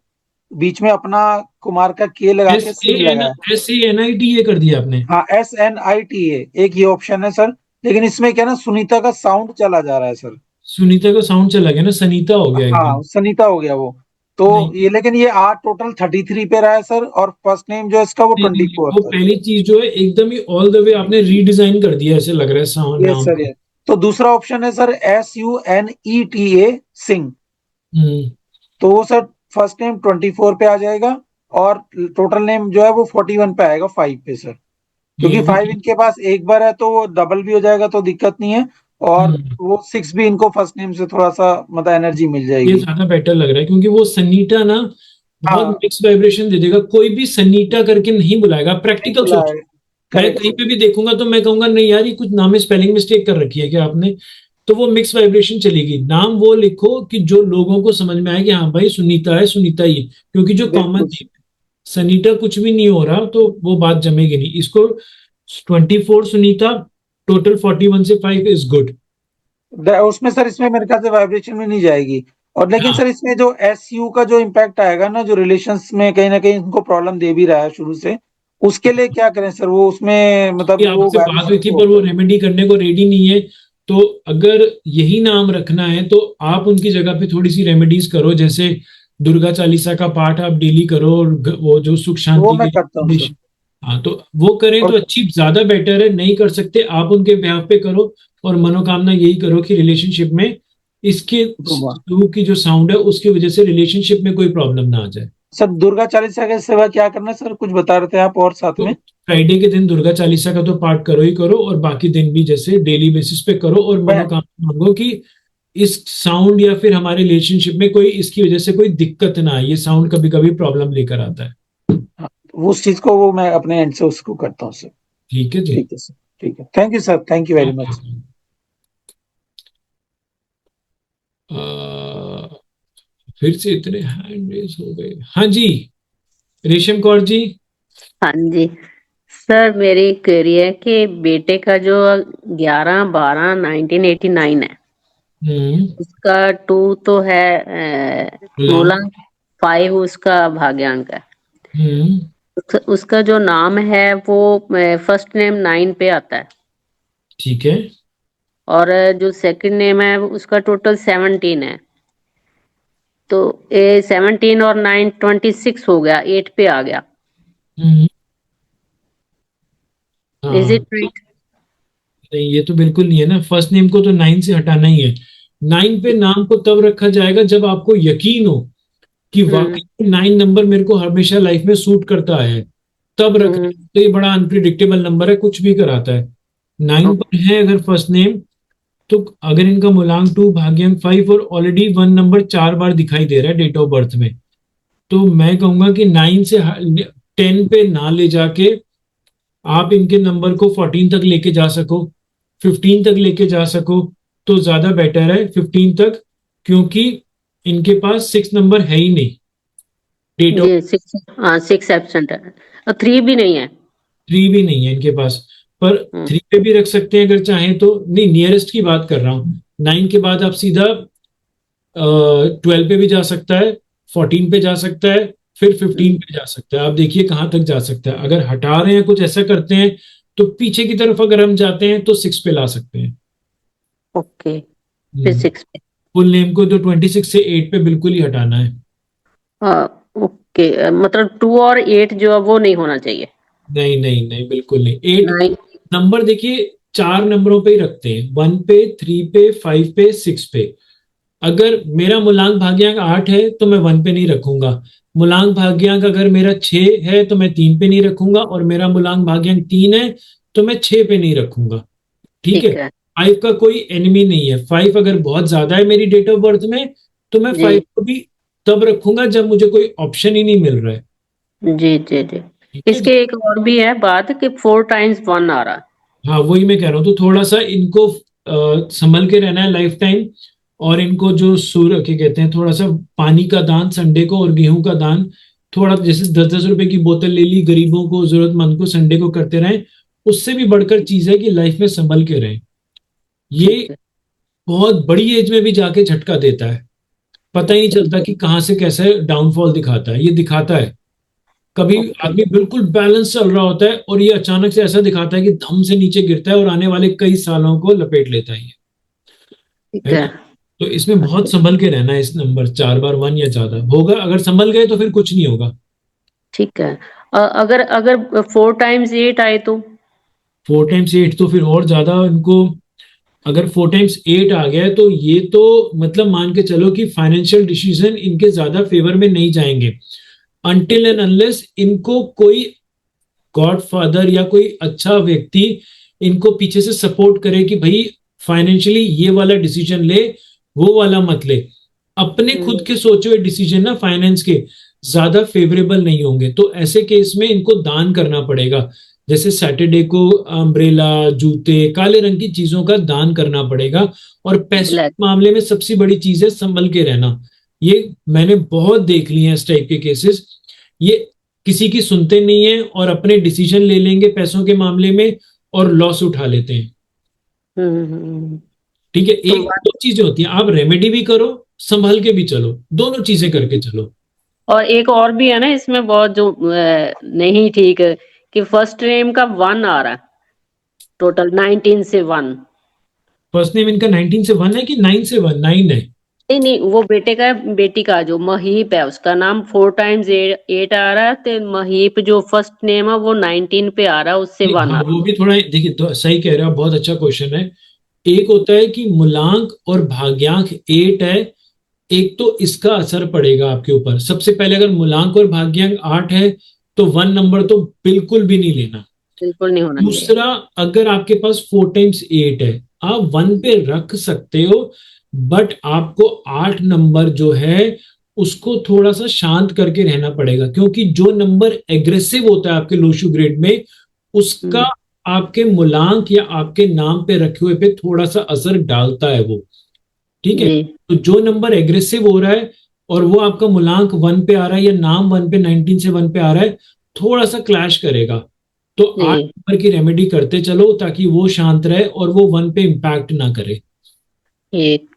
बीच में अपना कुमार का के लगा के सिंह लगाया। SANITA कर दिया आपने? हाँ SNITA, एक ये ऑप्शन है सर, लेकिन इसमें क्या ना सुनीता का साउंड चला जा रहा है सर। सुनीता का साउंड चला गया ना, सनीता हो गया हाँ एकदम। सनीता हो गया वो। तो ये लेकिन ये आर टोटल 33 पे रहा है सर, और फर्स्ट नेम जो है इसका वो नहीं, नहीं, 24 वो सर। पहली चीज जो है एकदम ही ऑल द वे आपने रीडिजाइन कर दिया, ऐसे लग रहा है साउंड यस नाम सर, को। ये तो दूसरा ऑप्शन है सर SUNETA सिंह। तो वो सर फर्स्ट नेम 24 पे आ जाएगा, और टोटल नेम जो है वो 41 पे आएगा 5 पे सर, क्योंकि 5 इनके पास एक बार है तो वो डबल भी हो जाएगा तो दिक्कत नहीं है, और वो 6 भी इनको फर्स्ट नेम से थोड़ा सा मतलब एनर्जी मिल ये जाएगी। ज्यादा बेटर लग रहा है क्योंकि वो सनीटा ना बहुत हाँ मिक्स वाइब्रेशन दे देगा। कोई भी सनीटा करके नहीं बुलाएगा, प्रैक्टिकल सोचो। मैं करेक्ट कहीं सर। पे भी देखूंगा तो मैं कहूंगा नहीं यार, ये कुछ नाम में स्पेलिंग मिस्टेक कर रखी है क्या आपने? तो वो मिक्स वाइब्रेशन चलेगी। नाम वो लिखो कि जो लोगों को समझ में आए कि हाँ भाई सुनीता है, सुनीता ही, क्योंकि जो कॉमन बिल्कुल नेम है सनीटा कुछ भी नहीं हो रहा तो वो बात जमेगी नहीं। इसको 24 सुनीता, टोटल 41 से 5 इज गुड। उसमें सर, इसमें मेरे ख्याल से वाइब्रेशन में नहीं जाएगी। और लेकिन सर इसमें जो SU का जो इम्पैक्ट आएगा ना, जो रिलेशंस में कहीं ना कहीं इनको प्रॉब्लम दे भी रहा है शुरू से, उसके लिए क्या करें सर? वो उसमें मतलब वो आपसे बात हुई वाइब्रेशन थी को। पर वो रेमेडी करने को रेडी नहीं है। तो अगर यही नाम रखना है तो आप उनकी जगह पे थोड़ी सी रेमेडीज करो, जैसे दुर्गा चालीसा का पाठ आप डेली करो, और वो जो सुख वो शांति मैं की करता हूँ सर। हाँ तो वो करें तो अच्छी ज्यादा बेटर है। नहीं कर सकते आप उनके ब्याह पे करो, और मनोकामना यही करो कि रिलेशनशिप में इसके थ्रू की जो साउंड है उसकी वजह से रिलेशनशिप में कोई प्रॉब्लम ना आ जाए। सर दुर्गा चालीसा के सिवा क्या करना है सर? कुछ बता रहे थे आप और साथ में। फ्राइडे के दिन दुर्गा चालीसा का तो पाठ करो ही करो, और बाकी दिन भी जैसे डेली बेसिस पे करो, और मनोकामना मांगो कि इस साउंड या फिर हमारे रिलेशनशिप में कोई इसकी वजह से कोई दिक्कत ना आए। ये साउंड कभी कभी प्रॉब्लम लेकर आता है। उस चीज को वो मैं अपने एंड से उसको करता हूँ सर। ठीक है जी। ठीक है सर, ठीक है, thank you sir, thank you very much. फिर से इतने हैंड रेज हो गए। हाँ जी, रेशम कौर जी। हाँ जी सर, मेरी क्वेरी है कि बेटे का जो 11/12/1989 है, उसका 2 तो है मूलांक, 5 उसका भाग्यांक है। उसका जो नाम है वो फर्स्ट नेम 9 पे आता है, ठीक है। और जो सेकंड नेम है उसका टोटल 17 है। तो 17 और 9 26 हो गया, 8 पे आ गया। Is it right? नहीं, ये तो बिल्कुल नहीं है ना। फर्स्ट नेम को तो 9 से हटाना ही है। 9 पे नाम को तब रखा जाएगा जब आपको यकीन हो कि वाकई 9 नंबर मेरे को हमेशा लाइफ में सूट करता है, तब रखना। तो ये बड़ा अनप्रिडिक्टेबल नंबर है, कुछ भी कराता है। 9 पर है अगर फर्स्ट नेम, तो अगर इनका मूलांक 2 भाग्यांक 5 और ऑलरेडी 1 नंबर 4 बार दिखाई दे रहा है डेट ऑफ बर्थ में, तो मैं कहूंगा कि 9 से 10 पे ना ले जाके आप इनके नंबर को 14 तक लेके जा सको, 15 तक लेके जा सको तो ज्यादा बेटर है। 15 तक, क्योंकि इनके पास 6 नंबर है ही नहीं डेट ऑफ। 6 एब्सेंट है, और 3 भी नहीं है। 3 भी नहीं है इनके पास, पर 3 पे भी रख सकते हैं अगर चाहें तो। नहीं, नियरेस्ट की बात कर रहा हूँ। 9 के बाद आप सीधा 12 पे भी जा सकता है, 14 पे जा सकता है, फिर 15 पे जा सकता है। आप देखिए कहाँ तक जा सकता है। अगर हटा रहे हैं, कुछ ऐसा करते हैं, तो पीछे की तरफ अगर हम जाते हैं तो 6 पे ला सकते हैं। ओके, फिर 6 पे। फुल नेम को तो 26 से 8 पे बिल्कुल ही हटाना है। ओके, मतलब 2 और 8 जो है वो नहीं होना चाहिए। नहीं नहीं नहीं, बिल्कुल नहीं। 8 नहीं। नंबर देखिए 4 नंबरों पे ही रखते हैं, 1 पे, 3 पे, 5 पे, 6 पे। अगर मेरा मूलांक भाग्यांक 8 है तो मैं 1 पे नहीं रखूंगा। मूलांक भाग्यांक अगर मेरा 6 है तो मैं 3 पे नहीं रखूंगा, और मेरा मूलांक भाग्यांक 3 है तो मैं 6 पे नहीं रखूंगा। ठीक है। 5 का कोई एनिमी नहीं है। 5 अगर बहुत ज्यादा है मेरी डेट ऑफ बर्थ में, तो मैं 5 को भी तब रखूंगा जब मुझे कोई ऑप्शन ही नहीं मिल रहा है। जी जी जी। इसके एक और भी है बात कि 4 टाइम्स 1 आ रहा है। हाँ, वही मैं कह रहा हूँ। तो थोड़ा सा इनको संभल के रहना है लाइफ टाइम। और इनको जो सूर्य के कहते हैं, थोड़ा सा पानी का दान संडे को और गेहूं का दान, थोड़ा जैसे 10-10 रुपए की बोतल ले ली, गरीबों को, जरूरतमंद को संडे को करते रहें। उससे भी बढ़कर चीज है कि लाइफ में संभल के रहें। ये बहुत बड़ी एज में भी जाके झटका देता है। पता ही नहीं चलता कि कहाँ से कैसे डाउनफॉल दिखाता है। ये दिखाता है कभी आदमी बिल्कुल बैलेंस चल रहा होता है और ये अचानक से ऐसा दिखाता है कि धम से नीचे गिरता है और आने वाले कई सालों को लपेट लेता है। ठीक है। तो इसमें बहुत संभल के रहना है। इस नंबर 4 बार 1 या ज्यादा होगा, अगर संभल गए तो फिर कुछ नहीं होगा। ठीक है। अगर अगर 4 टाइम्स 8 आए तो 4 टाइम्स 8 तो फिर और ज्यादा इनको। अगर 4 टाइम्स 8 आ गया है तो ये तो मतलब मान के चलो कि फाइनेंशियल डिसीजन इनके ज्यादा फेवर में नहीं जाएंगे, अनटिल एंड अनलेस इनको कोई गॉडफादर या कोई अच्छा व्यक्ति इनको पीछे से सपोर्ट करे कि भाई फाइनेंशियली ये वाला डिसीजन ले, वो वाला मत ले। अपने खुद के सोचे हुए डिसीजन ना फाइनेंस के ज्यादा फेवरेबल नहीं होंगे। तो ऐसे केस में इनको दान करना पड़ेगा। जैसे सैटरडे को अम्ब्रेला, जूते, काले रंग की चीजों का दान करना पड़ेगा। और पैसों के मामले में सबसे बड़ी चीज है संभल के रहना। ये मैंने बहुत देख लिए हैं इस टाइप के केसेस। ये किसी की सुनते नहीं है और अपने डिसीजन ले लेंगे पैसों के मामले में और लॉस उठा लेते हैं। ठीक है। एक दो चीजें होती हैं, आप रेमेडी भी करो, संभल के भी चलो, दोनों चीजें करके चलो। और एक और भी है ना इसमें बहुत जो नहीं ठीक है कि फर्स्ट नेम का 1 आ रहा है, टोटल 19 से 1। फर्स्ट नेम इनका 19 से 1 है कि 9 से 1? 9 है। नहीं नहीं, वो बेटे का बेटी का जो महीप है उसका नाम 4 टाइम्स 8 आ रहा है, तो महीप जो फर्स्ट नेम है वो 19 पे आ रहा है, उससे 1 आ रहा है। वो भी थोड़ा देखिए, तो सही कह रहे हो, बहुत अच्छा क्वेश्चन है। एक होता है कि मूलांक और भाग्यांक 8 है, एक तो इसका असर पड़ेगा आपके ऊपर। सबसे पहले अगर मूलांक और भाग्यांक 8 है तो 1 नंबर तो बिल्कुल भी नहीं लेना। बिल्कुल नहीं होना। दूसरा, अगर आपके पास 4 टाइम्स 8 है, आप 1 पे रख सकते हो, बट आपको 8 नंबर जो है उसको थोड़ा सा शांत करके रहना पड़ेगा। क्योंकि जो नंबर एग्रेसिव होता है आपके लोशु ग्रेड में, उसका आपके मूलांक या आपके नाम पे रखे हुए पे थोड़ा सा असर डालता है वो। ठीक है। तो जो नंबर एग्रेसिव हो रहा है और वो आपका मूलांक 1 पे आ रहा है या नाम 1 पे, 19 से 1 पे आ रहा है, थोड़ा सा क्लैश करेगा। तो 8 नंबर की रेमेडी करते चलो ताकि वो शांत रहे और वो 1 पे इम्पैक्ट ना करे।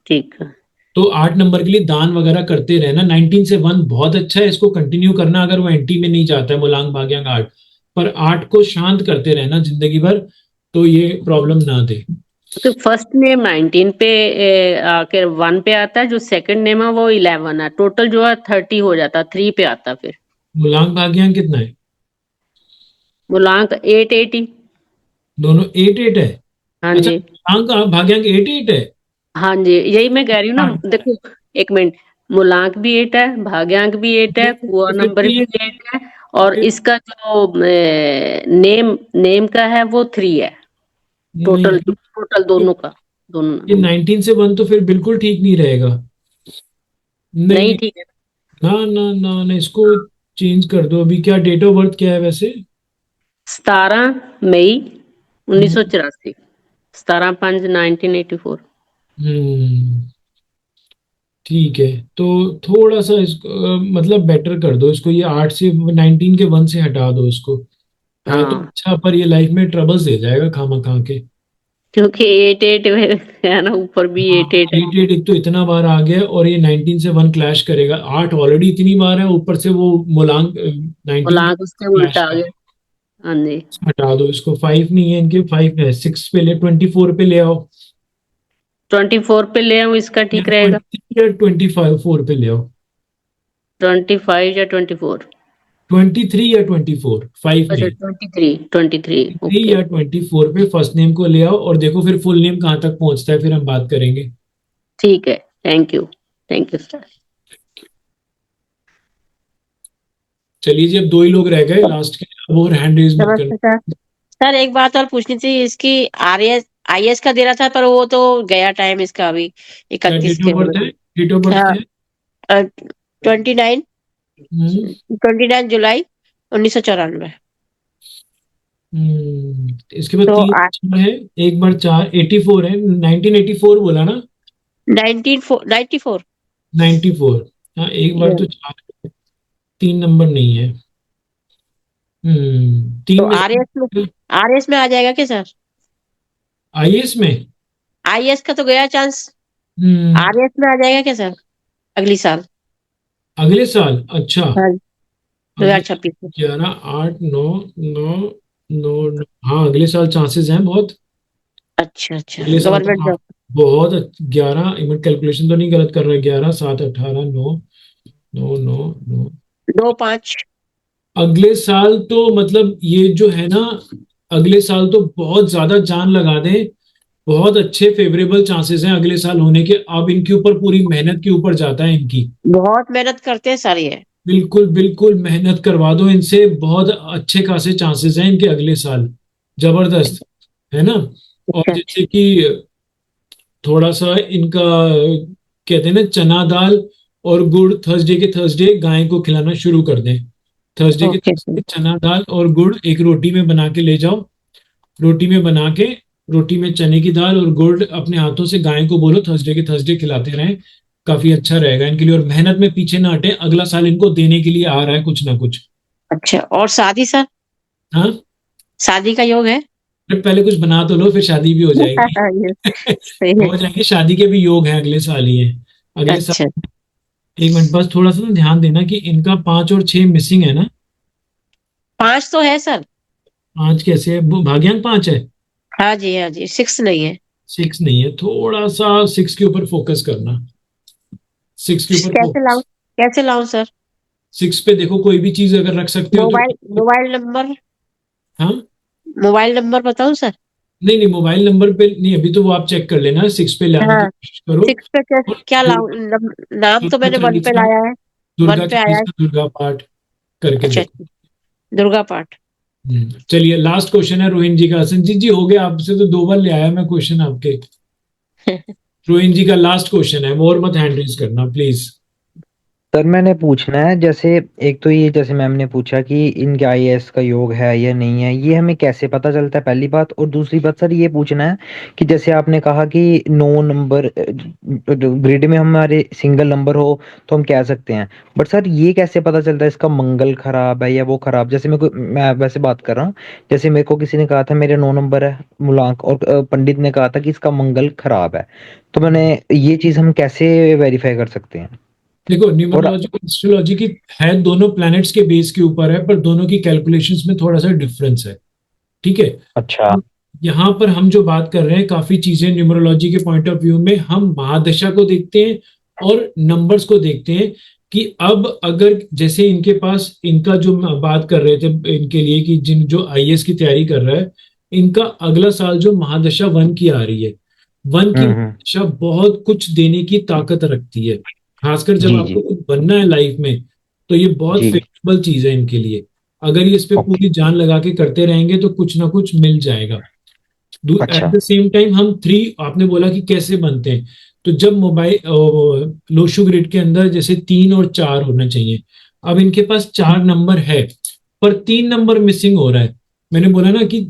ठीक है। तो 8 नंबर के लिए दान वगैरह करते रहना। 19 से 1 बहुत अच्छा है, इसको कंटिन्यू करना अगर वो एंटी में नहीं जाता है मूलांक भाग्यांक 8। पर 8 को शांत करते रहना जिंदगी भर, तो ये प्रॉब्लम ना दे। तो फर्स्ट नेम 19 पे आकर 1 पे आता है, जो सेकंड नेम है वो 11 है, टोटल जो है 30 हो जाता है, 3 पे आता है। फिर मूलांक भाग्यांक कितना है? मूलांक 880। दोनों 8-8 है? हाँ अच्छा, जी। मूलांक भाग्यांक 8-8 है? हाँ जी, यही मैं कह रही हूँ ना। देखो एक मिनट, मूलांक भी 8 है, भाग्यांक भी 8 है, कुआ नंबर भी 8 है, और इसका जो नेम का है वो 3 है। टोटल दोनों का, दोनों। ये 19 से 1 तो फिर बिल्कुल ठीक नहीं रहेगा। नहीं ठीक है। ना ना ना ना, इसको चेंज कर दो। अभी क्या डेट ऑफ बर्थ क्या है वैसे? 17 मई 1984, 17/5/1984। ठीक है। तो थोड़ा सा इसको मतलब बेटर कर दो इसको। ये 8 से 19 के 1 से हटा दो इसको। है तो अच्छा, पर ये लाइफ में ट्रबल्स दे जाएगा खामा खा के। क्योंकि 8-8 है ना, ऊपर भी 8-8 है। 8-8 एक तो इतना बार आ गया और ये 19 से 1 क्लैश करेगा। 8 ऑलरेडी इतनी बार है, ऊपर से वो मोलांग 19 लाख उसके क्लैश उल्टा आ करेगा। गया। हाँ जी, हटा दो इसको। 5 नहीं है इनके, 5 है। 6 पे ले, 24 पे ले आओ। 24 पे ले आऊं, इसका ठीक या रहेगा। 20 या 25 पे ले आओ। 25 या 24? 23 या 24, 5 अच्छा, नहीं। 23 23 3 ओके। या 24 पे फर्स्ट नेम को ले आओ और देखो फिर फुल नेम कहाँ तक पहुंचता है, फिर हम बात करेंगे। ठीक है, थैंक यू सर। चलिए जी, अब 2 ही लोग रह गए लास्ट के, अब और हैंड रेज मत नमस्ते करना। सर। सर एक बात और पूछनी थी, इसकी IAS का दे रहा था पर वो तो गया टाइम इसका अभी क्या 31 डेट के ऑफ बर्थ है? डेट ऑफ बर्थ हाँ क्या है? 29 जुलाई 1994। इसके बाद तो 3 चार है, एक बार 4 84 है। 1984 बोला ना? 94। 94। हाँ, एक बार तो 4, 3 नंबर नहीं है। तो 3 में आरएस में आ जाएगा क्या सर? आईएएस में। आईएएस का तो गया चांस, हम्म, आरएस में आ जाएगा क्या सर अगली साल? अगले साल? अच्छा। हाँ अगले 2026 में। 11 8 9 9 9। हाँ, अगले साल चांसेस हैं बहुत। अच्छा अगले साल तो गवर्नमेंट हाँ, जॉब। बहुत 11 कैलकुलेशन तो नहीं गलत कर रहा है। 11 7 18 9 9 9 9। 2-5। अगले साल तो मतलब ये जो है ना, अगले साल तो बहुत ज्यादा जान लगा दें। बहुत अच्छे फेवरेबल चांसेस हैं अगले साल होने के। अब इनके ऊपर पूरी मेहनत के ऊपर जाता है इनकी। बहुत मेहनत करते हैं सर ये। बिल्कुल बिल्कुल मेहनत करवा दो इनसे, बहुत अच्छे खासे चांसेस हैं इनके अगले साल। जबरदस्त है ना। और जैसे कि थोड़ा सा इनका कहते हैं ना, चना दाल और गुड़ थर्सडे के थर्सडे गाय को खिलाना शुरू कर दें। थर्सडे के ओके थर्सडे चना दाल और गुड़ एक रोटी में बना के ले जाओ। रोटी में बना के, रोटी में चने की दाल और गुड़ अपने हाथों से गाय को बोलो थर्सडे के थर्सडे खिलाते रहें। काफी अच्छा रहेगा इनके लिए। और मेहनत में पीछे ना हटे, अगला साल इनको देने के लिए आ रहा है कुछ ना कुछ। अच्छा, और शादी सर? हाँ, शादी का योग है? अरे पहले कुछ बना तो लो, फिर शादी भी हो जाएगी। सही है। हो जाएगी, शादी के भी योग हैं अगले साल ही है। अगले अच्छा साल। एक मिनट, बस थोड़ा सा ना ध्यान देना कि इनका 5 और 6 मिसिंग है ना। 5 तो है सर। 5 कैसे है? भाग्यांक 5 है। हाँ जी 6 नहीं है। 6 नहीं है, थोड़ा सा 6 के ऊपर फोकस करना। 6 के ऊपर फोकस। कैसे लाऊं सर? 6 पे देखो, कोई भी चीज अगर रख सकते हो तो। Mobile number. हाँ, मोबाइल नंबर बताऊं सर? नहीं नहीं, मोबाइल नंबर पे नहीं, अभी तो वो आप चेक कर लेना। 6 पे लाने की हाँ कोशिश करो। 6 पे क्या लाऊं? नाम तो दुर्गा मैंने 1 पे चालीसा, लाया है। दुर्गा 1 पे आया है। चालीसा, दुर्गा पाठ करके अच्छा, देखो। दुर्गा पाठ। चलिए, लास्ट क्वेश्चन है रोहिन जी का। संजीत जी हो गया, आपसे तो 2 बार ले आया मैं क्वेश्चन आपके। रोहिन जी का लास्ट क्वेश्चन है, और मत हैंड रेज करना प्लीज। सर मैंने पूछना है, जैसे एक तो ये जैसे मैम ने पूछा कि इनके आईएएस का योग है या नहीं है, ये हमें कैसे पता चलता है, पहली बात। और दूसरी बात सर ये पूछना है कि जैसे आपने कहा कि 9 नंबर ग्रिड में हमारे सिंगल नंबर हो तो हम कह सकते हैं, बट सर ये कैसे पता चलता है इसका मंगल खराब है या वो खराब? जैसे मैं वैसे बात कर रहा हूँ, जैसे मेरे को किसी ने कहा था मेरे 9 नंबर है मूलांक, और पंडित ने कहा था कि इसका मंगल खराब है, तो मैंने ये चीज हम कैसे वेरीफाई कर सकते हैं? देखो, न्यूमरोलॉजी और एस्ट्रोलॉजी की है, दोनों प्लैनेट्स के बेस के ऊपर है, पर दोनों की कैलकुलेशंस में थोड़ा सा डिफरेंस है। ठीक है। अच्छा। यहाँ पर हम जो बात कर रहे हैं, काफी चीजें न्यूमरोलॉजी के पॉइंट ऑफ व्यू में हम महादशा को देखते हैं और नंबर्स को देखते हैं कि अब अगर जैसे इनके पास, इनका जो बात कर रहे थे इनके लिए कि जिन जो आईएएस की तैयारी कर रहा है, इनका अगला साल जो महादशा 1 की आ रही है, 1 की महादशा बहुत कुछ देने की ताकत रखती है। खासकर जब आपको कुछ बनना है लाइफ में, तो ये बहुत फेवरेबल चीज है इनके लिए। अगर ये इस पे पूरी जान लगा के करते रहेंगे तो कुछ ना कुछ मिल जाएगा। एट द सेम टाइम हम 3, आपने बोला कि कैसे बनते हैं, तो जब मोबाइल लोशु ग्रिड के अंदर जैसे 3 और 4 होना चाहिए। अब इनके पास 4 नंबर है, पर 3 नंबर मिसिंग हो रहा है। मैंने बोला ना कि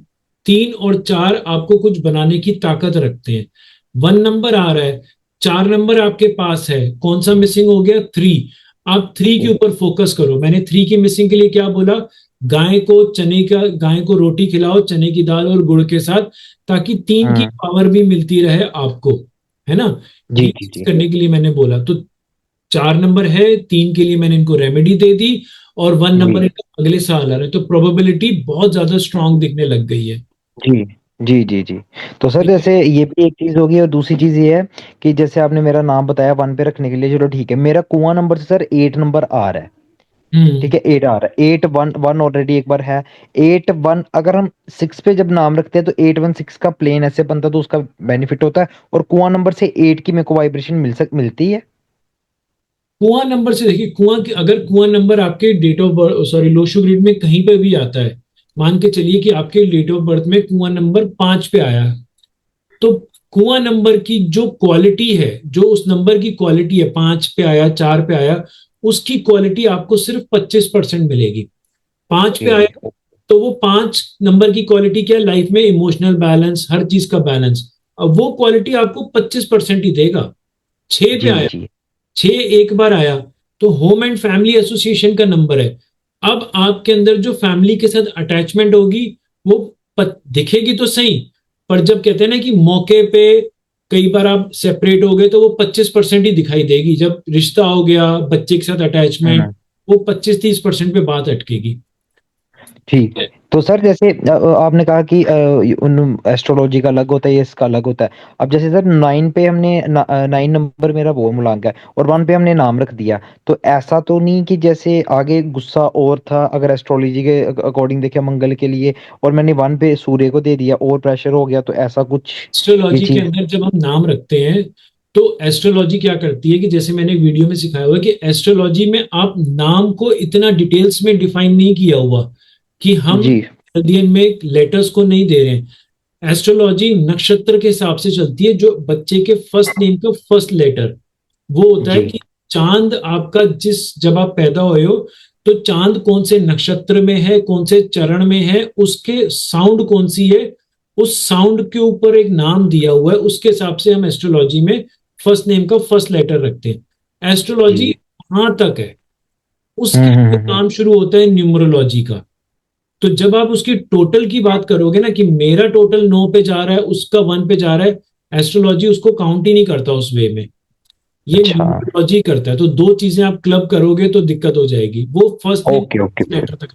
3 और 4 आपको कुछ बनाने की ताकत रखते हैं। 1 नंबर आ रहा है, 4 नंबर आपके पास है, कौन सा मिसिंग हो गया? 3। आप 3 के ऊपर फोकस करो। मैंने 3 की मिसिंग के लिए क्या बोला? गाय को रोटी खिलाओ चने की दाल और गुड़ के साथ, ताकि 3 की पावर भी मिलती रहे आपको, है ना। जी 3 जी चीज जी करने के लिए मैंने बोला, तो 4 नंबर है, 3 के लिए मैंने इनको रेमेडी दे दी, और 1 नंबर जी इनका अगले साल आ रहा है, तो प्रोबेबिलिटी बहुत ज्यादा स्ट्रांग दिखने लग गई है। जी जी जी जी। तो सर ठीक है। जैसे ये भी एक चीज होगी, और दूसरी चीज ये है कि जैसे आपने मेरा नाम बताया 1 पे रखने के लिए, चलो ठीक है, मेरा कुआं नंबर से सर 8 नंबर आ रहा है, ठीक है, 8 आ रहा है, 8 1 1 ऑलरेडी एक बार है, 8 1 अगर हम 6 पे जब नाम रखते हैं तो 8 1 6 का प्लेन ऐसे बनता है, तो उसका बेनिफिट होता है, और कुआं नंबर से 8 की मेरे को वाइब्रेशन मिलती है। कुआं नंबर से देखिए, अगर कुआं नंबर आपके date of birth, sorry, Lo Shu grid में कहीं पे भी आता है, मान के चलिए कि आपके डेट ऑफ बर्थ में कुआं नंबर 5 पे आया, तो कुआं नंबर की जो क्वालिटी है, जो उस नंबर की क्वालिटी है, 5 पे आया, 4 पे आया, उसकी क्वालिटी आपको सिर्फ 25% मिलेगी। 5 पे आया तो वो 5 नंबर की क्वालिटी क्या है, लाइफ में इमोशनल बैलेंस, हर चीज का बैलेंस, अब वो क्वालिटी आपको 25% ही देगा। 6 पे जी आया, जी 6 एक बार आया, तो होम एंड फैमिली एसोसिएशन का नंबर है। अब आपके अंदर जो फैमिली के साथ अटैचमेंट होगी वो दिखेगी तो सही, पर जब कहते हैं ना कि मौके पे कई बार आप सेपरेट हो गए तो वो 25% ही दिखाई देगी, जब रिश्ता हो गया, बच्चे के साथ अटैचमेंट, वो 25-30% पे बात अटकेगी। ठीक है। तो सर जैसे आपने कहा कि उन एस्ट्रोलॉजी का अलग होता है, ये इसका अलग होता है। अब जैसे सर 9 पे हमने 9 नंबर मेरा वो मूलांक है, और 1 पे हमने नाम रख दिया, तो ऐसा तो नहीं कि जैसे आगे गुस्सा और था, अगर एस्ट्रोलॉजी के अकॉर्डिंग देखे मंगल के लिए, और मैंने 1 पे सूर्य को दे दिया और प्रेशर हो गया, तो ऐसा कुछ ये एस्ट्रोलॉजी के चीज। अंदर जब हम नाम रखते हैं, तो एस्ट्रोलॉजी क्या करती है कि जैसे मैंने वीडियो में सिखाया हुआ है कि एस्ट्रोलॉजी में आप नाम को इतना डिटेल्स में डिफाइन नहीं किया हुआ कि हम जी अध्ययन में लेटर्स को नहीं दे रहे हैं। एस्ट्रोलॉजी नक्षत्र के हिसाब से चलती है, जो बच्चे के फर्स्ट नेम का फर्स्ट लेटर वो होता है जी कि चांद आपका जब आप पैदा हुए हो, तो चांद कौन से नक्षत्र में है, कौन से चरण में है, उसके साउंड कौन सी है, उस साउंड के ऊपर एक नाम दिया हुआ है, उसके हिसाब से हम एस्ट्रोलॉजी में फर्स्ट नेम का फर्स्ट लेटर रखते हैं। एस्ट्रोलॉजी वहां तक है, उसके बाद काम शुरू होता है न्यूमरोलॉजी का। तो जब आप उसकी टोटल की बात करोगे ना कि मेरा टोटल 9 पे जा रहा है, उसका 1 पे जा रहा है, एस्ट्रोलॉजी उसको काउंट ही नहीं करता उस वे में, ये न्यूमरोलॉजी करता है। तो 2 चीजें आप क्लब करोगे तो दिक्कत हो जाएगी, वो फर्स्ट ओके ओके लेटर तक।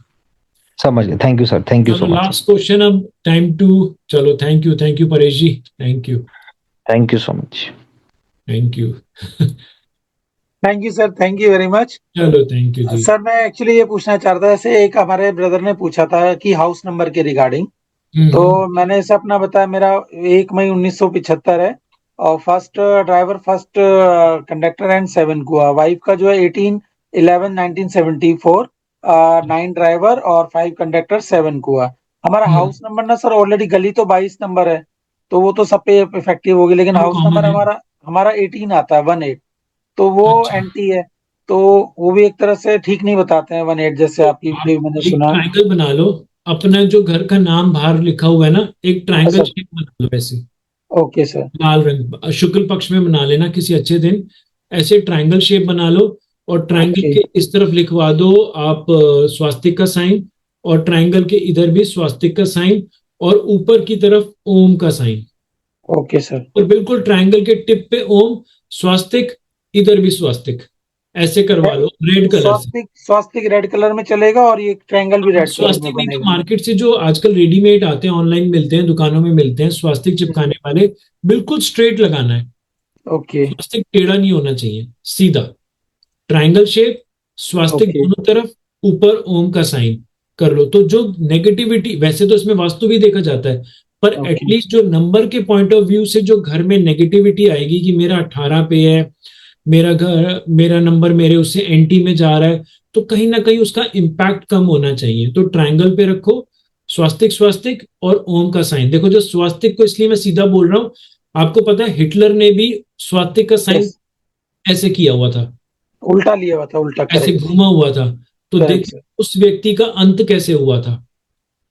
समझ गया। Thank you sir, thank you so चलो मच। लास्ट क्वेश्चन, अब टाइम टू, चलो thank you Paresh ji, thank you so much. Thank you. Thank you sir, thank you very much. चलो थैंक यू जी। Sir मैं actually ये पूछना चाह रहा था, जैसे एक हमारे ब्रदर ने पूछा था कि हाउस नंबर के रिगार्डिंग, तो मैंने इसे अपना बताया, मेरा 1 मई 1975 है, और first driver first conductor and 7 कुआ, वाइफ का जो है 18/11/1974, 9 ड्राइवर और 5 कंडक्टर 7 कुआ। हमारा हाउस नंबर ना सर ऑलरेडी, गली तो 22 नंबर है, तो वो तो सब पे इफेक्टिव होगी, लेकिन हाउस नंबर हमारा हमारा 18 आता है, 18, तो वो एंटी है, तो वो भी एक तरह से ठीक नहीं बताते हैं 18, जैसे आपकी भी मैंने एक सुना। ट्रायंगल बना लो, अपना जो घर का नाम बाहर लिखा हुआ है ना, एक ट्रायंगल अच्छा। शेप बना लो वैसे, ओके सर। लाल रंग, शुक्ल पक्ष में बना लेना किसी अच्छे दिन, ऐसे ट्रायंगल शेप बना लो, और ट्रायंगल ओके। के इस तरफ लिखवा दो आप स्वास्तिक का साइन, और ट्रायंगल के इधर भी स्वास्तिक का साइन, और ऊपर की तरफ ओम का साइन। Okay sir. और बिल्कुल ट्रायंगल के टिप पे ओम, स्वास्तिक, इधर भी स्वास्तिक, ऐसे करवा लो रेड कलर से। स्वास्तिक स्वास्तिक रेड कलर में चलेगा, और ये ट्रायंगल भी रेड कलर में स्वास्तिक नहीं तो बनेगा। मार्केट से जो आजकल रेडीमेड आते हैं, ऑनलाइन मिलते हैं, दुकानों में मिलते हैं स्वास्तिक चिपकाने वाले, बिल्कुल स्ट्रेट लगाना है। ओके। स्वास्तिक टेढ़ा नहीं होना चाहिए, सीधा ट्रायंगल शेप, स्वास्तिक ओके। दोनों तरफ, ऊपर ओम का साइन कर लो। तो जो नेगेटिविटी, वैसे तो इसमें वास्तु भी देखा जाता है, पर एटलीस्ट जो नंबर के पॉइंट ऑफ व्यू से जो घर में नेगेटिविटी आएगी कि मेरा 18 पे है, मेरा नंबर मेरे उससे एंटी में जा रहा है, तो कहीं ना कहीं उसका इम्पैक्ट कम होना चाहिए। तो ट्रायंगल पे रखो स्वास्तिक स्वास्तिक और ओम का साइन। देखो, जो स्वास्तिक को इसलिए मैं सीधा बोल रहा हूं, आपको पता है हिटलर ने भी स्वास्तिक का साइन ऐसे किया हुआ था, उल्टा लिया हुआ था, उल्टा ऐसे करेक्ट। घूमा हुआ था, तो करेक्ट देख सर। उस व्यक्ति का अंत कैसे हुआ था।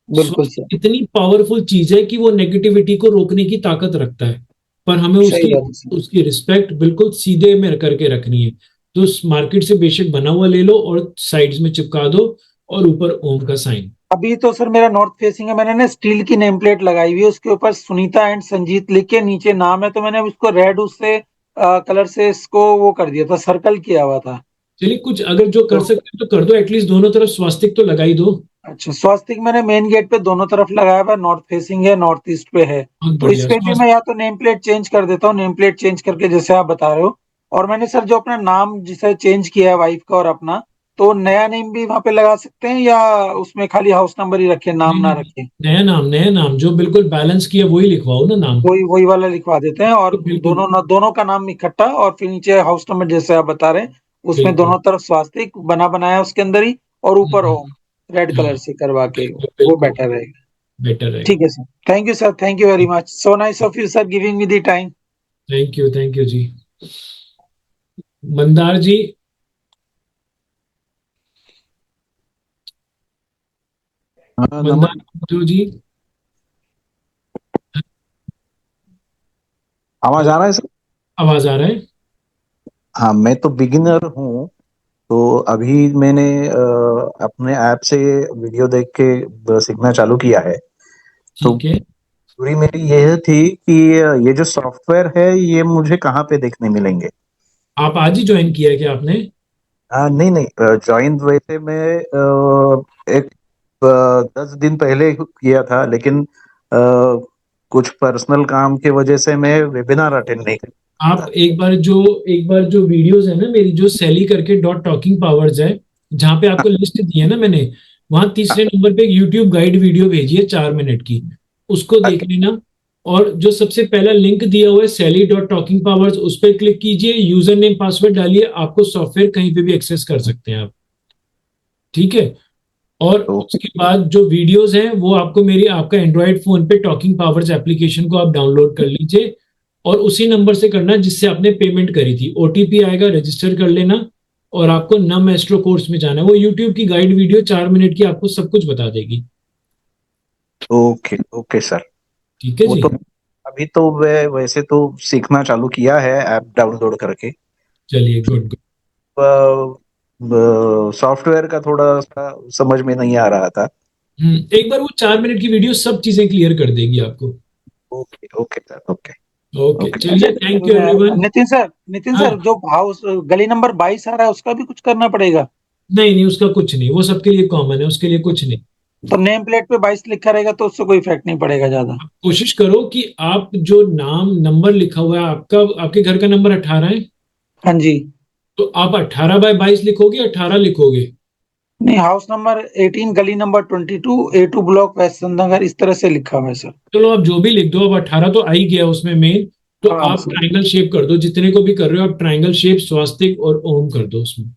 बिल्कुल सर। इतनी पावरफुल चीज है कि वो नेगेटिविटी को रोकने की ताकत रखता है, पर हमें सही बात है सर। उसकी रिस्पेक्ट बिल्कुल सीधे में करके रखनी है। तो उस मार्केट से बेशक बना हुआ ले लो और साइड्स में चिपका दो, और ऊपर ओम का साइन। अभी तो सर मेरा नॉर्थ फेसिंग है, मैंने ना स्टील की नेम प्लेट लगाई हुई है, उसके ऊपर सुनीता एंड संजीत लिख के नीचे नाम है, तो मैंने उसको रेड उससे कलर से इसको वो कर दिया था, सर्कल किया हुआ था। चलिए कुछ अगर जो कर सकते हैं तो कर दो, एटलीस्ट दोनों तरफ स्वास्तिक तो लगा ही दो। अच्छा, स्वास्तिक मैंने मेन गेट पे दोनों तरफ लगाया हुआ, नॉर्थ फेसिंग है, नॉर्थ ईस्ट पे है। बहुत तो बढ़िया। इस पे भी मैं या तो नेम प्लेट चेंज कर देता हूँ, नेम प्लेट चेंज करके जैसे आप बता रहे हो। और मैंने सर जो अपना नाम जिसे चेंज किया है वाइफ का और अपना, तो नया नेम भी वहां पे लगा सकते हैं या उसमें खाली हाउस नंबर ही रखे, नाम ना रखे? नया नाम जो बिल्कुल बैलेंस किया वही लिखवाओ ना नाम। वही वाला लिखवा देते हैं, और बिल्कुल दोनों का नाम इकट्ठा, और फिर नीचे हाउस नंबर जैसे आप बता रहे हैं, उसमें बिल्कुल दोनों तरफ स्वास्तिक बनाया उसके अंदर ही, और ऊपर ओम रेड कलर से करवा के, वो बेटर रहेगा। बेटर है। ठीक है sir, thank you sir, thank you very much, so nice of you sir giving me the time. Thank you जी। मंदार जी। मंदार जी, आवाज आ रहा है सर? आवाज आ रहा है। हाँ, मैं तो बिगिनर हूँ, तो अभी मैंने अपने ऐप से वीडियो देख के सीखना चालू किया है। तो ठीक है। पूरी मेरी यह थी कि ये जो सॉफ्टवेयर है ये मुझे कहाँ पे देखने मिलेंगे? आप आज ही ज्वाइन किया है क्या आपने? नहीं, ज्वाइन वैसे मैं एक 10 दिन पहले किया था, लेकिन कुछ पर्सनल काम की वजह से मैं वेबिनार अटेंड नहीं कर। आप एक बार जो वीडियोस है ना मेरी, जो सैली करके डॉट टॉकिंग पावर्स है, जहां पे आपको लिस्ट दी है ना मैंने, वहां तीसरे नंबर पे एक यूट्यूब गाइड वीडियो भेजी है 4 मिनट की, उसको देख लेना। और जो सबसे पहला लिंक दिया हुआ है सैली डॉट टॉकिंग पावर्स, उस पर क्लिक कीजिए, यूजर नेम पासवर्ड डालिए, आपको सॉफ्टवेयर कहीं पे भी एक्सेस कर सकते हैं आप। ठीक है। और उसके बाद जो वीडियोस हैं वो आपको आपका एंड्रॉयड फोन पे टॉकिंग पावर्स एप्लीकेशन को आप डाउनलोड कर लीजिए, और उसी नंबर से करना जिससे आपने पेमेंट करी थी। ओटीपी आएगा, रजिस्टर कर लेना, और आपको नम एस्ट्रो कोर्स में जाना है। वो यूट्यूब की गाइड वीडियो 4 मिनट की आपको सब कुछ बता देगी। ओके सर, ठीक है जी। तो अभी तो वैसे तो सीखना चालू किया है ऐप डाउनलोड करके। चलिए गुड। सॉफ्टवेयर का थोड़ा सा समझ में नहीं आ रहा था। एक बार वो 4 मिनट की वीडियो सब चीजें क्लियर कर देगी आपको। ओके सर, ओके चलिए, thank you everyone. Nitin sir, जो हाउस गली नंबर 22 आ रहा है उसका भी कुछ करना पड़ेगा? नहीं, उसका कुछ नहीं, वो सबके लिए कॉमन है, उसके लिए कुछ नहीं। तो नेम प्लेट पे 22 लिखा रहेगा तो उससे कोई इफेक्ट नहीं पड़ेगा ज्यादा? कोशिश करो कि आप जो नाम नंबर लिखा हुआ है आपका, आपके घर का नंबर 18 है। हाँ जी। तो आप 18/22 लिखोगे, 18 लिखोगे? नहीं, हाउस नंबर 18, गली नंबर 22, A2 ब्लॉक, वेस्ट संदनगर, इस तरह से लिखा हुआ है सर। चलो आप जो भी लिख दो, अब 18 तो आ ही गया उसमें मेन। तो आप ट्रायंगल शेप कर दो, जितने को भी कर रहे हो आप ट्रायंगल शेप, स्वास्तिक और ओम कर दो उसमें।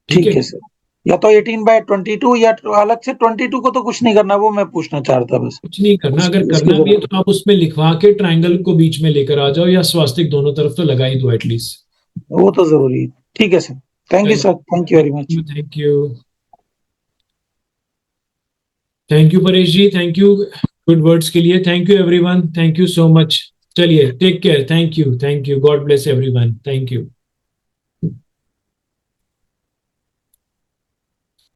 ठीक है सर, या तो 18/22 या अलग से 22 को तो कुछ नहीं करना, वो मैं पूछना चाह रहा था बस। कुछ नहीं करना, अगर करना भी है तो आप उसमें लिखवा के ट्रायंगल को बीच में लेकर आ जाओ, या स्वास्तिक दोनों तरफ तो लगा ही दो एटलीस्ट। वो तो जरूरी है। ठीक है sir, thank you sir, thank you very much. Thank you Paresh ji, thank you good words के लिए। Thank you everyone, thank you so much. चलिए take care, thank you, God bless everyone, thank you.